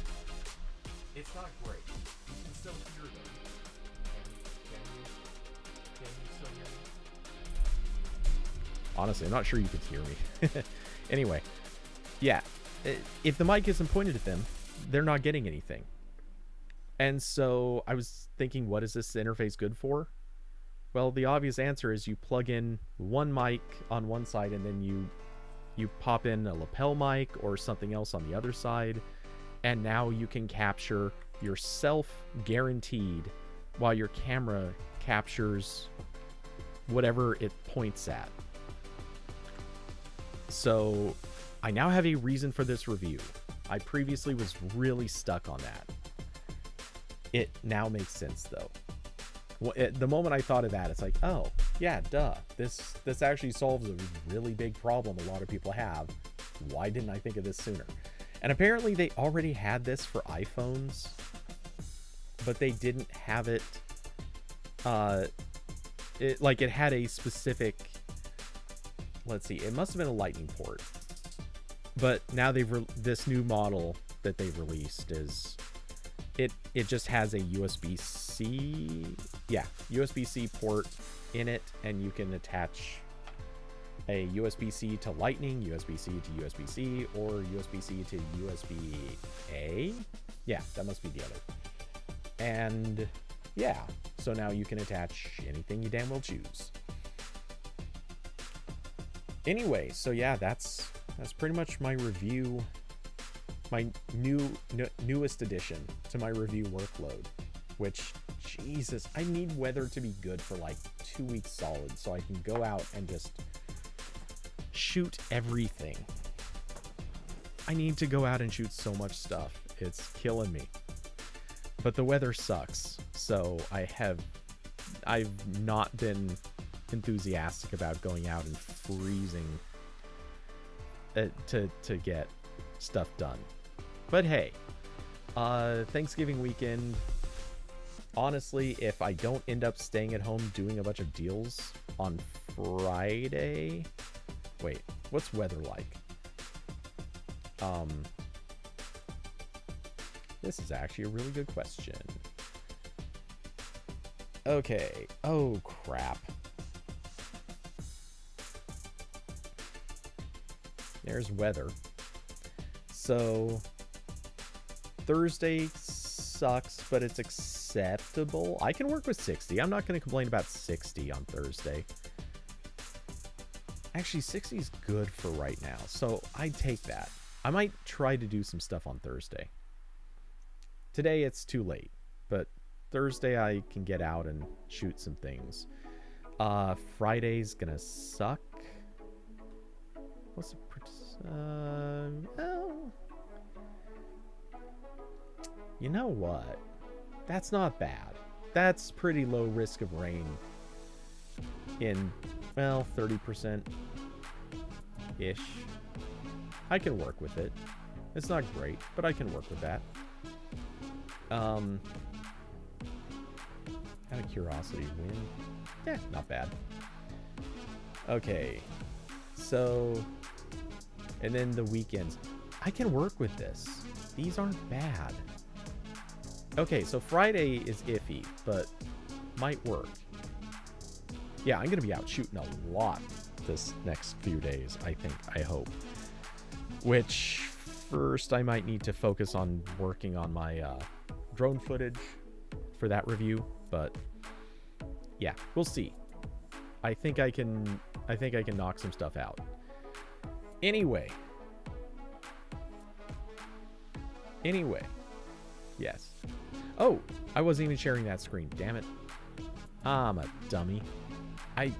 It's not great. You can still hear them. Can you still hear me? Honestly, I'm not sure you could hear me. Anyway, yeah, if the mic isn't pointed at them, they're not getting anything. And so I was thinking, what is this interface good for? Well, the obvious answer is you plug in one mic on one side, and then you pop in a lapel mic or something else on the other side, and now you can capture yourself guaranteed while your camera captures whatever it points at. So I now have a reason for this review. I previously was really stuck on that. It now makes sense, though. The moment I thought of that, it's like, oh, yeah, duh. This actually solves a really big problem a lot of people have. Why didn't I think of this sooner? And apparently they already had this for iPhones, but they didn't have it. It had a specific... Let's see, it must have been a lightning port. But now this new model that they've released is... It just has a USB-C... Yeah, USB-C port in it, and you can attach a USB-C to Lightning, USB-C to USB-C, or USB-C to USB-A? Yeah, that must be the other. And yeah, so now you can attach anything you damn well choose. Anyway, so yeah, that's pretty much my review, my newest addition to my review workload, which, Jesus, I need weather to be good for like 2 weeks solid so I can go out and just shoot everything. I need to go out and shoot so much stuff. It's killing me. But the weather sucks, so I've not been enthusiastic about going out and freezing to get stuff done. But hey, Thanksgiving weekend, honestly, if I don't end up staying at home doing a bunch of deals on Friday, wait, what's weather like? This is actually a really good question. Okay. Oh, crap. There's weather. So, Thursday sucks, but it's acceptable. I can work with 60. I'm not going to complain about 60 on Thursday. Actually, 60 is good for right now, so I'd take that. I might try to do some stuff on Thursday. Today, it's too late, but Thursday I can get out and shoot some things. Friday's going to suck. What's the... well... You know what? That's not bad. That's pretty low risk of rain in, well, 30%-ish. I can work with it. It's not great, but I can work with that. Out of curiosity, wind? Yeah, not bad. Okay. So, and then the weekends. I can work with this. These aren't bad. Okay, so Friday is iffy, but might work. Yeah, I'm going to be out shooting a lot this next few days, I think, I hope. Which, first, I might need to focus on working on my drone footage for that review, but yeah, we'll see. I think I can knock some stuff out. Anyway, yes. Oh, I wasn't even sharing that screen. Damn it. I'm a dummy. I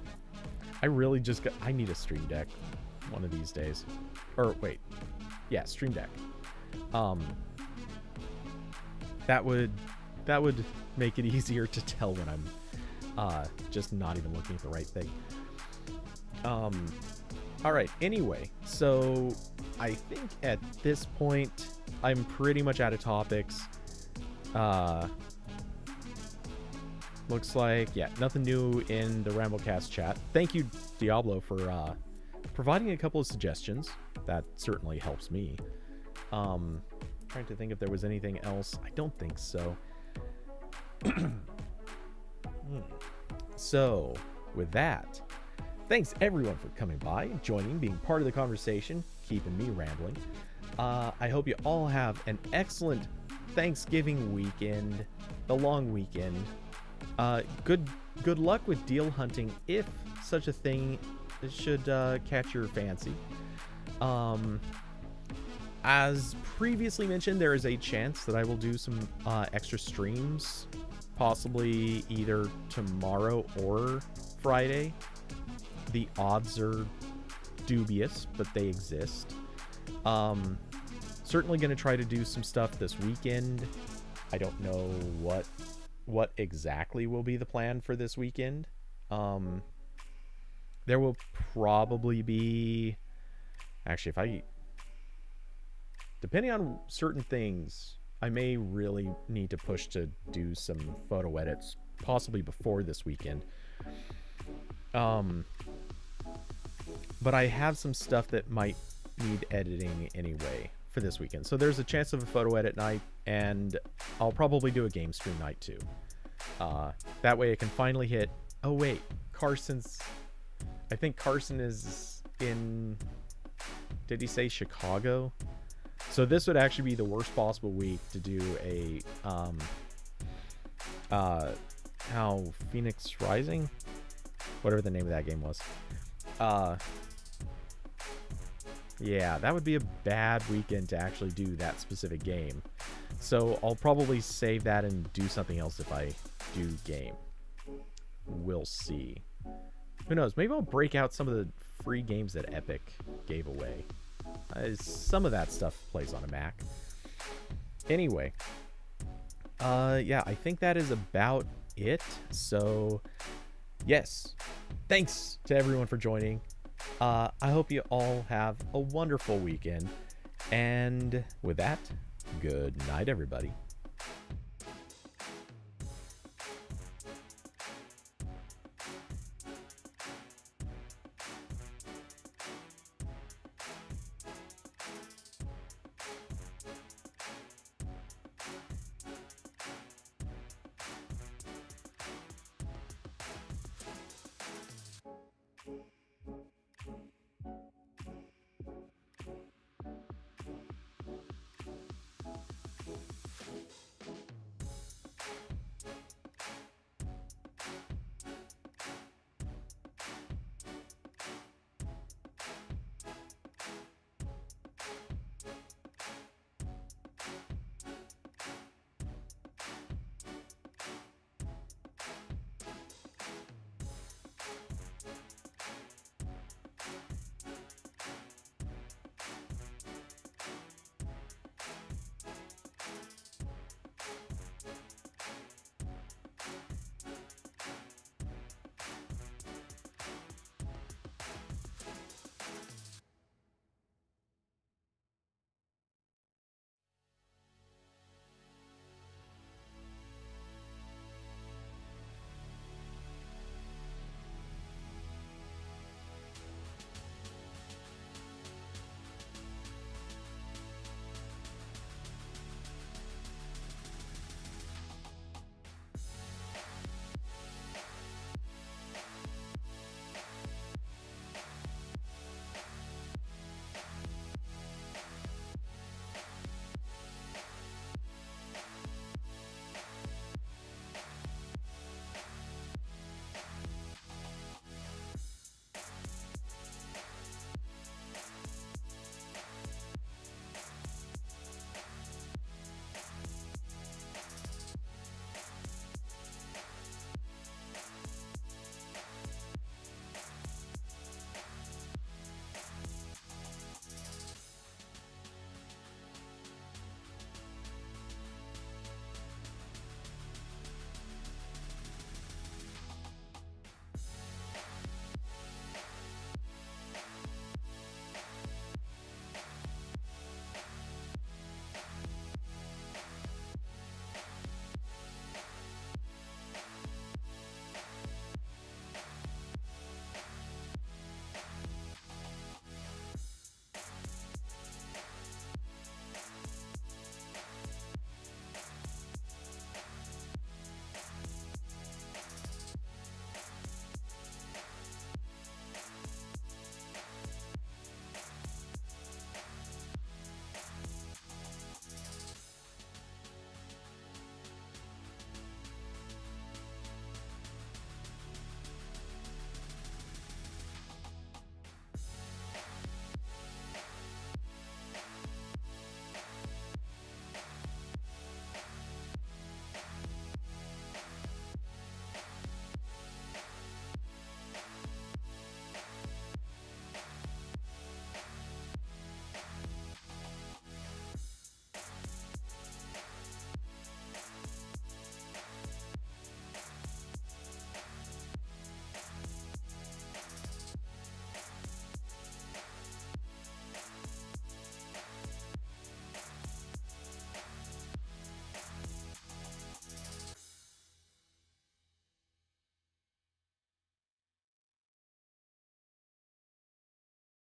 really just got... I need a Stream Deck one of these days. Or, wait. Yeah, Stream Deck. That would make it easier to tell when I'm just not even looking at the right thing. Alright, anyway. So, I think at this point, I'm pretty much out of topics. Looks like, yeah, nothing new in the RambleCast chat. Thank you, Diablo, for providing a couple of suggestions. That certainly helps me. Trying to think if there was anything else. I don't think so. So, with that, thanks everyone for coming by, joining, being part of the conversation, keeping me rambling. I hope you all have an excellent Thanksgiving weekend, the long weekend. Good luck with deal hunting if such a thing should catch your fancy. As previously mentioned, there is a chance that I will do some extra streams, possibly either tomorrow or Friday. The odds are dubious, but they exist. Certainly going to try to do some stuff this weekend. I don't know what exactly will be the plan for this weekend. There will probably be... Actually, depending on certain things, I may really need to push to do some photo edits, possibly before this weekend. But I have some stuff that might need editing anyway for this weekend. So there's a chance of a photo edit night, and I'll probably do a game stream night too. That way I can finally hit... Oh wait, I think Carson is in... Did he say Chicago? So this would actually be the worst possible week to do a... Phoenix Rising? Whatever the name of that game was. Yeah, that would be a bad weekend to actually do that specific game. So I'll probably save that and do something else if I do game. We'll see. Who knows? Maybe I'll break out some of the free games that Epic gave away. Some of that stuff plays on a Mac. Anyway. Yeah, I think that is about it. So, yes. Thanks to everyone for joining. I hope you all have a wonderful weekend. And with that, good night, everybody.